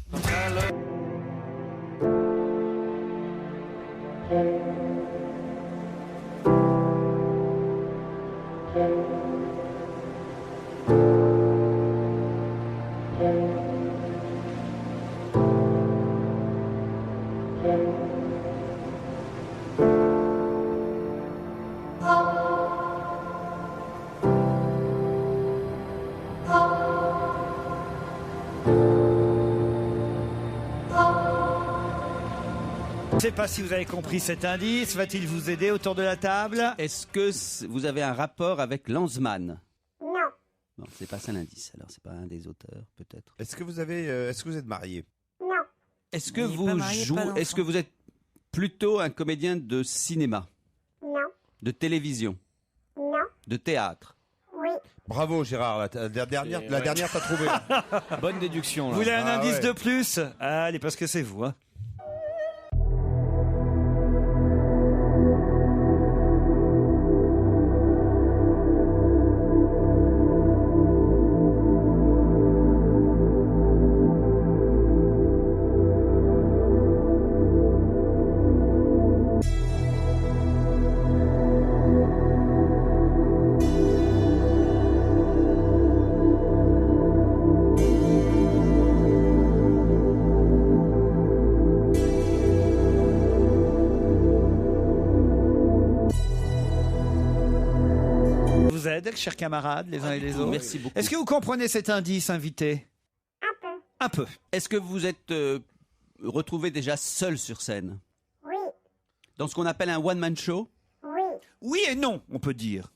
Je ne sais pas si vous avez compris cet indice. Va-t-il vous aider autour de la table? Est-ce que vous avez un rapport avec Lanzmann? Non. Non, c'est pas ça l'indice. Alors, c'est pas un des auteurs, peut-être. Est-ce que vous êtes marié? Non. Est-ce que Il est vous pas marié, pas d'enfant. Est-ce que vous êtes plutôt un comédien de cinéma, Non. de télévision, Non. de théâtre? Oui. Bravo Gérard, la dernière t'as trouvé. Bonne déduction. Vous Là. voulez un indice ouais. de plus? Allez, parce que c'est vous. Hein. Vous aide, chers camarades, les uns et les autres. Merci beaucoup. Est-ce que vous comprenez cet indice, invité? Un peu. Un peu. Est-ce que vous êtes retrouvé déjà seul sur scène? Oui. Dans ce qu'on appelle un one-man show? Oui. Oui et non, on peut dire.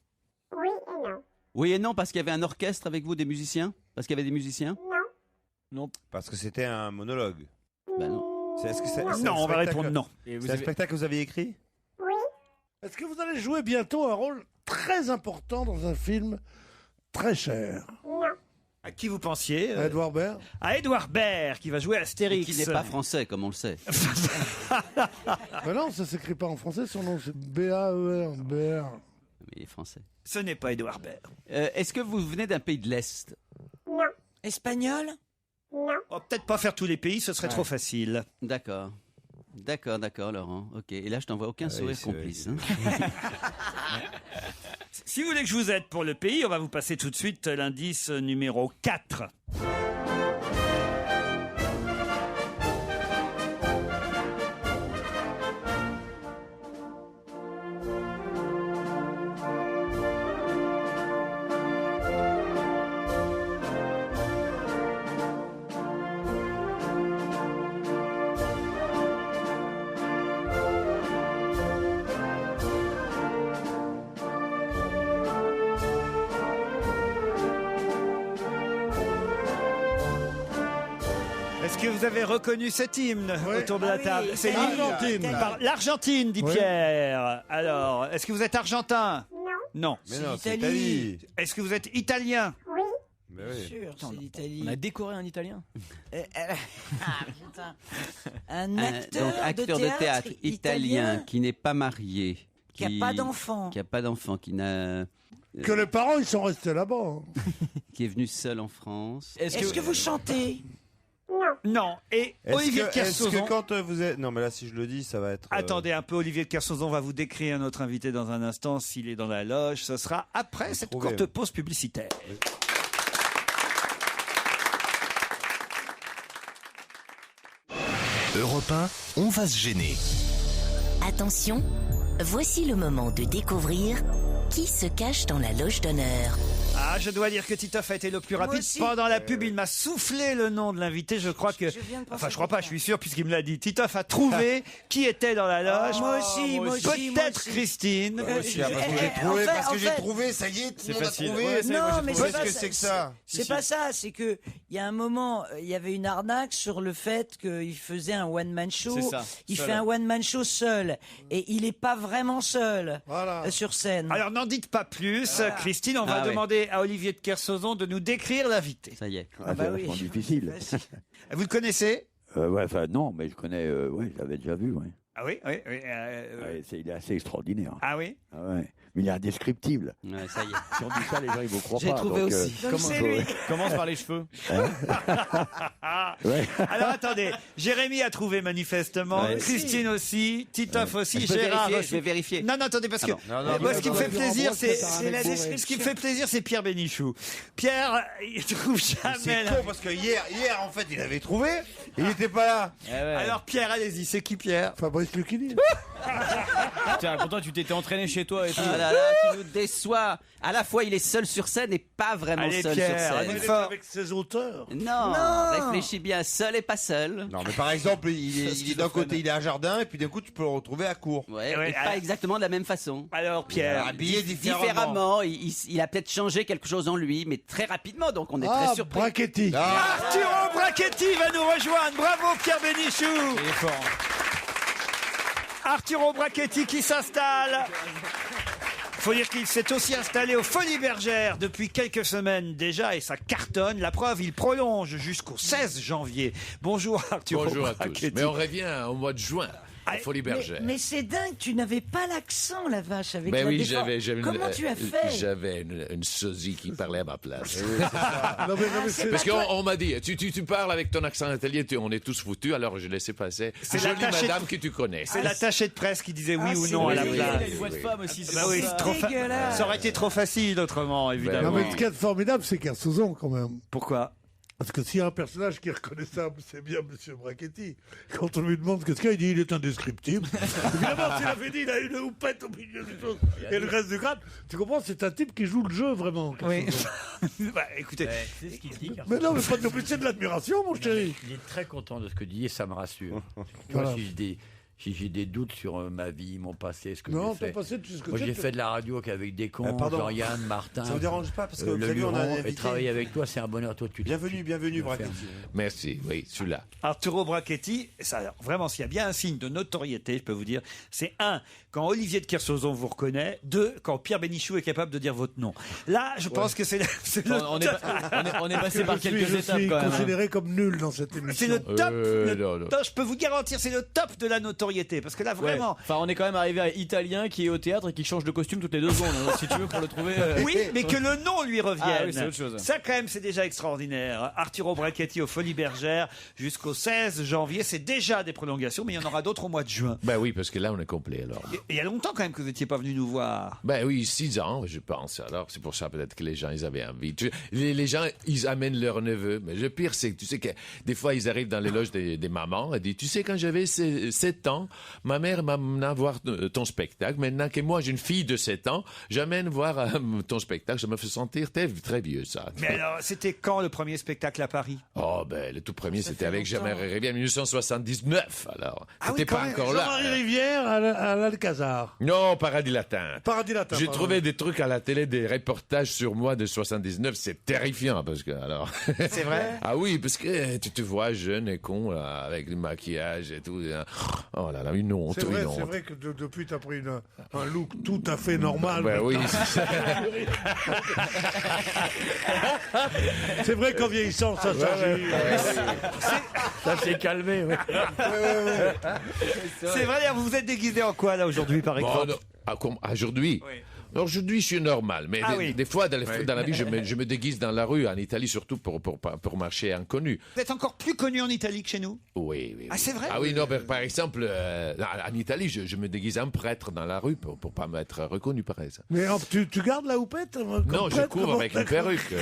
Oui et non. Oui et non, parce qu'il y avait un orchestre avec vous, des musiciens? Parce qu'il y avait des musiciens? Non. Non. Parce que c'était un monologue. Ben non. Est-ce que c'est Non, on va répondre non. Et vous C'est un avez... spectacle que vous avez écrit? Oui. Est-ce que vous allez jouer bientôt un rôle très important dans un film très cher? Non. À qui vous pensiez? Edouard Baird. À Édouard Baird, qui va jouer Astérix. Qui n'est pas français, comme on le sait. Mais non, ça s'écrit pas en français, son nom c'est B-A-E-R. Baird. Mais il est français. Ce n'est pas Édouard Baird. Est-ce que vous venez d'un pays de l'Est? Non. Espagnol? Non. On va peut-être pas faire tous les pays, ce serait trop facile. D'accord. D'accord, Laurent. Ok. Et là, je t'envoie aucun sourire complice. Hein. Si vous voulez que je vous aide pour le pays, on va vous passer tout de suite l'indice numéro 4. Est-ce que vous avez reconnu cet hymne autour de la table? oui, C'est l'Argentine. L'Argentine, dit Oui. Pierre. Alors, est-ce que vous êtes argentin? Non. Non. Mais non, c'est l'Italie. Italie. Est-ce que vous êtes italien? Oui. Mais Bien oui. sûr, c'est l'Italie. On a décoré un italien. Putain. Un Donc, acteur de théâtre italien qui n'est pas marié. Qui a pas d'enfant. Qui a pas d'enfant, qui n'a... Que les parents, ils sont restés là-bas. hein. qui est venu seul en France. Est-ce que vous chantez? Non. Et Olivier de Est-ce Kersauzon. que quand vous êtes... Non, mais là, si je le dis, ça va être... Attendez un peu, Olivier de Kersauzon va vous décrire notre invité dans un instant. S'il est dans la loge, ce sera après cette trouvé, courte oui. pause publicitaire. Europe 1, on va se gêner. Attention, voici le moment de découvrir qui se cache dans la loge d'honneur. Ah, je dois dire que Titoff a été le plus Moi rapide. aussi. Pendant la pub, il m'a soufflé le nom de l'invité. Je crois que... viens de penser Enfin, je à crois pas, je suis sûr, puisqu'il me l'a dit. Titoff a trouvé qui était dans la loge. Moi aussi, moi aussi. Peut-être Christine. Parce que j'ai trouvé, trouvé, ça y est, tout le monde a trouvé. Non, mais c'est Qu'est-ce pas que ça. c'est que ça? C'est pas ça, c'est que il y a un moment, il y avait une arnaque sur le fait qu'il faisait un one-man show. C'est ça, Il seul. fait un one-man show seul. Et il est pas vraiment seul sur scène. Alors, n'en dites pas plus. Christine, on va Ah, ouais. demander à Olivier de Kersauzon de nous décrire l'invité. Ça y est. Ah bah c'est oui. vachement difficile. Vous le connaissez? Ouais, enfin, non, mais je connais, ouais, je l'avais déjà vu, ouais. Ah oui, oui, oui. Ouais, il est assez extraordinaire. Ah oui? Ah ouais. Mais il est indescriptible. Ouais, ça y est. Si on dit ça, les gens, ils vous croient pas. J'ai trouvé donc, aussi. Donc c'est lui. Commence par les cheveux. Ouais. Alors attendez, Jérémy a trouvé manifestement, Ouais. Christine aussi, Titoff aussi, Je peux Gérard vérifier, aussi. je vais vérifier. Non, non, attendez, parce que Ah non, moi, ce qui me fait plaisir, c'est la ce description. qui me fait plaisir, c'est Pierre Bénichou. Pierre, il trouve jamais. C'est la- con parce que hier, en fait, il avait trouvé. Il n'était pas là. Alors Pierre, allez-y, c'est qui Pierre? Fabrice Lucchini. Tiens, pourtant tu t'étais entraîné chez toi et tout. Ah là là, tu nous déçois. À la fois, il est seul sur scène et pas vraiment Allez, seul Pierre, sur allez, scène. fort. Avec ses auteurs. Non, réfléchis bien, seul et pas seul. Non, mais par exemple, il est d'un côté, il est à jardin, et puis d'un coup, tu peux le retrouver à court. Ouais, Ouais, et pas exactement de la même façon. Alors Pierre, Habillé Différemment, il a peut-être changé quelque chose en lui, mais très rapidement, donc on est Ah, très surpris. Brachetti. Arturo Brachetti va nous rejoindre. Bravo Pierre Bénichou. Il est fort. Arturo Brachetti qui s'installe. Faut dire qu'il s'est aussi installé aux Folies Bergères depuis quelques semaines déjà et ça cartonne. La preuve, il prolonge jusqu'au 16 janvier. Bonjour Arturo Bonjour à tous. Brachetti. Mais on revient au mois de juin à Folie Bergère. Mais c'est dingue, tu n'avais pas l'accent, la vache, avec Ben la oui, défense. j'avais Comment tu as fait? J'avais une sosie qui parlait à ma place. Non, mais c'est- Parce qu'on m'a dit, tu parles avec ton accent italien, on est tous foutus, alors je laissais passer. C'est Jolie l'attaché madame que tu connais. C'est l'attaché de presse qui disait oui ou c'est non à la vrai. place. Il a une voix de femme aussi. c'est Bah pour oui, ça. c'est trop Dégueulasse. ça aurait été trop facile autrement, évidemment. Non, mais ce qui est formidable, c'est Kersauzon, quand même. Pourquoi? Parce que s'il y a un personnage qui est reconnaissable, c'est bien Monsieur Brachetti. Quand on lui demande qu'est-ce qu'il y a, il dit il est indescriptible. Évidemment, s'il avait dit il a une houppette au milieu des choses et le reste du crâne, tu comprends, c'est un type qui joue le jeu vraiment. Oui. Kersauzon. Bah, écoutez, C'est ce qu'il dit. Mais non, mais pas de plus, c'est de l'admiration, mon chéri. Il est très content de ce que dit et ça me rassure. Tu Voilà. vois, si j'ai des doutes sur ma vie, mon passé, ce que Non, j'ai fait. ton passé, tu sais ce que Moi, c'est, j'ai toi. fait de la radio qu'avec des cons, pardon. Jean-Yann, Martin. Ça vous dérange pas parce que vous le avez vu, on a un Luron, et invité. travailler avec toi, c'est un bonheur. Toi, tu Bienvenue, Brachetti. Merci, oui, je suis là. Arturo Brachetti, ça, alors, vraiment, s'il y a bien un signe de notoriété, je peux vous dire, c'est un, quand Olivier de Kersauzon vous reconnaît, deux, quand Pierre Bénichou est capable de dire votre nom. Là, je pense que c'est le On est passé par quelques Je étapes suis quand même. hein. considéré comme nul dans cette émission. c'est le top, non. je peux vous garantir, c'est le top de la notoriété, parce que là, Ouais. vraiment, Enfin, on est quand même arrivé à Italien qui est au théâtre et qui change de costume toutes les 2 secondes. hein, si tu veux, pour le trouver. oui, mais que le nom lui revienne. Ah oui, c'est autre chose. Ça, quand même, c'est déjà extraordinaire. Arturo Brachetti aux Folies Bergères jusqu'au 16 janvier. C'est déjà des prolongations, mais il y en aura d'autres au mois de juin. Ben oui, parce que là, on est complet, alors. Et il y a longtemps, quand même, que vous n'étiez pas venu nous voir. Ben oui, 6 ans, je pense. Alors, c'est pour ça peut-être que les gens, ils avaient envie. Les gens, ils amènent leurs neveux. Mais le pire, c'est que tu sais que des fois, ils arrivent dans les loges des mamans et disent, tu sais, quand j'avais 7 ans, ans, ma mère m'amena voir ton spectacle. Maintenant que moi, j'ai une fille de 7 ans, j'amène voir ton spectacle. Ça me fait sentir très vieux, ça. Mais alors, c'était quand le premier spectacle à Paris? Oh, ben, le tout premier, c'était avec Jean-Marie Rivière en 1979, alors. Ah C'était pas encore là. Jean-Marie Rivière à l'Alcazar. Non, Paradis Latin. Paradis Latin. J'ai trouvé des trucs à la télé, des reportages sur moi de 79, c'est terrifiant, parce que, alors. C'est vrai? Ah oui, parce que tu te vois jeune et con, là, avec le maquillage et tout. Oh là là, une honte, C'est vrai, une honte. c'est vrai que depuis, tu as pris un look tout à fait normal. Ben oui, c'est ça. C'est vrai qu'en vieillissant, ça change. Ça s'est calmé, oui. C'est vrai, vous vous êtes déguisé en quoi, là, aujourd'hui, par exemple? Aujourd'hui? Aujourd'hui, je suis normal, mais des fois, dans la vie, je me déguise dans la rue, en Italie, surtout pour marcher inconnu. Vous êtes encore plus connu en Italie que chez nous? Oui. Ah, c'est vrai? Ah oui, non, par exemple, en Italie, je me déguise en prêtre dans la rue pour pas m'être reconnu, par exemple. Mais tu gardes la houppette? Non, je cours avec une perruque.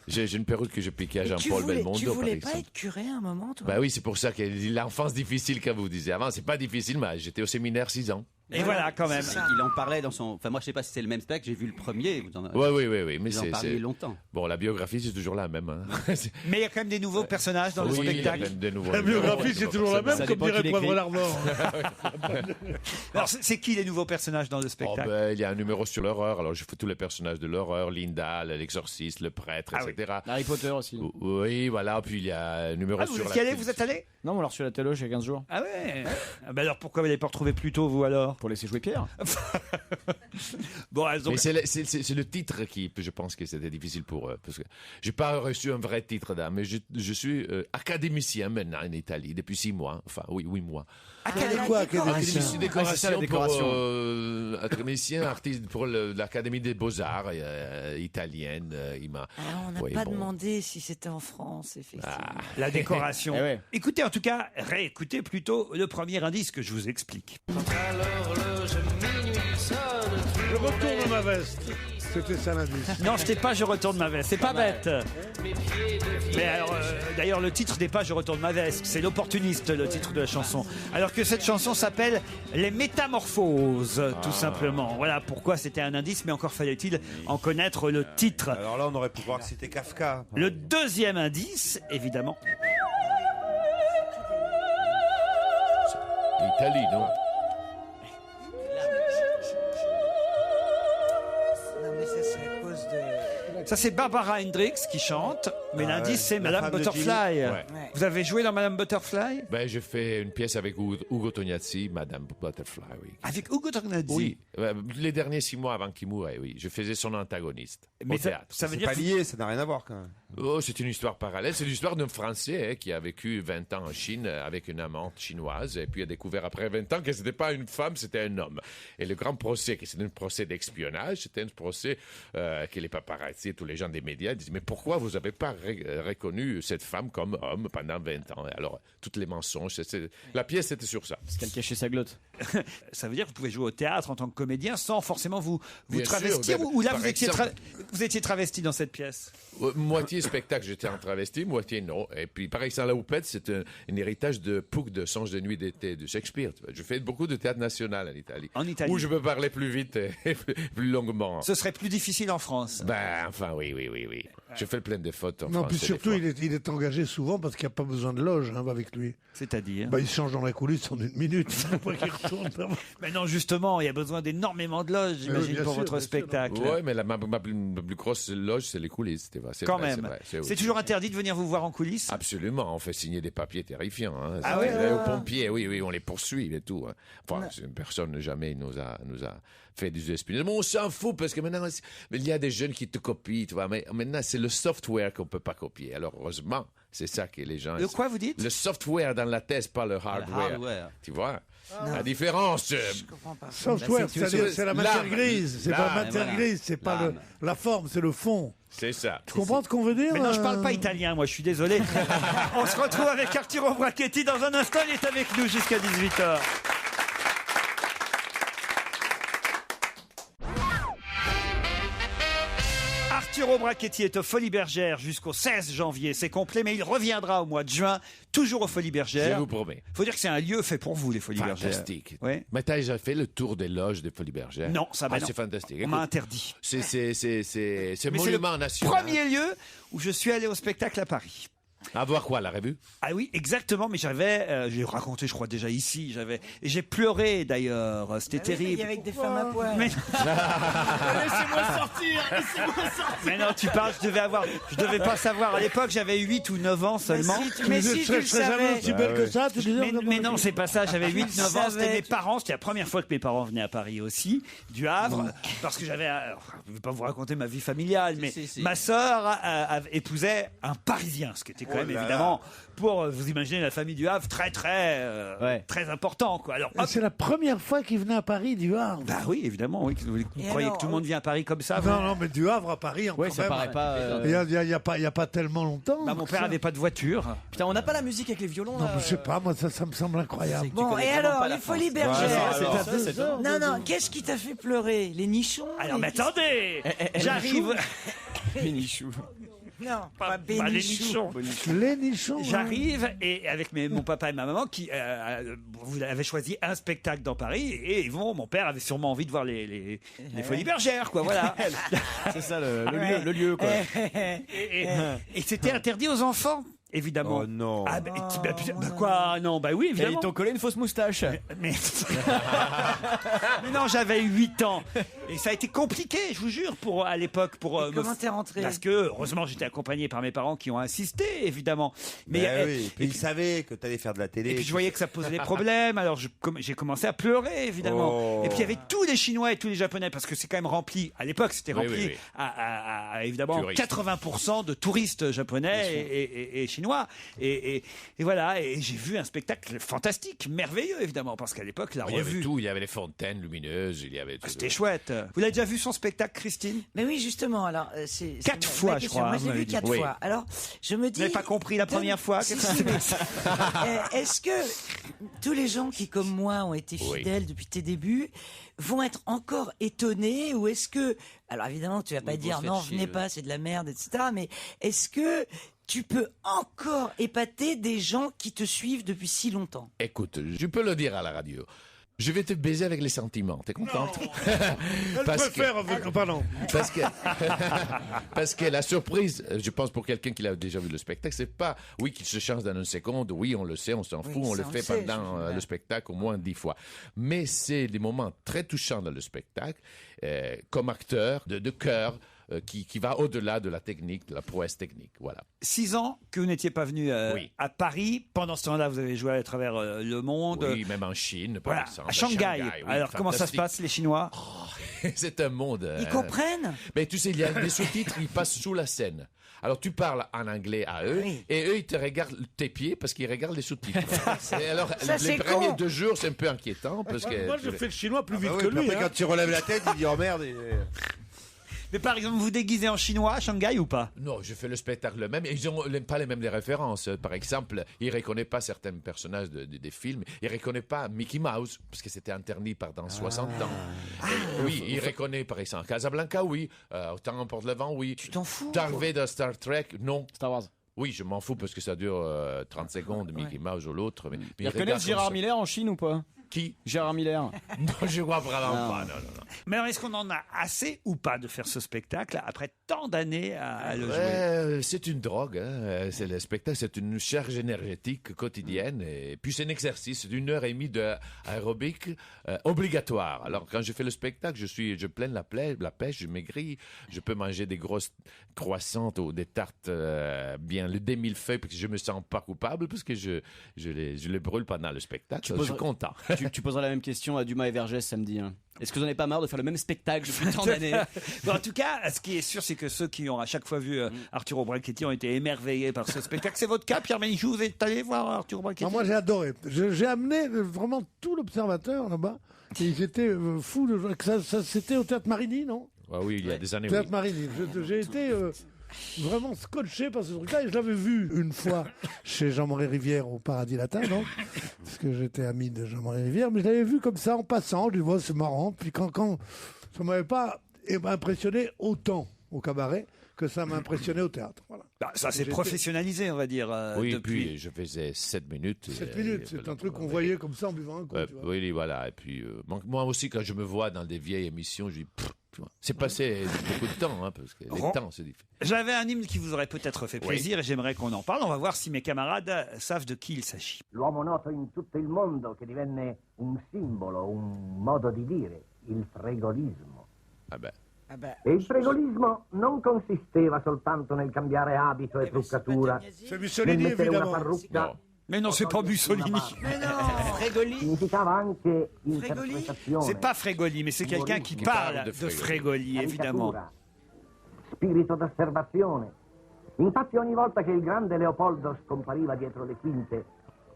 J'ai une perruque que je piquais à Jean-Paul Belmondo, Tu par voulais exemple. pas être curé à un moment, toi? Bah oui, c'est pour ça que l'enfance difficile, comme vous disiez avant, c'est pas difficile, mais j'étais au séminaire 6 ans. Et voilà, quand même. Il en parlait dans son. Enfin, moi, je sais pas si c'est le même spectacle. J'ai vu le premier. Oui, mais vous en parliez longtemps. Bon, la biographie, c'est toujours la même. Hein. Mais il y a quand même des nouveaux personnages dans le spectacle. La biographie, c'est toujours la même, comme dirait Poivre l'Ardent. Alors, c'est qui les nouveaux personnages dans le spectacle? Il y a un numéro sur l'horreur. Alors, je fais tous les personnages de l'horreur, Linda, l'exorciste, le prêtre, etc. Harry Potter aussi. Oui, voilà. Puis il y a un numéro sur la. Vous êtes allé? Non, on l'a reçu à la télé il y a 15 jours. Ah ouais. Ben alors pourquoi vous l'avez pas retrouvé plus tôt, vous, alors? Pour laisser jouer Pierre. Bon, elles ont... Mais c'est le titre qui, je pense que c'était difficile pour eux. Parce que j'ai pas reçu un vrai titre d'âme, mais je suis académicien maintenant en Italie depuis 6 mois. Enfin, 8 mois. Académicien. Décoration académicien, artiste pour l'Académie des Beaux-Arts italienne. On n'a pas demandé si c'était en France, effectivement. La décoration. Écoutez, en tout cas, réécoutez plutôt le premier indice que je vous explique. Je retourne ma veste. C'était ça l'indice. Non, c'était pas Je retourne ma veste. C'est pas bête. Mais alors, d'ailleurs, le titre n'est pas Je retourne ma veste. C'est L'Opportuniste, le titre de la chanson. Alors que cette chanson s'appelle Les Métamorphoses, tout simplement. Voilà pourquoi c'était un indice, mais encore fallait-il en connaître le titre. Alors là, on aurait pu voir que c'était Kafka. Le deuxième indice, évidemment. L'Italie, non? Ça, c'est Barbara Hendricks qui chante, mais l'indice, c'est Madame Butterfly. Vous avez joué dans Madame Butterfly? Ben, j'ai fait une pièce avec Ugo Tognazzi, Madame Butterfly, oui. Avec Ugo Tognazzi? Oui, les derniers 6 mois avant qu'il mourrait, oui. Je faisais son antagoniste au théâtre. Ça veut dire pas lié, ça n'a rien à voir quand même. Oh, c'est une histoire parallèle. C'est l'histoire d'un Français qui a vécu 20 ans en Chine avec une amante chinoise et puis a découvert après 20 ans que ce n'était pas une femme, c'était un homme. Et le grand procès, c'était un procès d'espionnage, c'était un procès que les paparazzi et tous les gens des médias disaient « Mais pourquoi vous n'avez pas reconnu cette femme comme homme pendant 20 ans ?» Alors, toutes les mensonges, la pièce était sur ça. Parce qu'elle cachait sa glotte. Ça veut dire que vous pouvez jouer au théâtre en tant que comédien sans forcément vous travestir, sûr, ou là vous étiez travesti dans cette pièce? Moitié spectacle, j'étais en travesti, moitié non. Et puis, par exemple, la houppette, c'est un héritage de Puck, de Songe de nuit d'été, de Shakespeare. Je fais beaucoup de théâtre national en Italie. En Italie. Où je peux parler plus vite et plus longuement. Ce serait plus difficile en France. Ben, enfin, oui. Je fais plein de fautes en Non, France. puis surtout, il est engagé souvent parce qu'il n'y a pas besoin de loge avec lui. C'est-à-dire Il change dans la coulisse en 1 minute. Qu'il retourne. Mais non, justement, il y a besoin d'énormément de loges, j'imagine, pour votre spectacle. Oui, mais ma plus grosse loge, c'est les coulisses. Quand même. C'est toujours interdit de venir vous voir en coulisses? Absolument. On fait signer des papiers terrifiants. Hein. Ah ouais, aux pompiers, oui, on les poursuit et tout. Hein. Enfin, personne jamais nous a fait des espionnages. Mais on s'en fout parce que maintenant, il y a des jeunes qui te copient, tu vois. Mais maintenant, c'est le software qu'on peut pas copier. Alors, heureusement, c'est ça que les gens... De quoi vous dites? Le software dans la thèse, pas le hardware. Tu vois? La différence. Je comprends pas. Software, c'est la matière grise. C'est pas la matière grise, c'est pas la forme, c'est le fond. C'est ça. Tu comprends ce qu'on veut dire? Mais non, je parle pas italien, moi, je suis désolé. On se retrouve avec Arturo Brachetti dans un instant. Il est avec nous jusqu'à 18h. Arturo Brachetti est aux Folies Bergères jusqu'au 16 janvier. C'est complet, mais il reviendra au mois de juin, toujours aux Folies Bergères. Je vous promets. Faut dire que c'est un lieu fait pour vous, les Folies Bergères. Fantastique. Ouais. Mais t'as déjà fait le tour des loges des Folies Bergères? Non, ça va. C'est fantastique. On m'a interdit. C'est Mais monument c'est national. le premier lieu où je suis allé au spectacle à Paris. À voir quoi, la revue? Ah oui, exactement, mais j'ai raconté, je crois, déjà ici, et j'ai pleuré d'ailleurs, c'était terrible. Avec des femmes à poil. Mais... Laissez-moi sortir. Mais non, tu parles, je devais pas savoir, à l'époque j'avais 8 ou 9 ans seulement. Mais si, tu le savais. aussi belle que ça, tu disais. Mais non, c'est pas ça, j'avais 8-9 ans, c'était mes parents, c'était la première fois que mes parents venaient à Paris aussi, du Havre, parce que je vais pas vous raconter ma vie familiale, mais ma sœur épousait un Parisien, ce qui était quand même évidemment, pour vous imaginez la famille du Havre, très important, quoi. Alors, c'est la première fois qu'il venait à Paris du Havre. Bah oui, évidemment, oui. Vous croyez que tout le monde vient à Paris comme ça? Non, mais du Havre à Paris, ouais, ça paraît pas. Il y a pas tellement longtemps. Bah, mon père avait pas de voiture. Putain, on n'a pas la musique avec les violons. Non, je sais pas, moi ça me semble incroyable. Bon, et alors, les Folies Bergères. Non, Non, qu'est-ce qui t'a fait pleurer? Les nichons? Alors, mais attendez, j'arrive. Les nichons. Non, pas les nichons. Les nichons. J'arrive et avec mon papa et ma maman qui vous avez choisi un spectacle dans Paris et mon père avait sûrement envie de voir les Folies Bergères, quoi. Voilà. C'est ça le lieu, quoi. Et c'était interdit aux enfants. Évidemment. Oh non. Ah, quoi? Non, bah oui, évidemment. Et ils t'ont collé une fausse moustache. Mais non, j'avais 8 ans. Et ça a été compliqué, je vous jure, à l'époque. Comment t'es rentré? Parce que, heureusement, j'étais accompagné par mes parents qui ont insisté, évidemment. Oui. Et ils savaient que t'allais faire de la télé. Et puis je voyais que ça posait des problèmes, alors j'ai commencé à pleurer, évidemment. Et puis il y avait tous les Chinois et tous les Japonais, parce que c'est quand même rempli, à l'époque c'était rempli à évidemment touristes. 80% de touristes japonais et chinois. Et voilà, et j'ai vu un spectacle fantastique, merveilleux, évidemment, parce qu'à l'époque, la revue... Il y avait tout, il y avait les fontaines lumineuses, il y avait tout. C'était chouette. Vous l'avez déjà vu son spectacle, Christine? Mais oui, justement, alors... 4 fois, je crois. Moi, j'ai vu 4 fois. Alors, je me dis... Vous n'avez pas compris la première fois? Est-ce que tous les gens qui, comme moi, ont été fidèles depuis tes débuts, vont être encore étonnés, ou est-ce que... Alors, évidemment, tu vas pas dire, non, venez pas, c'est de la merde, etc. Mais est-ce que tu peux encore épater des gens qui te suivent depuis si longtemps? Écoute, je peux le dire à la radio. Je vais te baiser avec les sentiments. T'es contente? Pardon. Parce que la surprise, je pense pour quelqu'un qui a déjà vu le spectacle, c'est pas, oui, qu'il se change dans une seconde, oui, on le sait, on s'en fout, on le fait pendant le spectacle au moins 10 fois. Mais c'est des moments très touchants dans le spectacle, comme acteur, de cœur, qui va au-delà de la technique, de la prouesse technique. Voilà. 6 ans que vous n'étiez pas venu à Paris. Pendant ce temps-là, vous avez joué à travers le monde. Oui, même en Chine, par exemple. À Shanghai. Oui, alors, comment ça se passe, les Chinois? C'est un monde... Ils comprennent? Mais tu sais, il y a des sous-titres, ils passent sous la scène. Alors, tu parles en anglais à eux, et eux, ils te regardent tes pieds parce qu'ils regardent les sous-titres. Et alors, les premiers 2 jours, c'est un peu inquiétant. Parce que moi, je fais le chinois plus vite oui, que lui. Après, quand tu relèves la tête, il dit « Oh merde !» Mais par exemple, vous déguisez en chinois à Shanghai ou pas? Non, je fais le spectacle le même. Ils n'ont pas les mêmes références. Par exemple, ils ne reconnaissent pas certains personnages des films. Ils ne reconnaissent pas Mickey Mouse, parce que c'était interdit pendant 60 ans. Oui, ils reconnaissent par exemple Casablanca, oui. Autant emporte le vent, oui. Tu t'en fous? Darth de Star Trek, non. Star Wars. Oui, je m'en fous parce que ça dure 30 secondes, Mickey Mouse ou l'autre. Mais ils reconnaissent Gérard Miller en Chine ou pas? Qui? Gérard Miller. Non, je crois vraiment pas. Non. Mais alors, est-ce qu'on en a assez ou pas de faire ce spectacle après tant d'années à le jouer? C'est une drogue. Hein. C'est le spectacle, c'est une charge énergétique quotidienne. Et puis c'est un exercice d'une 1h30 d'aérobique obligatoire. Alors quand je fais le spectacle, je plains la pêche, je maigris, je peux manger des grosses croissants ou des tartes bien le demi-millefeuille parce que je me sens pas coupable parce que je les brûle pendant le spectacle. Je suis content. Tu poseras la même question à Dumas et Vergès samedi. Hein. Est-ce que vous n'en avez pas marre de faire le même spectacle depuis tant d'années? Bon, en tout cas, ce qui est sûr, c'est que ceux qui ont à chaque fois vu Arturo Brachetti ont été émerveillés par ce spectacle. C'est votre cas, Pierre Bénichou? Vous êtes allé voir Arturo Brachetti? Non, moi, j'ai adoré. J'ai amené vraiment tout l'Observateur là-bas. Ils étaient fous. Ça, c'était au Théâtre Marigny, non? Oui, il y a des années. Théâtre Marigny. J'ai été... vraiment scotché par ce truc-là, et je l'avais vu une fois chez Jean-Marie Rivière au Paradis Latin, non? Parce que j'étais ami de Jean-Marie Rivière, mais je l'avais vu comme ça en passant, je dis, c'est marrant, puis quand ça m'avait pas impressionné autant. au cabaret que ça m'a impressionné au théâtre. Voilà. Bah, ça s'est professionnalisé, on va dire. Oui, depuis. puis je faisais 7 minutes. 7 minutes, c'est un truc qu'on voyait comme ça en buvant un coup. Tu vois. Oui, voilà. Et puis, moi aussi, quand je me vois dans des vieilles émissions, je dis, c'est passé beaucoup de temps, hein, parce que les temps, c'est difficile. J'avais un hymne qui vous aurait peut-être fait plaisir et j'aimerais qu'on en parle. On va voir si mes camarades savent de qui il s'agit. L'uomo noto in tutto il mondo che divenne un simbolo, un modo di dire, il fregolismo. Ah beh. E il fregolismo non consisteva soltanto nel cambiare abito e truccatura, nel mettere una parrucca. No. Mais non, c'est pas Mussolini. Mais non, Frégoli. Significava anche interpretazione. C'est pas Frégoli, mais c'est quelqu'un qui parle de Frégoli, évidemment. Spirito d'osservazione. Infatti ogni volta che il grande Leopoldo scompariva dietro le quinte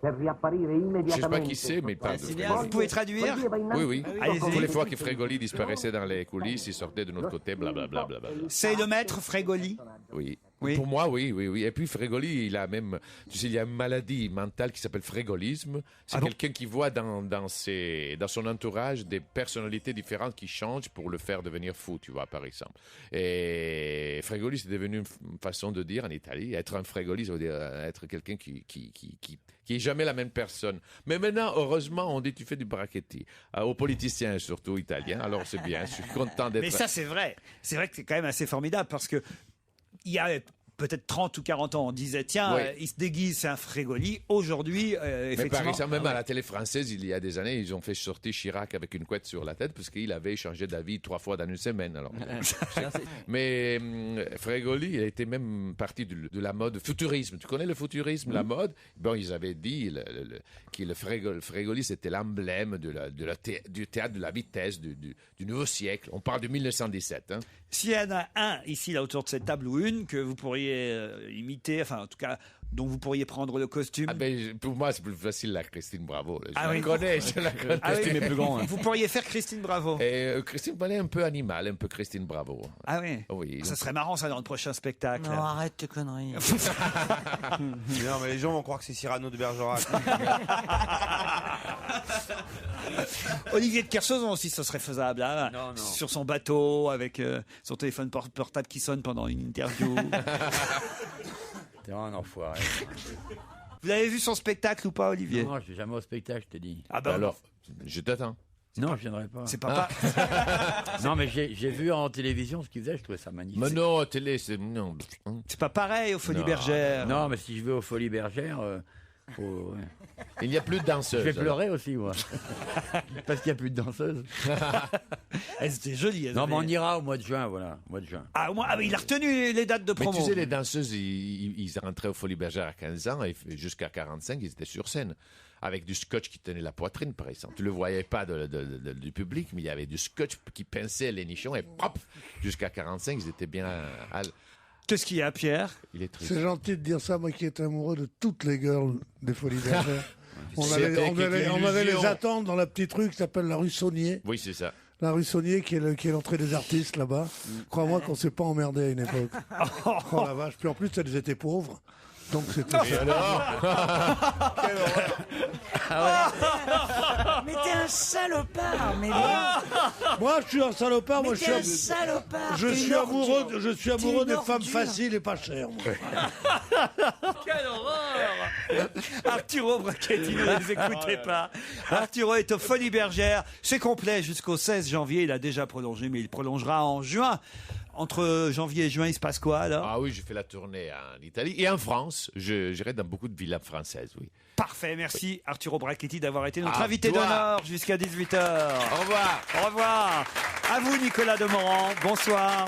per riapparire immediatamente. Je sais pas qui c'est, mais il parle de Frégoli. Vous pouvez traduire? Oui. Toutes les fois que Frégoli disparaissait dans les coulisses, il sortait de notre côté, blablabla. C'est le maître Frégoli? Oui. Pour moi, oui. Et puis Frégoli, il a même, tu sais, il y a une maladie mentale qui s'appelle frégolisme. C'est quelqu'un qui voit dans son entourage des personnalités différentes qui changent pour le faire devenir fou, tu vois, par exemple. Et Frégoli, c'est devenu une façon de dire en Italie. Être un Frégoli, ça veut dire être quelqu'un qui est jamais la même personne. Mais maintenant, heureusement, on dit tu fais du bracchetti aux politiciens, surtout italiens. Alors c'est bien, je suis content d'être. Mais ça, c'est vrai. C'est vrai que c'est quand même assez formidable parce que il y a peut-être 30 ou 40 ans, on disait, tiens, il se déguise, c'est un Frégoli. Aujourd'hui, effectivement... Mais par exemple, même à la télé française, il y a des années, ils ont fait sortir Chirac avec une couette sur la tête parce qu'il avait changé d'avis 3 fois dans une semaine. Alors. Mais Frégoli, il était même parti de la mode futurisme. Tu connais le futurisme, la mode? Bon, ils avaient dit que le Frégoli, c'était l'emblème du théâtre de la vitesse, du nouveau siècle. On parle de 1917. Hein. S'il y en a un ici, là, autour de cette table, ou une, que vous pourriez imiter, enfin, en tout cas, dont vous pourriez prendre le costume. Pour moi, c'est plus facile la Christine Bravo. Je la connais. Christine est plus grand. Hein. Vous pourriez faire Christine Bravo. Christine Bravo est un peu animal, un peu Christine Bravo. Ah oui. Oui. Ça serait marrant, ça, dans le prochain spectacle. Non, arrête tes conneries. Non, mais les gens vont croire que c'est Cyrano de Bergerac. Olivier de Kersauzon aussi, ça serait faisable. Hein, non. Sur son bateau, avec son téléphone portable qui sonne pendant une interview. T'es un enfoiré. Vous avez vu son spectacle ou pas, Olivier? Non, je suis jamais au spectacle, je te dis. Ah bah alors, je t'attends. Non, je viendrai pas. C'est pas. Non, mais j'ai vu en télévision ce qu'il faisait, je trouvais ça magnifique. Mais non, à télé, c'est non. C'est pas pareil aux Folies Bergères. Non, mais si je vais aux Folies Bergères, il n'y a plus de danseuses. Je vais pleurer aussi, moi. Parce qu'il n'y a plus de danseuses. Elles étaient jolies. Non, mais on ira au mois de juin, voilà. Mois de juin. Ah, il a retenu les dates de promo. Mais tu sais, les danseuses, ils rentraient aux Folies Bergères à 15 ans et jusqu'à 45, ils étaient sur scène. Avec du scotch qui tenait la poitrine, par exemple. Tu ne le voyais pas du public, mais il y avait du scotch qui pinçait les nichons et hop, jusqu'à 45, ils étaient bien... Qu'est-ce qu'il y a, Pierre? Il est triste. C'est gentil de dire ça, moi qui étais amoureux de toutes les girls des Folies Bergères. on allait les attendre dans la petite rue qui s'appelle la rue Saunier. Oui, c'est ça. La rue Saunier qui est l'entrée des artistes là-bas. Crois-moi qu'on s'est pas emmerdé à une époque. Oh la vache. Puis en plus, elles étaient pauvres. Donc c'était. Et alors Quelle horreur. Mais t'es un salopard, mais moi je suis un salopard, moi je suis un salopard. Je suis amoureux des femmes faciles et pas chères. Quelle horreur. Arturo Brachetti, ne les écoutez pas. Arturo est aux Folies Bergères. C'est complet jusqu'au 16 janvier. Il a déjà prolongé, mais il prolongera en juin. Entre janvier et juin, il se passe quoi alors? Ah oui, je fais la tournée en Italie et en France. J'irai dans beaucoup de villas françaises, oui. Parfait, merci Arturo Brachetti d'avoir été notre invité d'honneur jusqu'à 18h. Au revoir. Au revoir. À vous Nicolas Demorand, bonsoir.